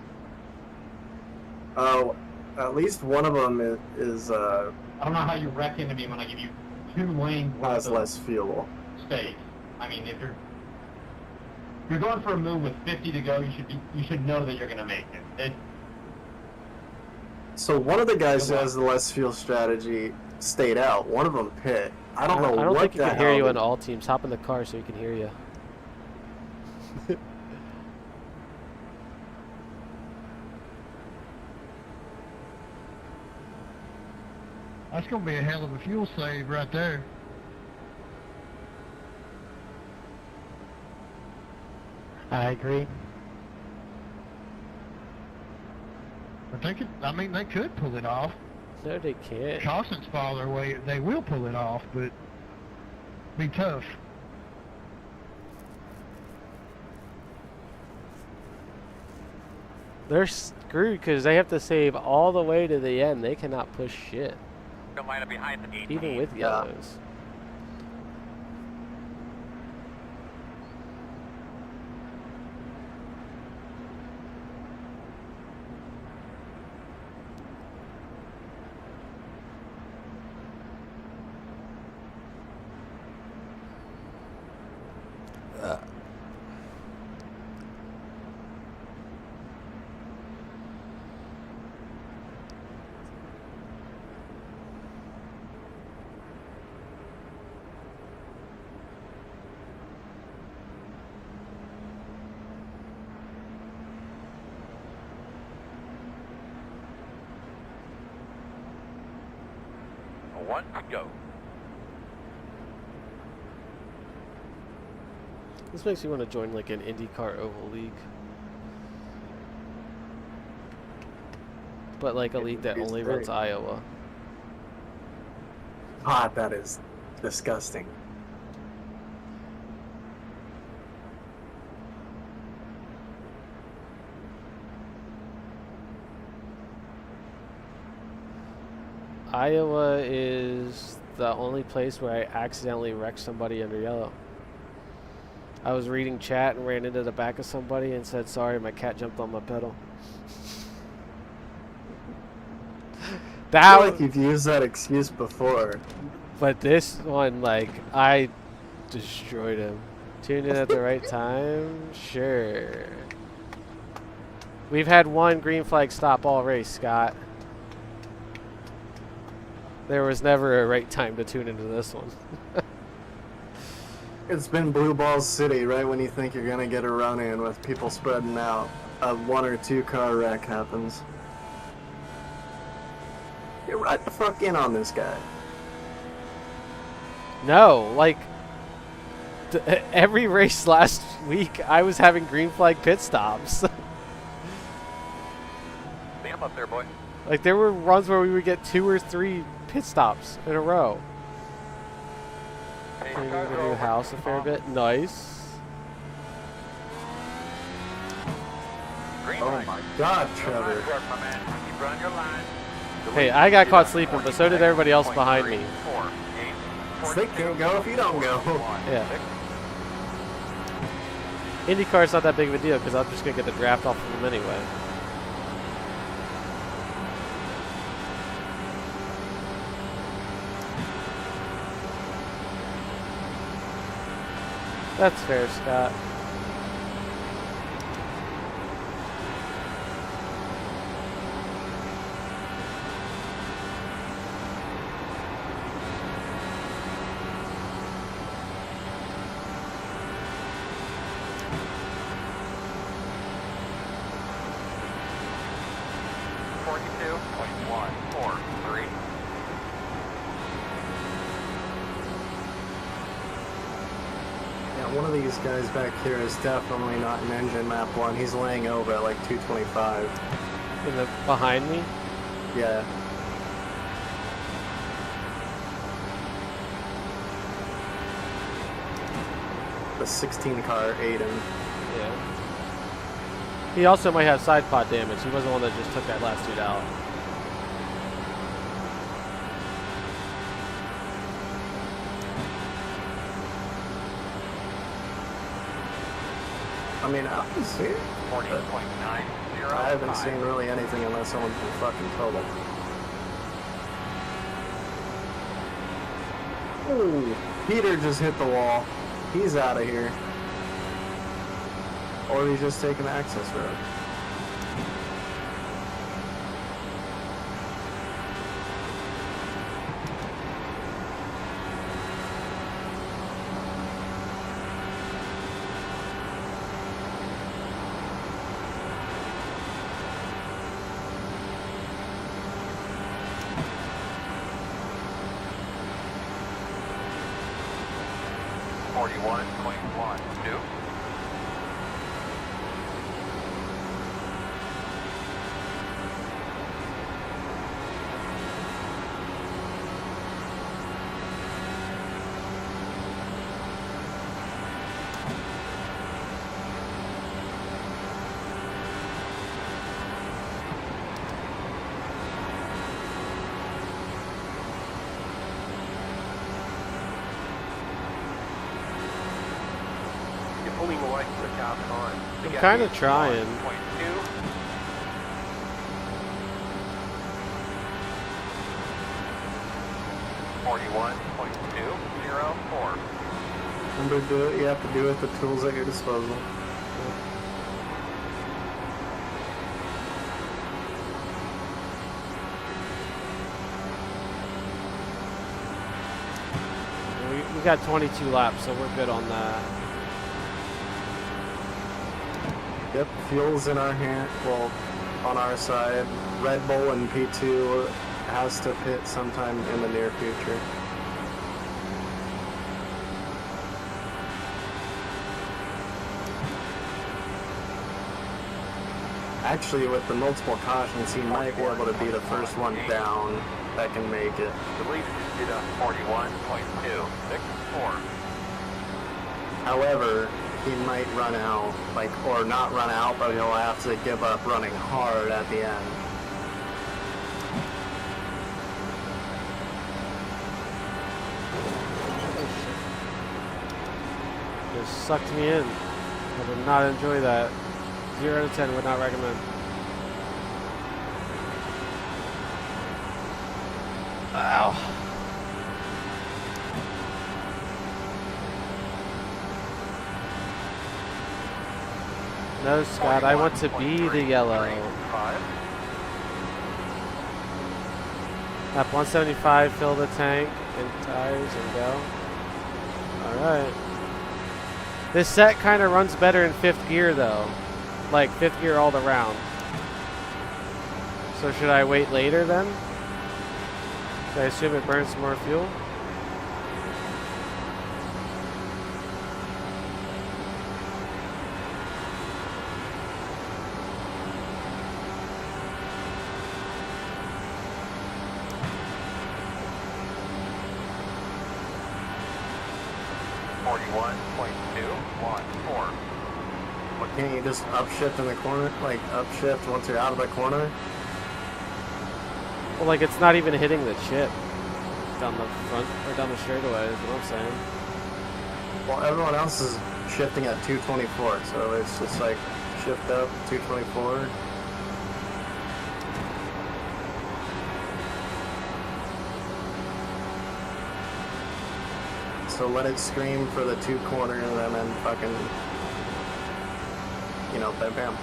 Oh, at least one of them is
I don't know how you wreck into me when I give you 2 lanes
has
worth
less fuel.
of space. I mean, if you're going for a move with 50 to go, you should know that you're going to make it.
So one of the guys who has the less fuel strategy stayed out. One of them pit. I don't know what the hell.
I don't think he can hear you in all teams. Hop in the car so he can hear you.
That's going to be a hell of a fuel save right there.
I agree.
But they could pull it off.
No, they can't.
Cautions fall their way. They will pull it off, but be tough.
They're screwed because they have to save all the way to the end. They cannot push shit.
Don't line up behind the 18.
Even with yellows.
One to go.
This makes me want to join like an IndyCar Oval League. But like a league that only runs Iowa.
Ah, that is disgusting.
Iowa is the only place where I accidentally wrecked somebody under yellow. I was reading chat and ran into the back of somebody and said, sorry, my cat jumped on my pedal.
I feel like you've used that excuse before.
But this one, like, I destroyed him. Tuned in at the right time? Sure. We've had one green flag stop all race, Scott. There was never a right time to tune into this one.
It's been Blue Balls City right when you think you're going to get a run in with people spreading out. A 1 or 2 car wreck happens. Get right the fuck in on this guy.
No, like, every race last week, I was having green flag pit stops.
See him up there, boy.
Like, there were runs where we would get 2 or 3 pit stops in a row. Cleaning the new house a fair bit. Nice.
Oh my god, Trevor.
Hey, I got caught sleeping, but so did everybody else behind me.
They can't go if you don't go.
Yeah. IndyCar's not that big of a deal because I'm just going to get the draft off of them anyway. That's fair, Scott.
One of these guys back here is definitely not an engine map 1. He's laying over at like 225.
In the behind me?
Yeah. The 16 car ate him.
Yeah. He also might have side pod damage. He wasn't the one that just took that last dude out.
I mean, I can see it.
40.90.
I haven't seen really anything unless someone's been fucking totaled. Ooh, Peter just hit the wall. He's out of here. Or he's just taking the access road.
I'm kind of trying.
41.204.
Remember, do it. You have to do it with the tools at your disposal.
We got 22 laps, so we're good on that.
Yep, fuel's in our hand. Well, on our side. Red Bull and P2 has to pit sometime in the near future. Actually, with the multiple cautions, he might be able to be the first one down that can make it.
Delete did a 41.264.
However, he might run out, like, or not run out, but he'll have to give up running hard at the end.
Just sucked me in. I did not enjoy that. 0 out of 10 would not recommend. Ow. No, Scott, I want to be the yellow. Lap 175, fill the tank and tires and go. Alright. This set kind of runs better in 5th gear though. Like 5th gear all around. So should I wait later then? Should I assume it burns some more fuel?
Can't you just upshift in the corner? Like, upshift once you're out of the corner?
Well, like, it's not even hitting the chip down the front, or down the straightaway, is what I'm saying.
Well, everyone else is shifting at 224, so it's just like, shift up, 224. So let it scream for the 2 corners and then fucking, you know, bam bam.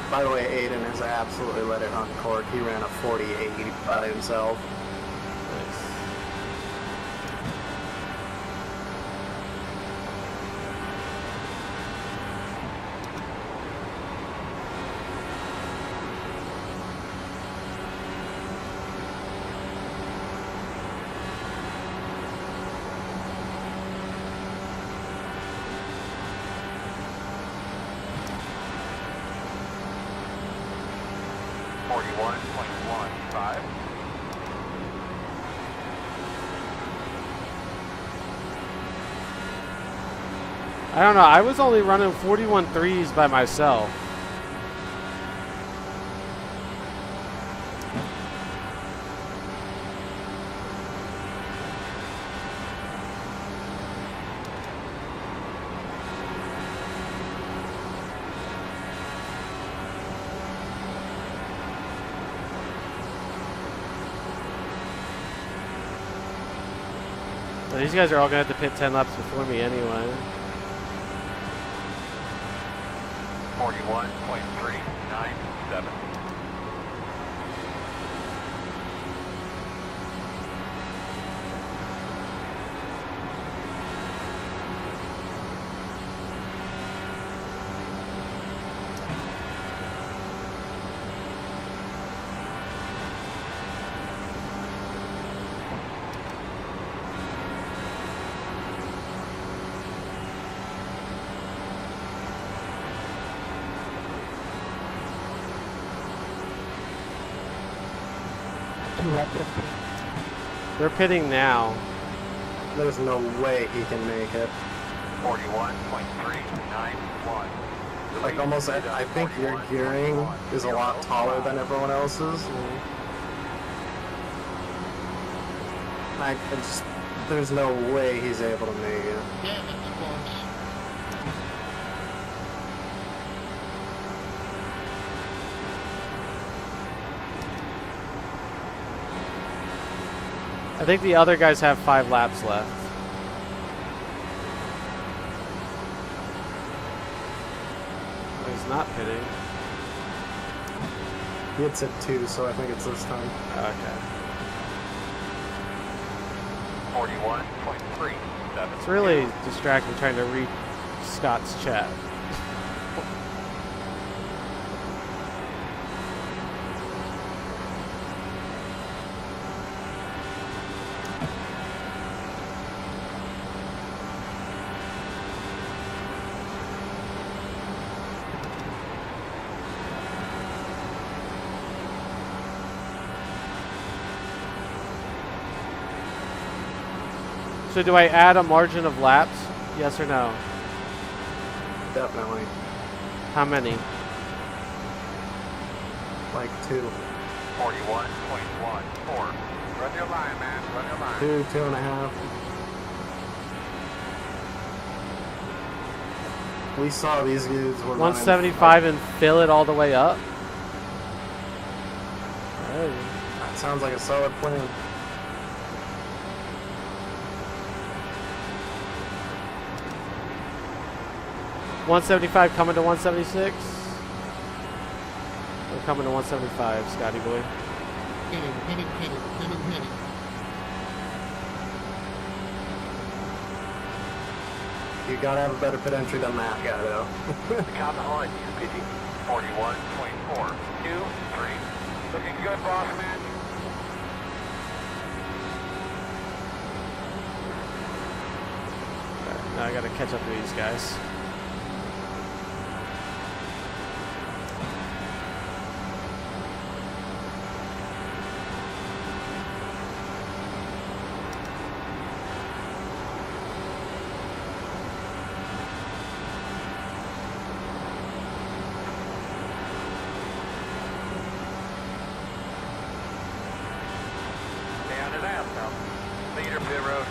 By the way, Aiden has absolutely let it uncork. He ran a 48 by himself.
Nice. I don't know, I was only running 41.3s by myself. So these guys are all going to have to pit 10 laps before me anyway.
41.397.
They're pitting now.
There's no way he can make it.
41.391.
Like almost, I think your gearing is a lot taller than everyone else's. I just There's no way he's able to make it.
Damn, it's close.
I think the other guys have 5 laps left. Oh, he's not pitting.
He hits it 2, so I think it's this time.
Okay.
41.37.
It's really distracting trying to read Scott's chat. So do I add a margin of laps? Yes or no?
Definitely.
How many?
Like 2.
41.14. Run your line, man. Run your line.
2, 2.5. We saw these dudes were
175 and fill it all the way up? Hey.
That sounds like a solid plan.
$175 coming to 176? We're coming to 175, Scotty boy.
Hit him, hit him, hit him, hit him, hit him.
You gotta have a better pit entry than that guy, though.
The cop behind you, pitching 41.423. Looking good, boss man.
Okay, now I gotta catch up to these guys.
Leader pit road.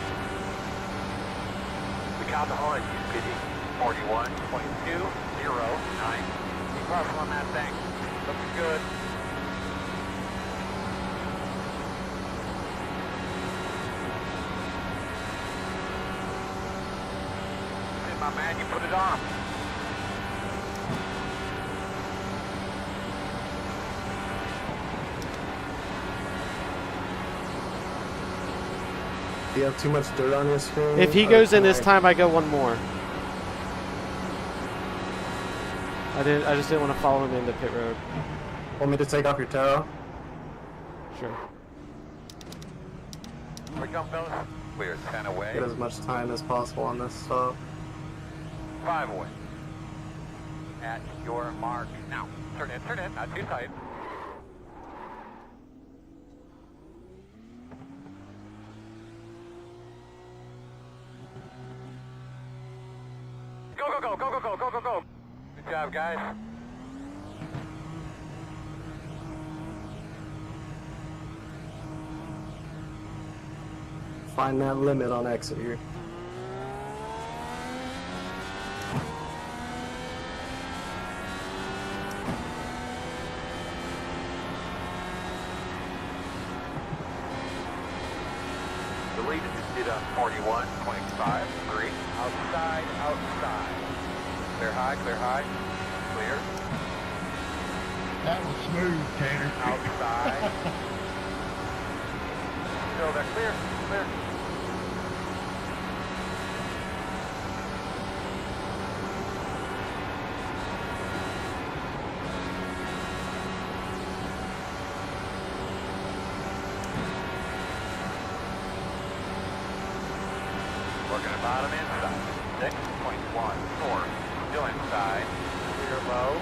The cop behind you, pitching 41.209. Keep hustle on that thing. Looking good. Hey, my man, you put it on.
Do you have too much dirt on your screen?
If he goes in this time, I go one more. I just didn't want to follow him into pit road.
Want me to take off your tow?
Sure.
Here we come, fellas. We're 10 away.
Get as much time as possible on this stop.
5 away. At your mark. Now, turn in, not too tight. Go, go, go, go, go, go, go, go, go. Good job, guys.
Find that limit on exit here.
The lead is at 41.53. Outside, outside. Clear high, clear.
That was smooth, Tanner.
Outside. Still there, clear. Working at bottom inside. 6.14. Still inside. Clear low.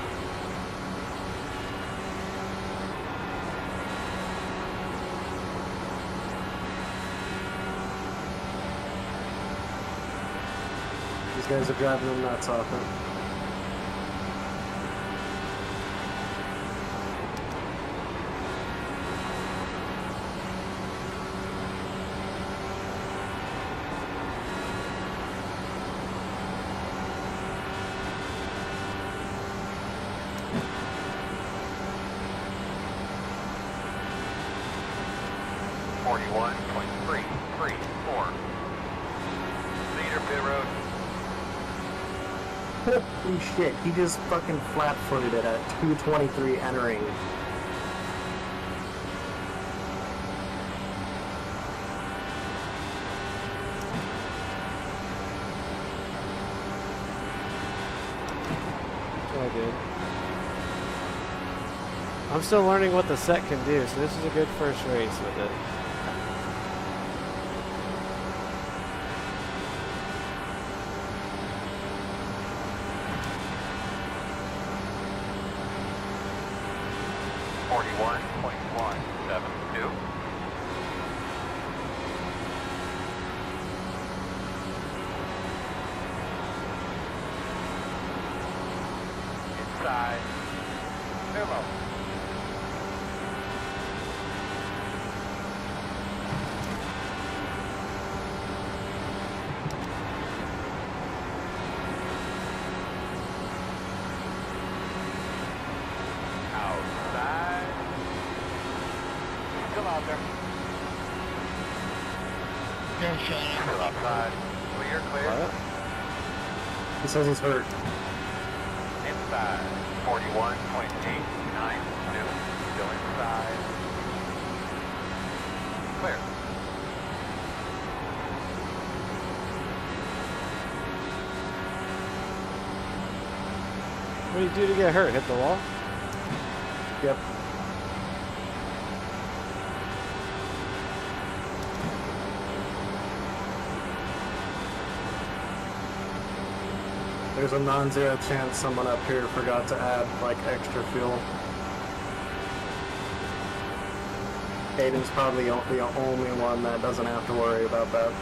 These guys are driving them nuts off it.
41.334. Leader pit road.
Holy shit, he just fucking flat-footed it at 223 entering.
All good. I'm still learning what the set can do, so this is a good first race with it.
Inside. Hello. Outside. Still out there. Still outside. Well, you're clear.
What? He says he's hurt.
Inside. 41.892. Still inside. Clear.
What did you do to get hurt? Hit the wall?
Yep. There's a non-zero chance someone up here forgot to add, like, extra fuel. Aiden's probably the only one that doesn't have to worry about that.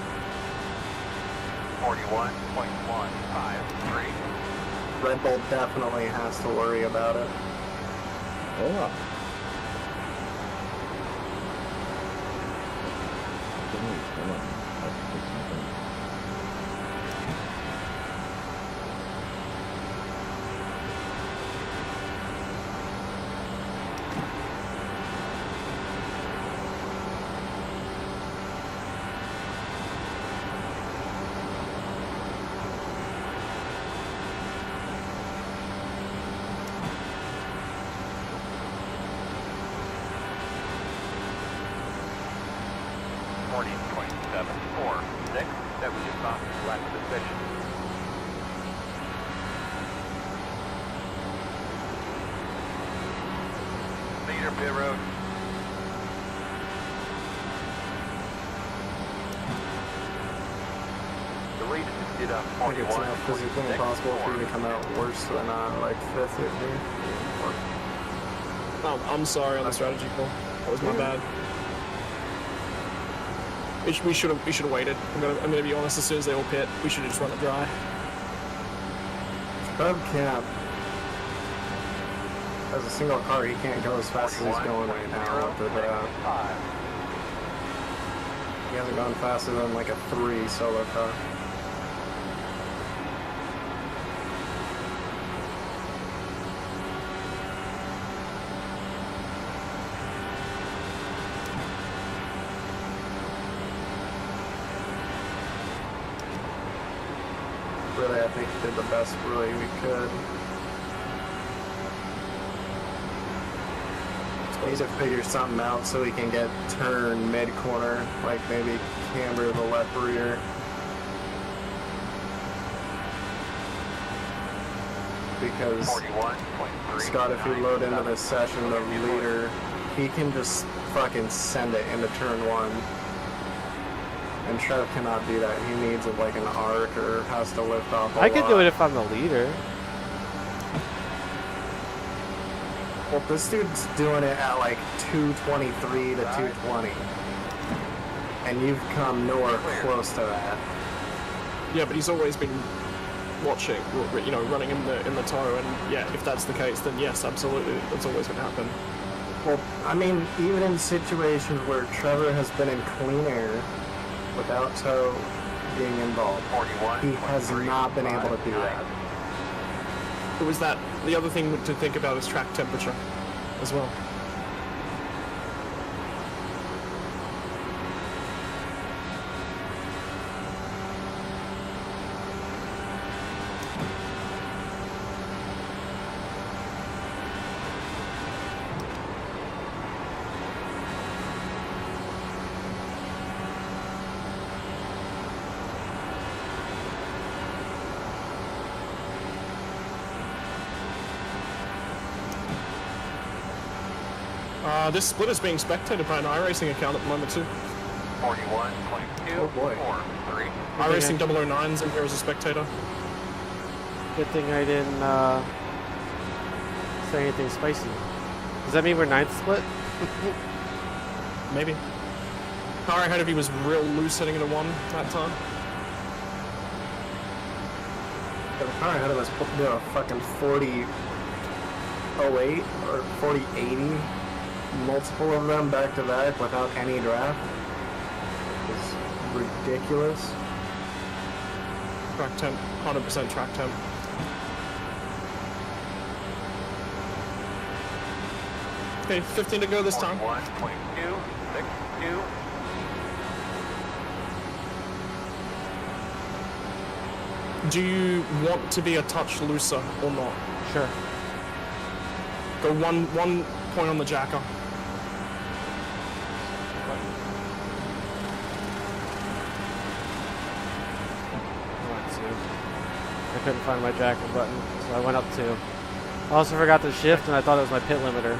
41.153.
Red Bull definitely has to worry about it.
Oh.
That was just off the left position. Leader pit road. The lead is up
I think it's now physically impossible for you to come out worse than like 5th with me.
I'm sorry on the strategy call. That was my bad. We should have waited. I'm gonna be honest. As soon as they all pit, we should have just run it dry.
Trev can't. As a single car, he can't go as fast as he's going right now. He hasn't gone faster than like a 3 solo car. Really, I think we did the best really we could. We need to figure something out so we can get turn mid-corner, like maybe camber the left rear. Because Scott, if you load into this session the leader, he can just fucking send it into turn 1. And Trev cannot do that. He needs like an arc or has to lift off a lot.
I could do it if I'm the leader.
Well, this dude's doing it at like 223 to 220. And you've come nowhere close to that.
Yeah, but he's always been watching, you know, running in the tow, and yeah, if that's the case, then yes, absolutely, that's always going to happen.
Well, I mean, even in situations where Trevor has been in clean air without tow being involved, he has not been able to do that.
It was that. The other thing to think about is track temperature as well. This split is being spectated by an iRacing account at the moment too.
41.2.
Oh boy.
43.
iRacing 009's in here as a spectator.
Good thing I didn't say anything spicy. Does that mean we're 9th split?
Maybe. Car ahead of you was real loose heading into 1 that time.
The car ahead of us did a fucking 40.08 or 40.80, multiple of them back to back without any draft. It's ridiculous.
Track temp, 100% track temp. Okay, 15 to go this time.
41.262.
Do you want to be a touch looser or not?
Sure.
Go one point on the jacker.
I couldn't find my jacker button, so I went up 2. I also forgot to shift, and I thought it was my pit limiter.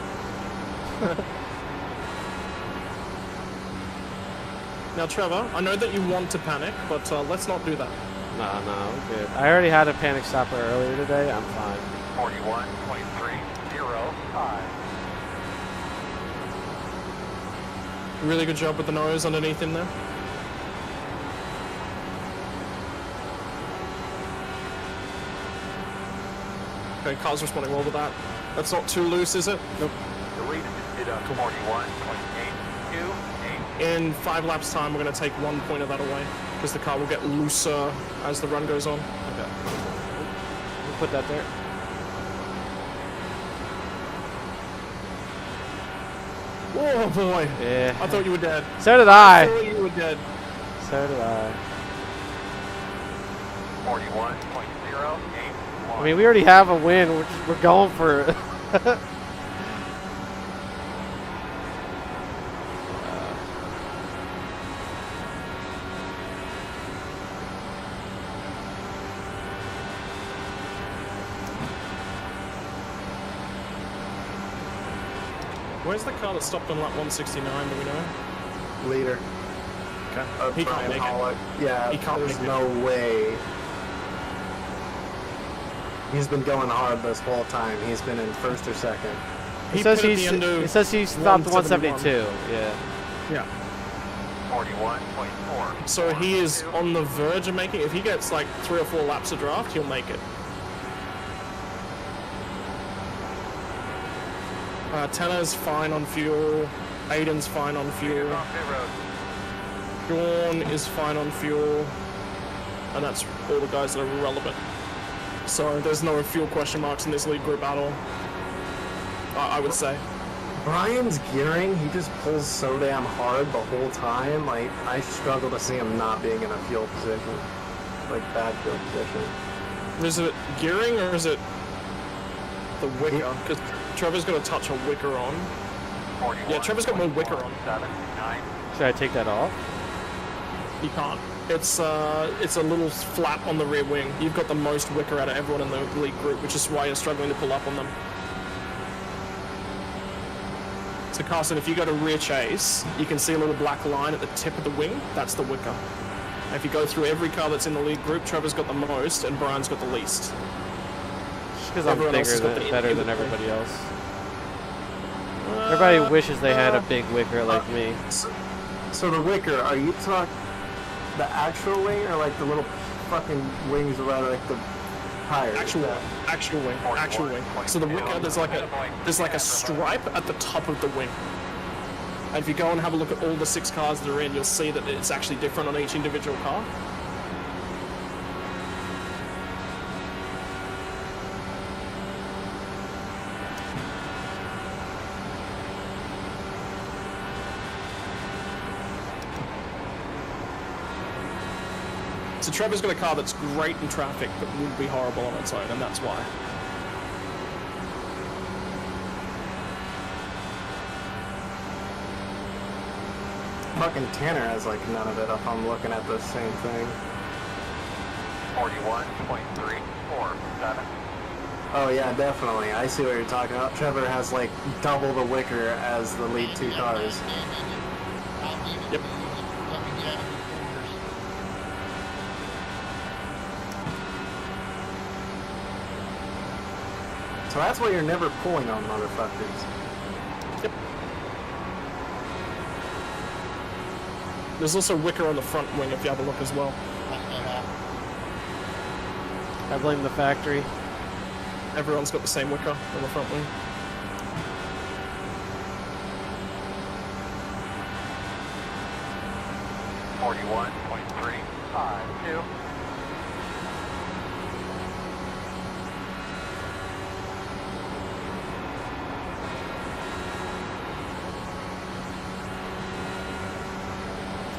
Now, Trevor, I know that you want to panic, but let's not do that.
No, I'm good. I already had a panic stopper earlier today. I'm fine.
41.305.
Really good job with the nose underneath him there. Okay, car's responding well to that. That's not too loose, is it? Nope.
The lead is at 41.828.
In 5 laps time, we're going to take 1 point of that away, because the car will get looser as the run goes on.
Okay. We'll put that there.
Oh boy.
Yeah.
I thought you were dead.
So did I.
I thought you were dead.
So did I.
41.081.
I mean, we already have a win. We're going for it.
Where's the car that stopped on lap 169, do we know?
Leader.
Okay. He
Brian
can't make
Pollock.
it.
Yeah,
He can't
there's
make
no way. He's been going hard this whole time. He's been in first or second.
It says he stopped 172. Yeah.
Yeah.
41.4.
So he is on the verge of making it. If he gets like 3 or 4 laps of draft, he'll make it. Tanner's fine on fuel. Aiden's fine on fuel. Sean is fine on fuel. And that's all the guys that are relevant. So there's no fuel question marks in this lead group at all. I would say.
Brian's gearing, he just pulls so damn hard the whole time. Like, I struggle to see him not being in a fuel position. Like, bad fuel position.
Is it gearing or is it the wicker? Because Trevor's got a touch of wicker on. Yeah, Trevor's got more wicker on.
Should I take that off?
You can't. It's a little flap on the rear wing. You've got the most wicker out of everyone in the lead group, which is why you're struggling to pull up on them. So Carson, if you go to rear chase, you can see a little black line at the tip of the wing. That's the wicker. And if you go through every car that's in the lead group, Trevor's got the most and Brian's got the least.
Just because I'm better than everybody else. Everybody wishes they had a big wicker like me.
So the wicker, are you talking the actual wing or like the little fucking wings around like the tires?
Actual wing. So the wicker, there's like a stripe at the top of the wing. And if you go and have a look at all the 6 cars that are in, you'll see that it's actually different on each individual car. So Trevor's got a car that's great in traffic, but would be horrible on its own, and that's why.
Fucking Tanner has like none of it if I'm looking at the same thing.
41.347.
Oh yeah, definitely. I see what you're talking about. Trevor has like double the wicker as the lead 2 cars.
Yep.
So that's why you're never pulling on motherfuckers.
Yep. There's also wicker on the front wing if you have a look as well.
I blame the factory.
Everyone's got the same wicker on the front wing.
.352.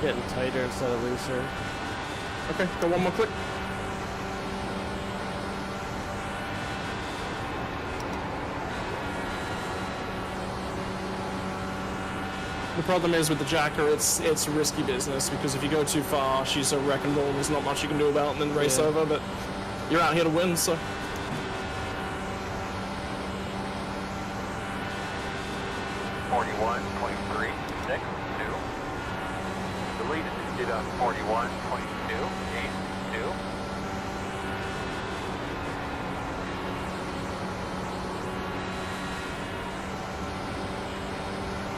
Getting tighter instead of looser.
Okay, go one more click. The problem is with the Jacker, it's risky business because if you go too far, she's a wrecking ball. There's not much you can do about it and then race over. But you're out here to win, so.
.362. The lead is at 41.282.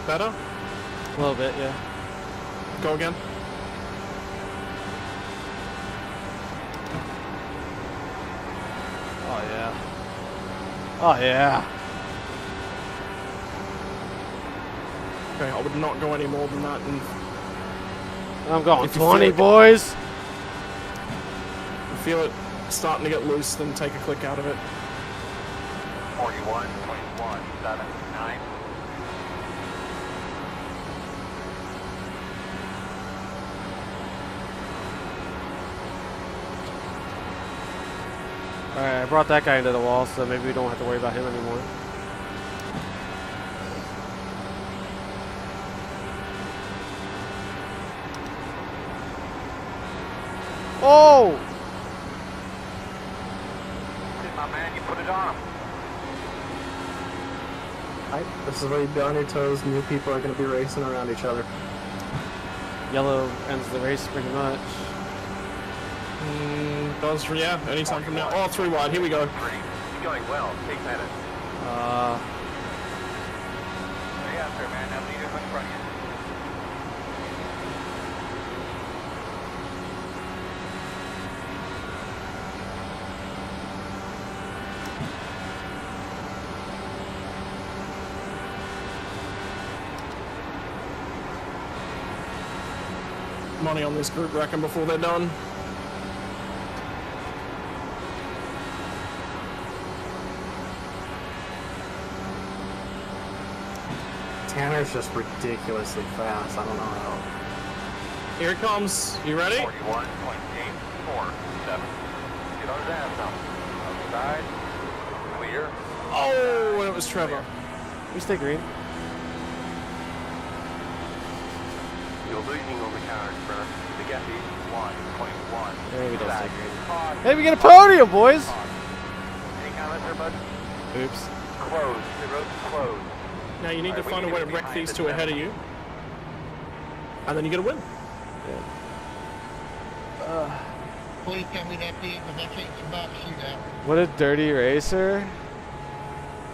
Better?
A little bit, yeah.
Go again.
Oh yeah. Oh yeah.
Okay, I would not go any more than that. And
I'm going
if you
20,
feel
boys.
If you feel it starting to get loose, then take a click out of it.
41.179.
Alright, I brought that guy into the wall, so maybe we don't have to worry about him anymore. Oh!
My man, you put it on him.
This is where you be on your toes. New people are going to be racing around each other.
Yellow ends the race pretty much.
Does, yeah, anytime from now. Oh, 3 wide, here we go.
He's going well. Take minutes. Stay after, man. That leader's in front of you.
Money on this group, reckon, before they're done.
Tanner's just ridiculously fast. I don't know how.
Here it comes. You ready?
41.847. Get on his ass now. Outside. Clear.
Oh, and it was Trevor.
We stay green.
You're losing on the car in front. The gap is 1.1.
There we don't stay green. Hey, we get a podium, boys!
Any comments there, bud?
Oops.
Closed. The road's closed.
Now you need to find a way to wreck these two ahead of you. And then you get a win.
Please tell me that thing was actually about to shoot out.
What a dirty racer.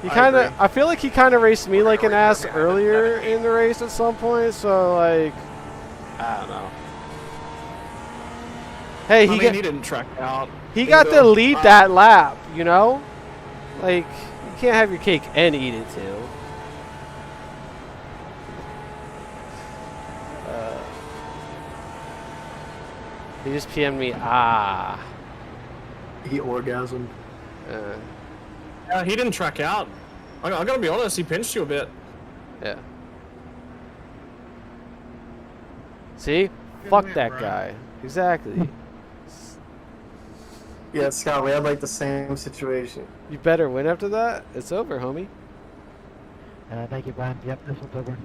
He I feel like he kind of raced me like an ass earlier in the race at some point, so like, I don't know. Hey,
he didn't track out.
He got to lead that lap, you know? Like, you can't have your cake and eat it too. He just PM'd me,
He orgasmed.
Yeah, he didn't track out. I gotta be honest, he pinched you a bit.
Yeah. See? Fuck that guy. Exactly.
Yeah, Scott, we had like the same situation.
You better win after that. It's over, homie.
Thank you, Brian. Yep, this one's over.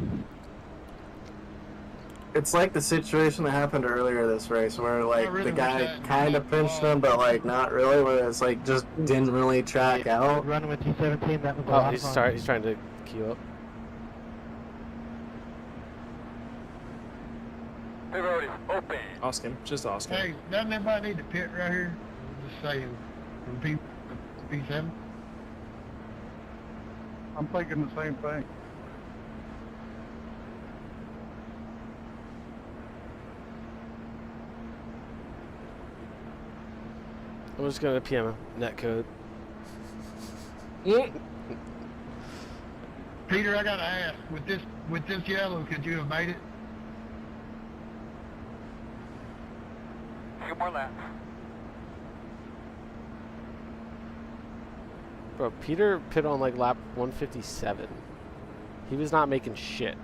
It's like the situation that happened earlier this race, where like the guy kind of pinched him, but like not really. Where it's like just didn't really track out.
Running with T17, that was a
Oh,
lot of
he's
fun.
he's trying to queue up.
Pit road is open.
Ask him. Just ask him.
Hey, doesn't everybody need to pit right here? Just saying, from P7.
I'm thinking the same thing.
I'm just gonna PM netcode.
Peter, I gotta ask, with this yellow, could you have made it?
A few more laps.
Bro, Peter pit on like lap 157. He was not making shit.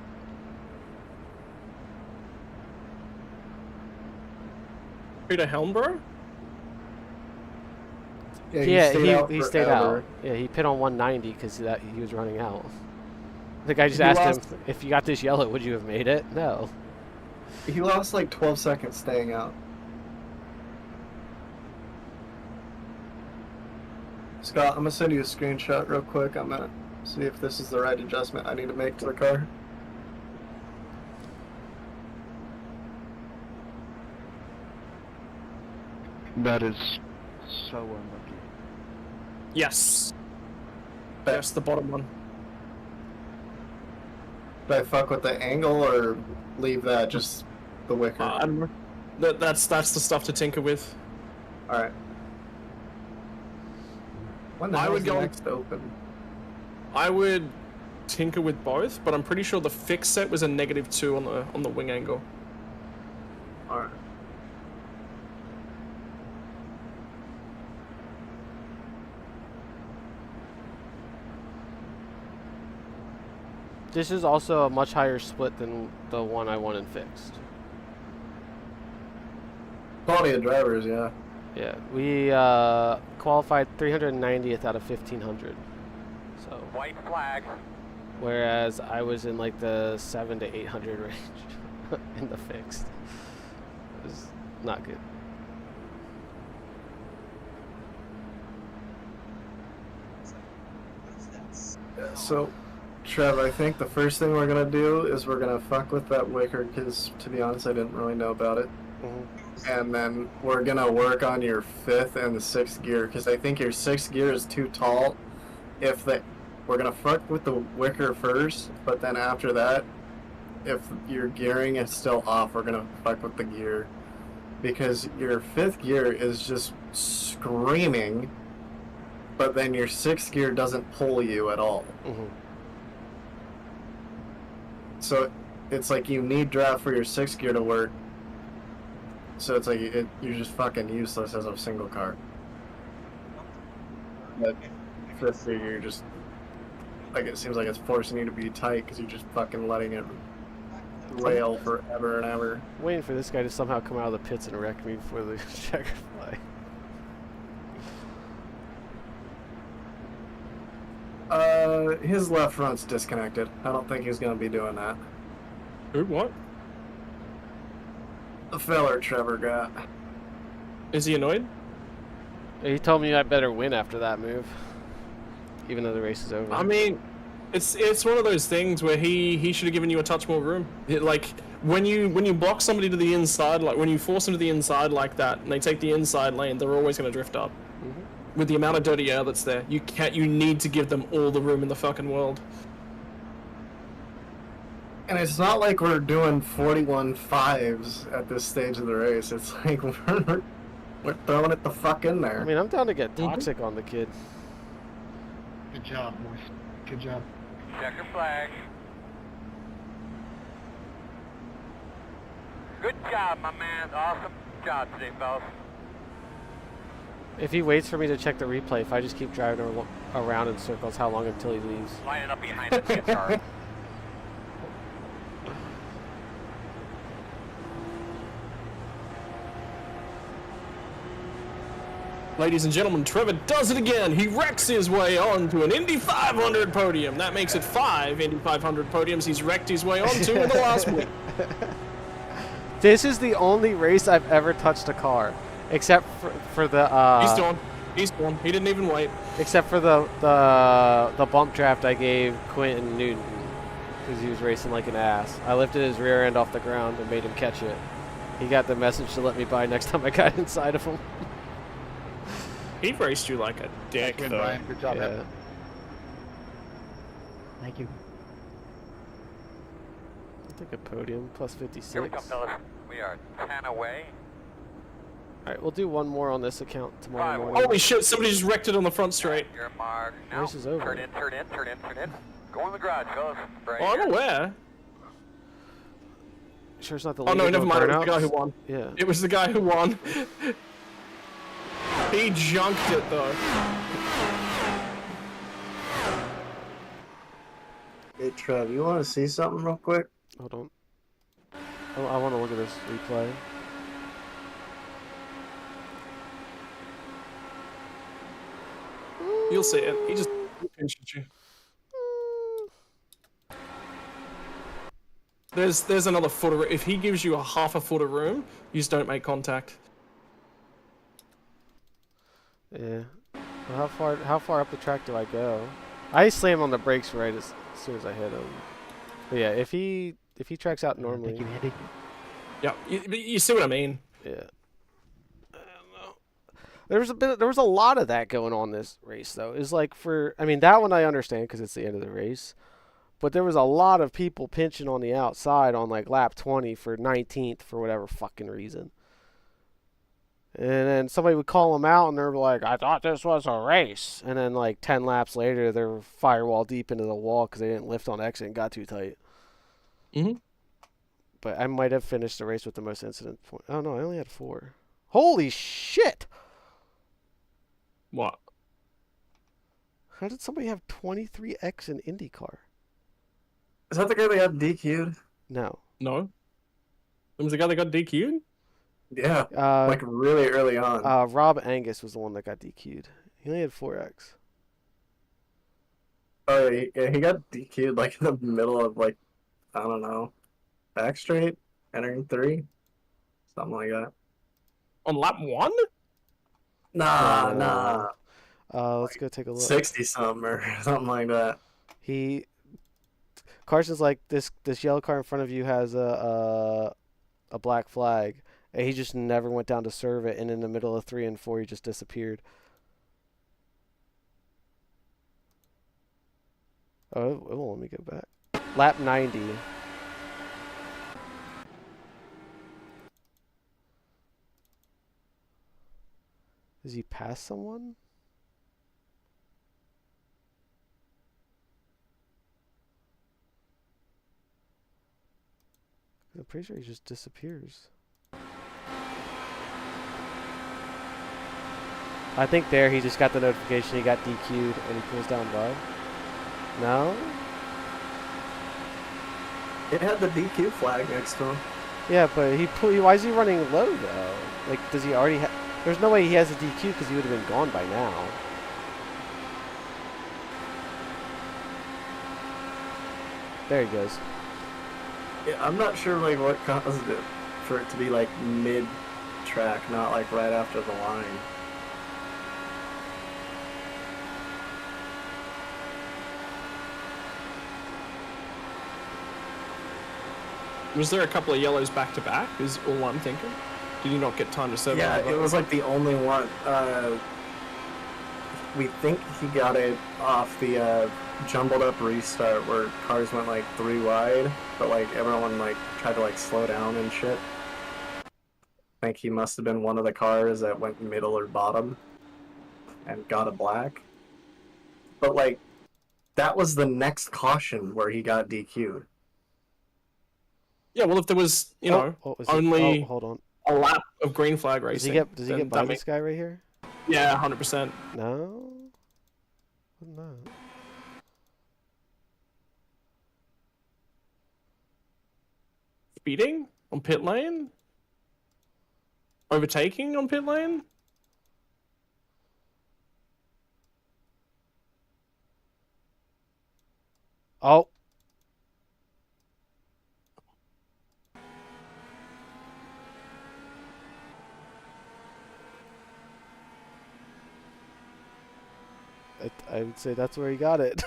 Peter Helmborough?
Yeah, he stayed out. Yeah, he pit on 190 because he was running out. The guy just asked him, if you got this yellow, would you have made it? No.
He lost like 12 seconds staying out. Scott, I'm gonna send you a screenshot real quick. I'm gonna see if this is the right adjustment I need to make to the car.
That is so unlucky.
Yes. That's the bottom one.
Did I fuck with the angle or leave that just the wicker?
I don't know. That's the stuff to tinker with.
Alright. When the hell is the next open?
I would tinker with both, but I'm pretty sure the fix set was a -2 on the wing angle.
Alright.
This is also a much higher split than the one I won and fixed.
Quality of drivers, yeah.
Yeah, we qualified 390th out of 1,500. So.
White flag.
Whereas I was in like the 700 to 800 range in the fixed. It was not good.
Yeah, so, Trev, I think the first thing we're gonna do is we're gonna fuck with that wicker, because to be honest, I didn't really know about it. And then we're gonna work on your 5th and the 6th gear, because I think your 6th gear is too tall. We're gonna fuck with the wicker first, but then after that, if your gearing is still off, we're gonna fuck with the gear, because your 5th gear is just screaming, but then your 6th gear doesn't pull you at all. So it's like you need draft for your 6th gear to work. So it's like you're just fucking useless as a single car. But 5th gear, you're just like, it seems like it's forcing you to be tight because you're just fucking letting it rail forever and ever.
Waiting for this guy to somehow come out of the pits and wreck me before the checker flag.
His left front's disconnected. I don't think he's gonna be doing that.
Who? What?
The feller Trevor got.
Is he annoyed?
He told me I better win after that move, even though the race is over.
I mean, it's one of those things where he should have given you a touch more room. Like when you block somebody to the inside, like when you force them to the inside like that, and they take the inside lane, they're always going to drift up. With the amount of dirty air that's there, you need to give them all the room in the fucking world.
And it's not like we're doing 41.5s at this stage of the race. It's like we're throwing it the fuck in there.
I mean, I'm down to get toxic on the kid.
Good job, boys. Good job.
Checker flag. Good job, my man. Awesome job today, fellas.
If he waits for me to check the replay, if I just keep driving around in circles, how long until he leaves?
Lining up behind the pit car.
Ladies and gentlemen, Trevor does it again. He wrecks his way onto an Indy 500 podium. That makes it 5 Indy 500 podiums he's wrecked his way onto in the last week.
This is the only race I've ever touched a car, except for the.
He's gone. He's gone. He didn't even wait.
Except for the bump draft I gave Quentin Newton, because he was racing like an ass. I lifted his rear end off the ground and made him catch it. He got the message to let me by next time I got inside of him.
He raced you like a dick,
Good,
though.
Brian. Good job,
Yeah.
man.
Thank you.
I think a podium plus
Here we
56.
come, fellas. We are 10 away.
All right, we'll do one more on this account tomorrow
5
morning.
Holy shit, somebody just wrecked it on the front straight.
Your mark now.
Race is over.
Turn in, turn in, turn in, turn in. Go in the garage, fellas. Right
Oh, I'm
here.
aware.
Sure it's not the
Oh, no,
leader
never
doing
mind. It was the guy
burnouts?
who won.
Yeah.
It was the guy who won. He junked it, though.
Hey, Trev, you want to see something real quick?
Hold on. Oh, I want to look at this replay.
You'll see it. He just pinched you. There's another foot of, if he gives you a half a foot of room, you just don't make contact.
Yeah. Well, how far up the track do I go? I slam on the brakes right as soon as I hit him. But yeah, if he tracks out normally.
Thank you, Andy.
Yeah, you see what I mean?
Yeah. I don't know. There was a lot of that going on this race though. It's like I mean that one I understand because it's the end of the race. But there was a lot of people pinching on the outside on like lap 20 for 19th for whatever fucking reason. And then somebody would call them out and they're like, I thought this was a race. And then like 10 laps later, they're firewall deep into the wall because they didn't lift on exit and got too tight.
Mm-hmm.
But I might have finished the race with the most incident points. Oh no, I only had 4. Holy shit!
What?
How did somebody have 23x in IndyCar?
Is that the guy that got DQ'd?
No.
No. That was the guy that got DQ'd?
Yeah, like really early on.
Rob Angus was the one that got DQ'd. He only had 4x.
Oh, yeah, he got DQ'd like in the middle of like, I don't know, back straight, entering 3, something like that.
On lap 1?
Nah.
Let's go take a look.
60 something or something like that.
Carson's like, this yellow car in front of you has a black flag. And he just never went down to serve it, and in the middle of 3 and 4, he just disappeared. Oh, it won't let me go back. Lap 90. Does he pass someone? I'm pretty sure he just disappears. I think there he just got the notification he got DQ'd and he pulls down low. No?
It had the DQ flag next to him.
Yeah, but why is he running low though? Like, does he already have... There's no way he has a DQ because he would have been gone by now. There he goes.
Yeah, I'm not sure like what caused it for it to be like mid-track, not like right after the line.
Was there a couple of yellows back to back? Is all I'm thinking. Did you not get time to serve?
Yeah, it was like the only one. We think he got it off the jumbled up restart where cars went like 3 wide, but like everyone like tried to like slow down and shit. I think he must have been one of the cars that went middle or bottom and got a black. But like that was the next caution where he got DQ'd.
Yeah, well, if there was, only
hold on.
a lap of green flag racing.
Does he get by this guy right here?
Yeah, 100%.
No? No.
Speeding on pit lane? Overtaking on pit lane?
Oh. would say that's where he got it.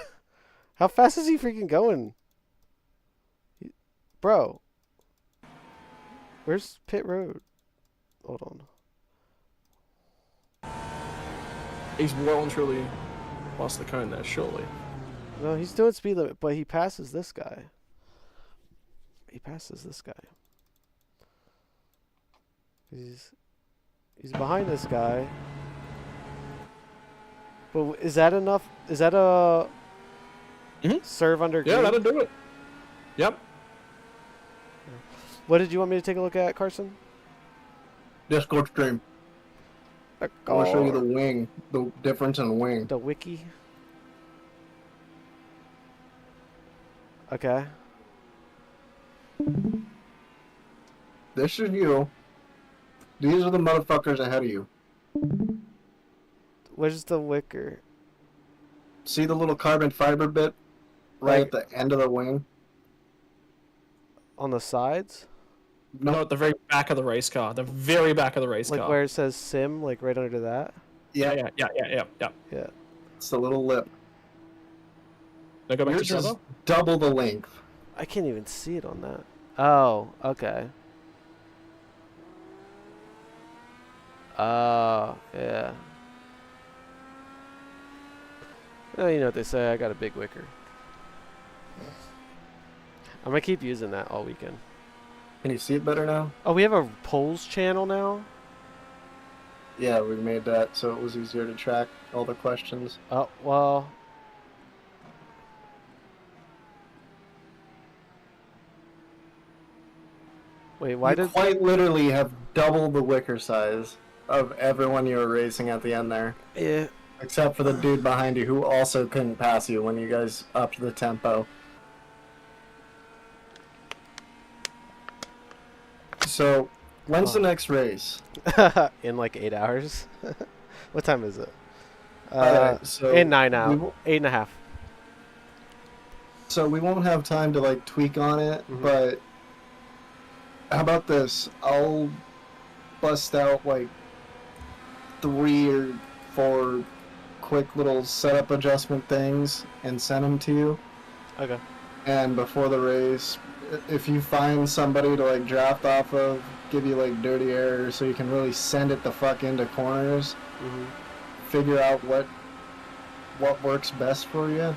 How fast is he freaking going? Bro. Where's pit road? Hold on.
He's well and truly lost the cone there, surely.
No, he's doing speed limit, but he passes this guy. He passes this guy. He's behind this guy. But is that enough? Is that a serve under green?
Yeah, that'll do it. Yep.
What did you want me to take a look at, Carson?
Discord stream. I want to show you the wing, the difference in wing.
The wiki. Okay.
This is you. These are the motherfuckers ahead of you.
Where's the wicker?
See the little carbon fiber bit right at the end of the wing?
On the sides?
No, at the very back of the race car. The very back of the race car.
Like where it says sim, like right under that?
Yeah.
Yeah.
It's the little lip.
Now go back
Yours
to
is
Trevor.
double the length.
I can't even see it on that. Oh, okay. Yeah. Well, you know what they say, I got a big wicker. I'm gonna keep using that all weekend.
Can you see it better now?
Oh, we have a polls channel now?
Yeah, we made that so it was easier to track all the questions.
Oh, well. Wait, why did...
quite literally have double the wicker size of everyone you were racing at the end there.
Yeah.
Except for the dude behind you who also couldn't pass you when you guys upped the tempo. So, when's the next race?
In like 8 hours. What time is it?
So
in 9 hours. 8.5.
So we won't have time to like tweak on it, but how about this? I'll bust out like 3 or 4 quick little setup adjustment things and send them to you.
Okay.
And before the race, if you find somebody to like draft off of, give you like dirty air so you can really send it the fuck into corners, figure out what works best for you,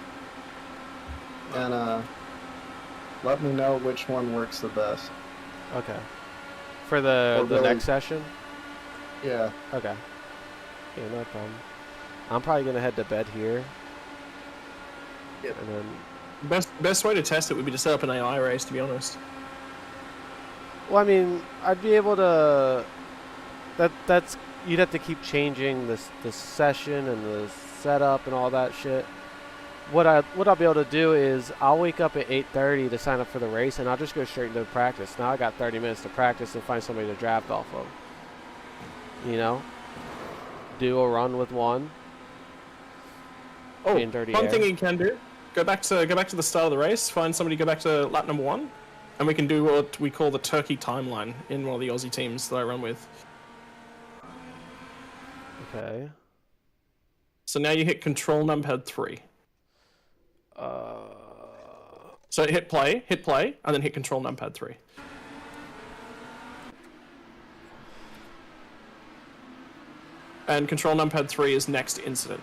and let me know which one works the best.
Okay. For the
really,
next session?
Yeah.
Okay. Yeah, no problem. I'm probably gonna head to bed here.
Yep.
And then
Best way to test it would be to set up an AI race, to be honest.
well, I mean, I'd be able to. That's you'd have to keep changing the session and the setup and all that shit. What I'll be able to do is I'll wake up at 8:30 to sign up for the race, and I'll just go straight into practice. Now I got 30 minutes to practice and find somebody to draft off of. You know, do a run with one.
Oh,
in dirty
one
air.
thing you can do: go back to the start of the race, find somebody, go back to lap number 1, and we can do what we call the turkey timeline in one of the Aussie teams that I run with.
Okay.
So now you hit control numpad 3. So hit play, and then hit control numpad 3. And control numpad 3 is next incident.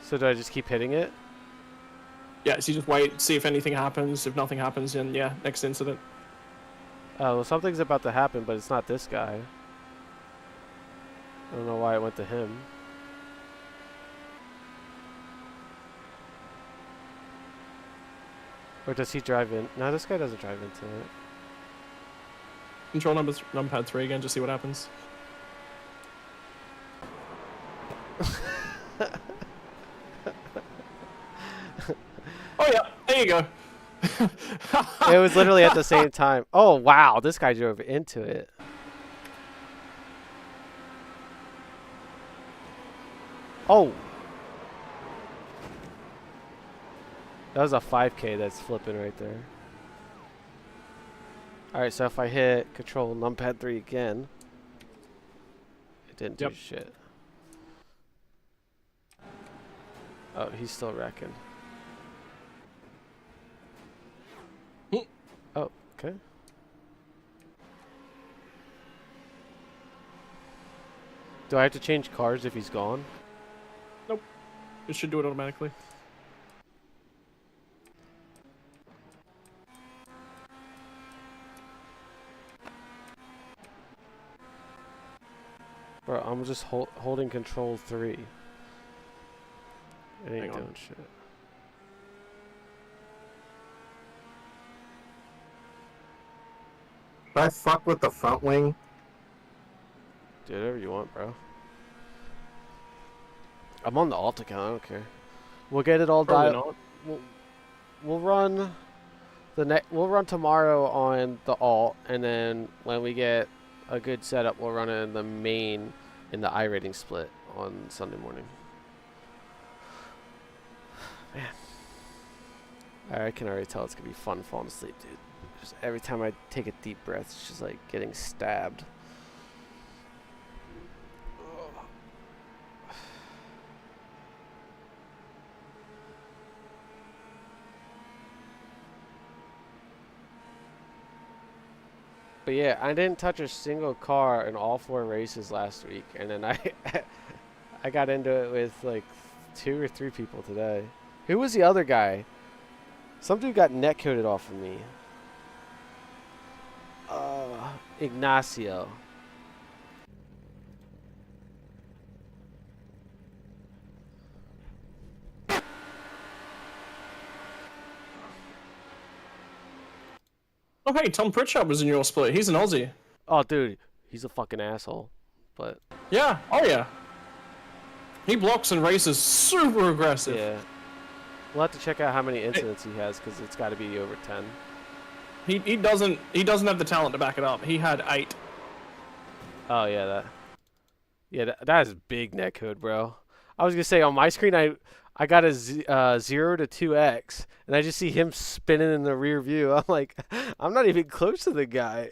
So do I just keep hitting it?
Yeah, so you just wait, see if anything happens. If nothing happens, then yeah, next incident.
Oh, well, something's about to happen, but it's not this guy. I don't know why it went to him. Or does he drive in? No, this guy doesn't drive into it.
Control numpad 3 again, just see what happens. Oh yeah, there you go.
It was literally at the same time. Oh wow, this guy drove into it. Oh. That was a 5K that's flipping right there. Alright, so if I hit control numpad 3 again, it didn't do shit. Oh, he's still wrecking. Oh, okay. Do I have to change cars if he's gone?
Nope. It should do it automatically.
Bro, I'm just holding control 3. It ain't doing shit.
If I fuck with the front wing,
Do whatever you want, bro. I'm on the alt account, I don't care. We'll get it all dialed. We'll run we'll run tomorrow on the alt, and then when we get a good setup, we'll run it in the main in the iRating split on Sunday morning. Man. I can already tell it's gonna be fun falling asleep, dude. Just every time I take a deep breath, it's just like getting stabbed. But yeah, I didn't touch a single car in all 4 races last week, and then I got into it with like 2 or 3 people today. Who was the other guy? Some dude got netcoded off of me. Ignacio.
Oh, hey, Tom Pritchard was in your split. He's an Aussie.
Oh, dude, he's a fucking asshole. But
yeah, oh yeah. He blocks and races super aggressive.
Yeah. We'll have to check out how many incidents he has, because it's got to be over 10.
He doesn't have the talent to back it up. He had 8.
Oh yeah, that is big netcode, bro. I was gonna say on my screen I got a 0 to 2x, and I just see him spinning in the rear view. I'm like, I'm not even close to the guy.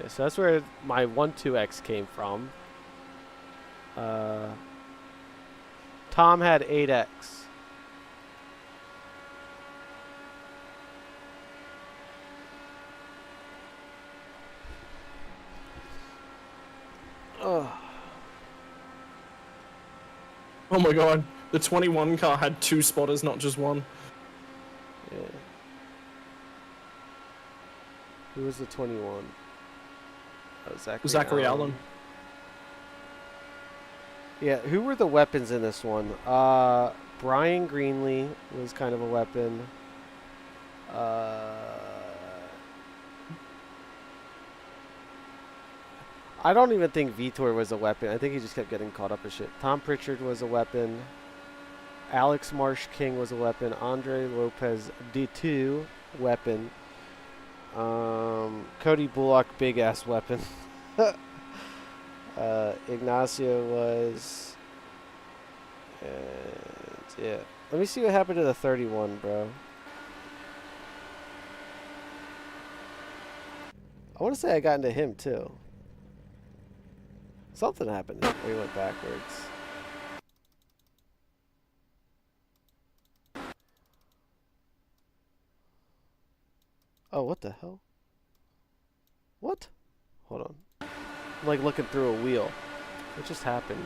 Yeah, so that's where my 1-2x came from. Tom had 8x.
Oh my god, the 21 car had 2 spotters, not just 1.
Yeah. Who was the 21? Oh,
Zachary Allen.
Yeah, who were the weapons in this one? Brian Greenlee was kind of a weapon. I don't even think Vitor was a weapon. I think he just kept getting caught up in shit. Tom Pritchard was a weapon. Alex Marsh King was a weapon. Andre Lopez D2 weapon. Cody Bullock big ass weapon. Ignacio was. And yeah. Let me see what happened to the 31, bro. I want to say I got into him too. Something happened where he went backwards. Oh, what the hell? What? Hold on. I'm like looking through a wheel. What just happened?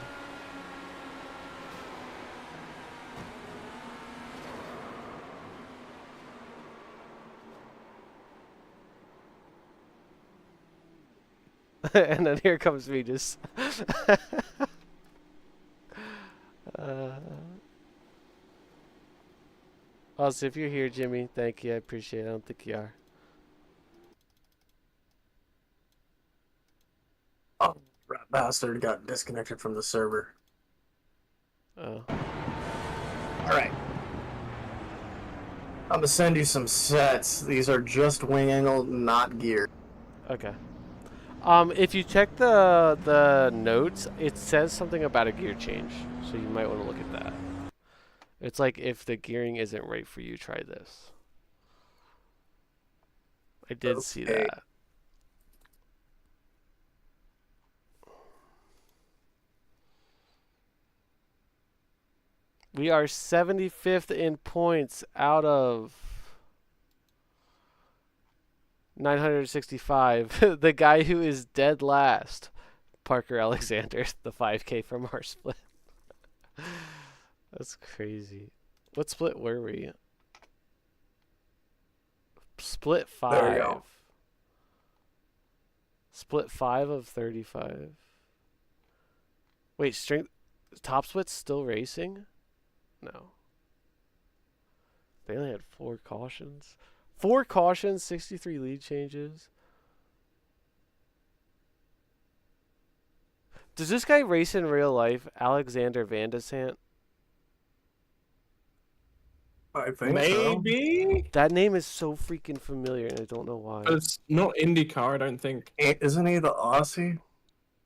And then here comes me just also, if you're here, Jimmy, thank you. I appreciate it. I don't think you are.
oh, rat bastard got disconnected from the server.
Oh.
Alright. I'm gonna send you some sets. These are just wing angle, not gear.
Okay. If you check the notes, it says something about a gear change, so you might want to look at that. It's like, if the gearing isn't right for you, try this. I did see that. We are 75th in points out of 965. The guy who is dead last, Parker Alexander, the 5K from our split. That's crazy. What split were we? Split 5.
There we go.
Split 5 of 35. Wait, strength top split's still racing? No. They only had 4 cautions. 4 cautions, 63 lead changes. Does this guy race in real life? Alexander Van de Sant?
I think
Maybe?
so.
That name is so freaking familiar, and I don't know why.
But it's not IndyCar, I don't think.
Isn't he the Aussie?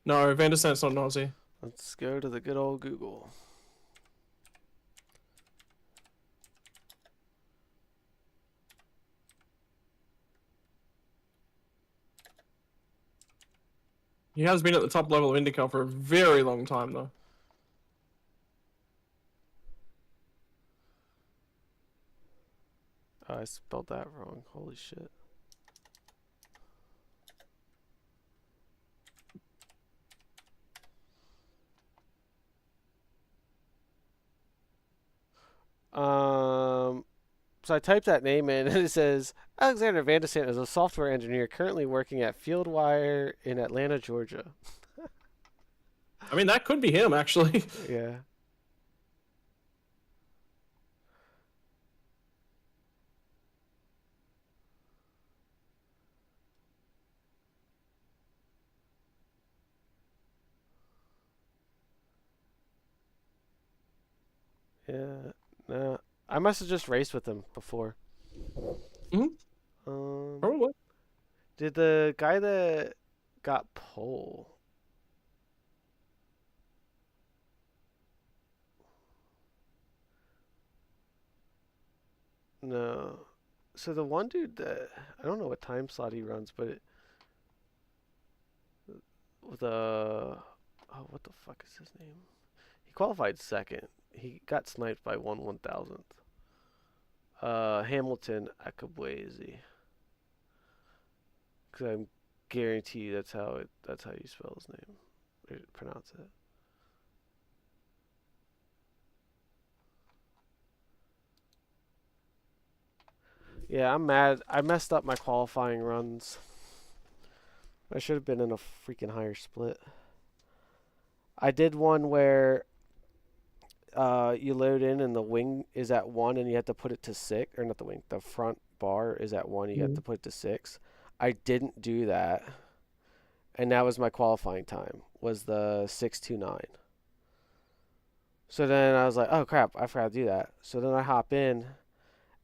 No, Van der Sant's not an Aussie.
Let's go to the good old Google.
He has been at the top level of IndyCar for a very long time, though.
Oh, I spelled that wrong. Holy shit. So I typed that name in, and it says Alexander Van de Sant is a software engineer currently working at Fieldwire in Atlanta, Georgia.
I mean, that could be him, actually.
Yeah. Yeah. No. I must have just raced with him before.
Probably.
Did the guy that got pole? No. So the one dude that I don't know what time slot he runs, but with oh, what the fuck is his name? He qualified second. He got sniped by 1/1000th. Hamilton Akabwezi. Because I'm guarantee you that's how you spell his name. Or pronounce it. Yeah, I'm mad. I messed up my qualifying runs. I should have been in a freaking higher split. I did one where you load in and the wing is at 1 and you have to put it to 6. Or not the wing, the front bar is at 1. You have to put it to 6. I didn't do that. And that was my qualifying time, was the 6:29. So then I was like, oh crap, I forgot to do that. So then I hop in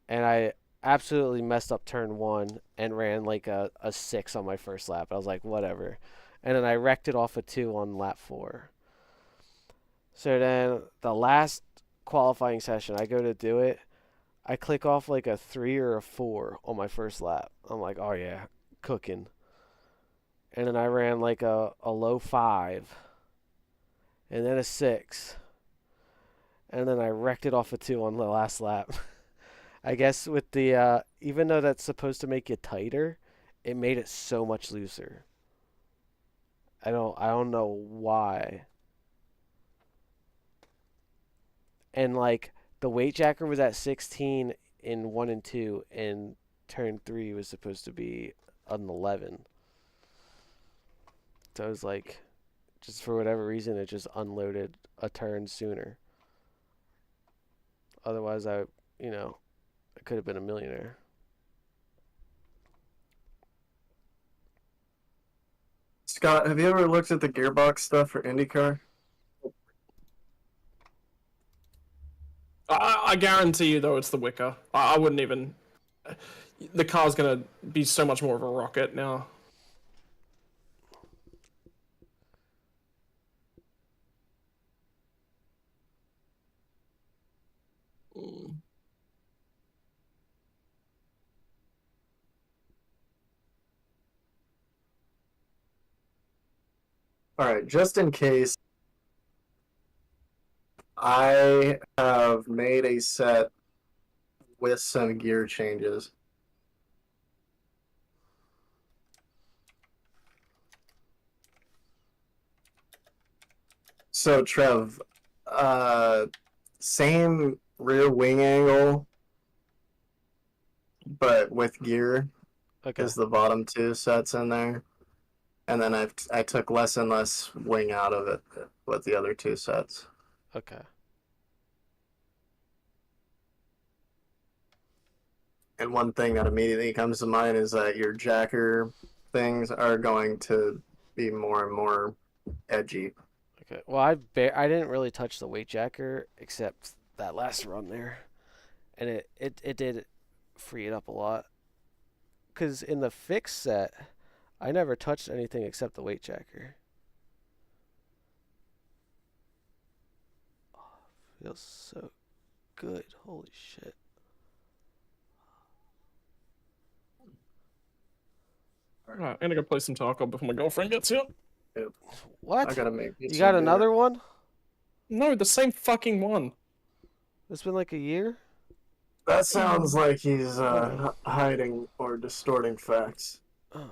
and I absolutely messed up turn 1 and ran like a 6 on my first lap. I was like, whatever. And then I wrecked it off a 2 on lap 4. So then the last qualifying session, I go to do it. I click off like a 3 or a 4 on my first lap. I'm like, oh yeah, cooking. And then I ran like a low 5. And then a 6. And then I wrecked it off a 2 on the last lap. I guess with the, even though that's supposed to make it tighter, it made it so much looser. I don't know why. And like the weight jacker was at 16 in 1 and 2, and turn 3 was supposed to be an 11. So I was like, just for whatever reason, it just unloaded a turn sooner. Otherwise, I could have been a millionaire.
Scott, have you ever looked at the gearbox stuff for IndyCar?
I guarantee you, though, it's the Wicker. I wouldn't even... The car's going to be so much more of a rocket now.
All right, just in case I have made a set with some gear changes. So Trev, same rear wing angle, but with gear is the bottom two sets in there. And then I took less and less wing out of it with the other two sets.
Okay.
And one thing that immediately comes to mind is that your jacker things are going to be more and more edgy.
Okay. Well, I didn't really touch the weight jacker except that last run there, and it did free it up a lot. Cause in the fixed set, I never touched anything except the weight jacker. Oh, feels so good. Holy shit.
Alright, I'm gonna go play some taco before my girlfriend gets here.
Yep.
What?
I gotta make
you got another one?
No, the same fucking one.
It's been like a year?
That sounds like he's hiding or distorting facts.
Oh.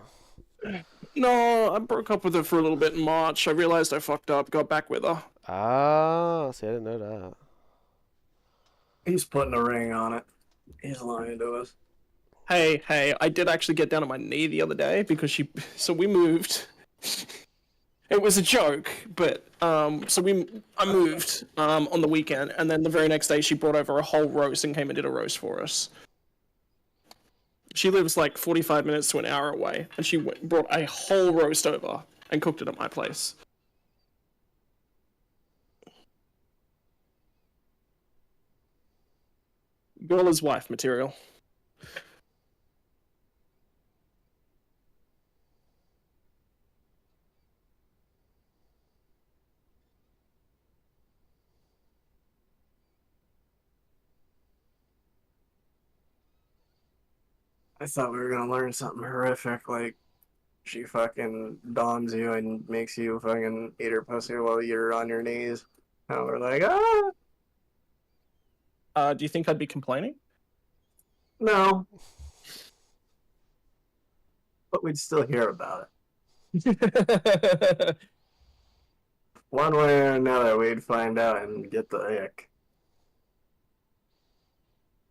No, I broke up with her for a little bit in March. I realized I fucked up, got back with her.
Ah, see, I didn't know that.
He's putting a ring on it. He's lying to us.
Hey, I did actually get down on my knee the other day because so we moved. It was a joke, but I moved on the weekend, and then the very next day she brought over a whole roast and came and did a roast for us. She lives like 45 minutes to an hour away, and she brought a whole roast over and cooked it at my place. Girl is wife material.
I thought we were gonna learn something horrific, like she fucking doms you and makes you fucking eat her pussy while you're on your knees. And we're like,
Do you think I'd be complaining?
no. But we'd still hear about it. One way or another, we'd find out and get the ick.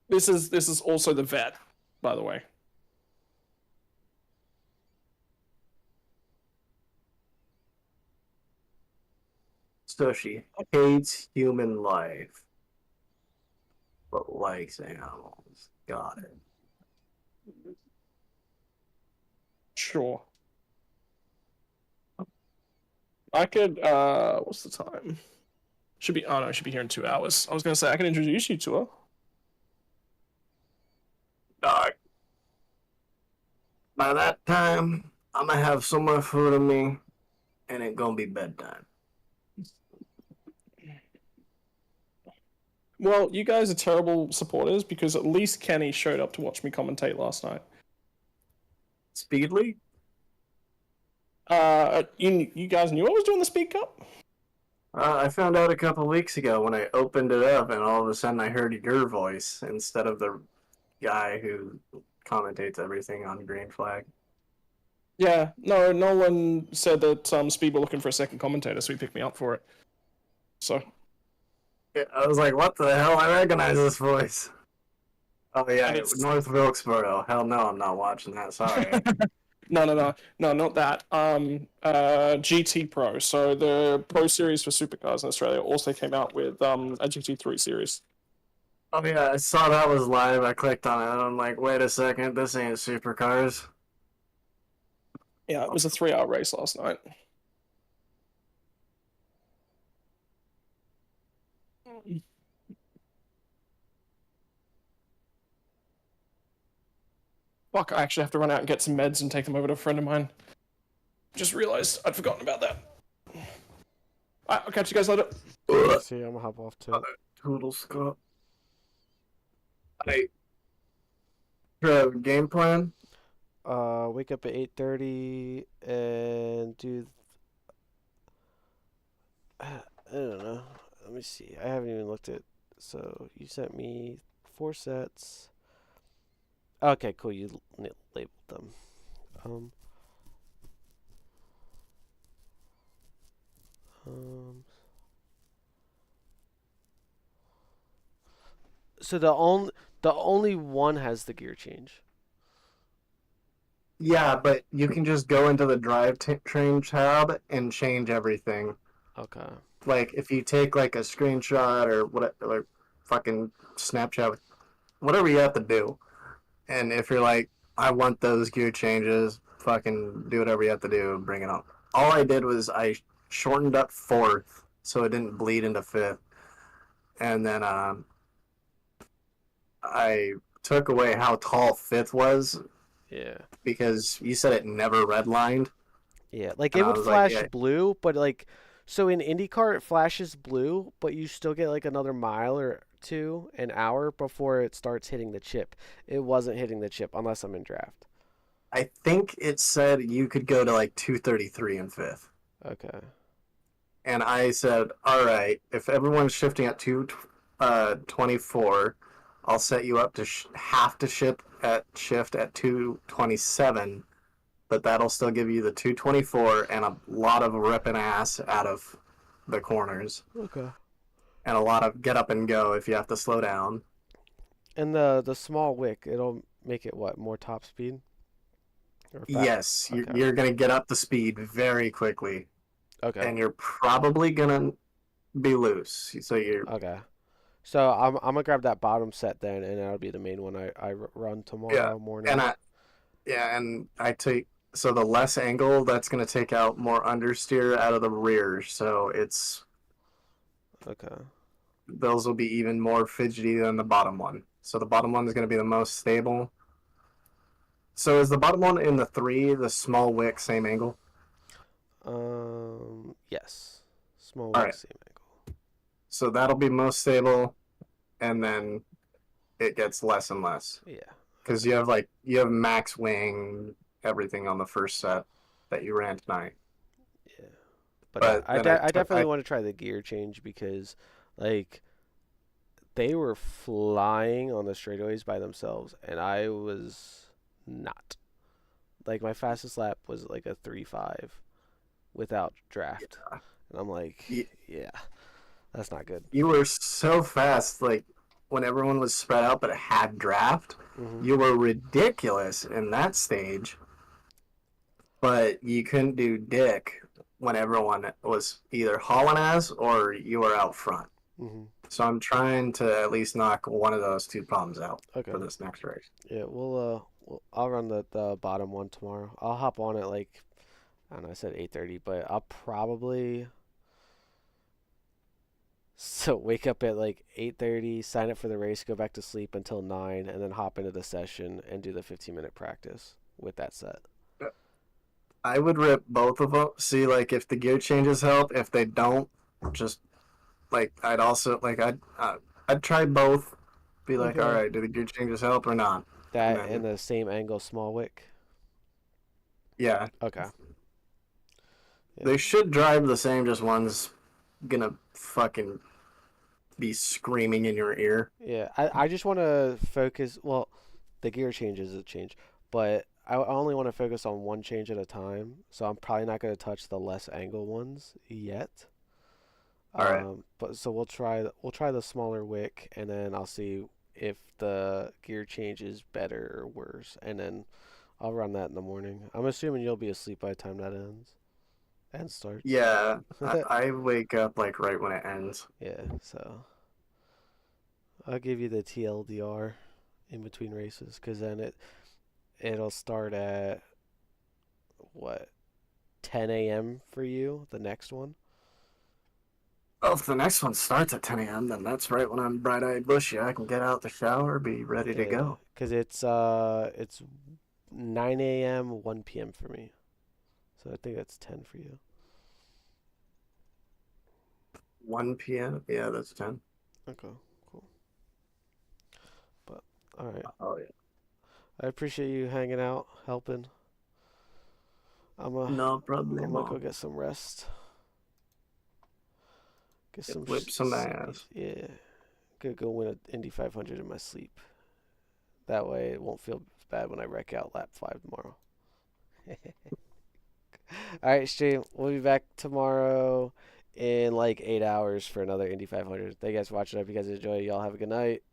This is also the vet, by the way.
So she hates human life, but likes animals. Got it.
Sure. I could, what's the time? Should be here in 2 hours. I was gonna say, I can introduce you to her.
Dog. By that time, I'm gonna have so much food in me, and it's gonna be bedtime.
Well, you guys are terrible supporters because at least Kenny showed up to watch me commentate last night.
Speedly?
You guys knew I was doing the Speed Cup?
I found out a couple weeks ago when I opened it up, and all of a sudden I heard your voice instead of the guy who commentates everything on Green Flag.
Yeah, no, Nolan said that Speed were looking for a second commentator, so he picked me up for it. So.
Yeah, I was like, what the hell? I recognize this voice. Oh yeah, North Wilkesboro. Hell no, I'm not watching that. Sorry.
No, not that. GT Pro. So the Pro Series for supercars in Australia also came out with a GT3 series.
Oh yeah, I saw that was live. I clicked on it, and I'm like, wait a second, this ain't supercars.
Yeah, it was a 3-hour race last night. Fuck, I actually have to run out and get some meds and take them over to a friend of mine. Just realized I'd forgotten about that. Alright, I'll catch you guys later.
See, I'm gonna hop off too.
Toodle Scott. Hey. Trev, game plan?
Wake up at 8:30 and do. I don't know. Let me see. I haven't even looked at. So you sent me 4 sets. Okay, cool. You labeled them. So the only one has the gear change.
Yeah, but you can just go into the drivetrain tab and change everything.
Okay.
Like, if you take, like, a screenshot or whatever, like, fucking Snapchat, whatever you have to do, and if you're like, I want those gear changes, fucking do whatever you have to do and bring it up. All I did was I shortened up 4th so it didn't bleed into 5th. And then I took away how tall 5th was.
Yeah.
Because you said it never redlined.
Yeah, like
And
it
I
would
was
flash
like, yeah.
blue, but like, so in IndyCar it flashes blue, but you still get like another mile or 2 an hour before it starts hitting the chip. It wasn't hitting the chip unless I'm in draft.
I think it said you could go to like 233 in 5th.
Okay.
And I said, all right, if everyone's shifting at 224, I'll set you up to have to shift at 227, but that'll still give you the 224 and a lot of ripping ass out of the corners.
Okay.
And a lot of get up and go if you have to slow down.
And the small wick, it'll make it what, more top speed?
Yes,
okay.
You're going to get up to speed very quickly.
Okay.
And you're probably going to be loose. So you're...
Okay. So I'm going to grab that bottom set then, and that'll be the main one I run tomorrow morning.
And I take... So the less angle, that's going to take out more understeer out of the rear. So it's...
Okay.
Those will be even more fidgety than the bottom one. So the bottom one is going to be the most stable. So is the bottom one in the 3, the small wick, same angle?
Yes. Small wick, same angle.
So that'll be most stable, and then it gets less and less.
Yeah.
Because you have max wing, everything on the first set that you ran tonight.
Yeah. But I definitely want to try the gear change because, like, they were flying on the straightaways by themselves, and I was not. Like, my fastest lap was like a 3.5 without draft. Yeah. And I'm like, yeah, that's not good.
You were so fast, like, when everyone was spread out but it had draft, you were ridiculous in that stage. But you couldn't do dick when everyone was either hauling ass or you were out front. So I'm trying to at least knock one of those 2 problems out for this next race.
Yeah, I'll run the bottom one tomorrow. I'll hop on at like, I don't know, I said 8:30, but I'll probably wake up at like 8:30, sign up for the race, go back to sleep until 9, and then hop into the session and do the 15-minute practice with that set.
I would rip both of them. See, like, if the gear changes help. If they don't, just, like, I'd also, like, I'd try both. Be like, all right, do the gear changes help or not?
That and the same angle small wick?
Yeah.
Okay.
Yeah. They should drive the same, just one's gonna fucking be screaming in your ear.
Yeah, I just want to focus, well, the gear change is a change, but I only want to focus on one change at a time, so I'm probably not going to touch the less angle ones yet.
All right.
But so we'll try the smaller wick, and then I'll see if the gear change is better or worse, and then I'll run that in the morning. I'm assuming you'll be asleep by the time that ends and starts.
Yeah, I wake up like right when it ends.
Yeah, so I'll give you the TLDR in between races, because then it'll start at what, 10 a.m. for you, the next one.
Oh, if the next one starts at 10 a.m., then that's right when I'm bright-eyed bushy. I can get out the shower, be ready to go.
Because it's 9 a.m., 1 p.m. for me. So I think that's 10 for you.
1 p.m.? Yeah, that's 10.
Okay, cool. But, all right.
Oh, yeah.
I appreciate you hanging out, helping.
No problem.
I'm going to go get some rest. Get
whip some ass.
Yeah. Could go win an Indy 500 in my sleep. That way it won't feel bad when I wreck out lap 5 tomorrow. Alright, stream. We'll be back tomorrow in like 8 hours for another Indy 500. Thank you guys for watching. I hope you guys enjoy. Y'all have a good night.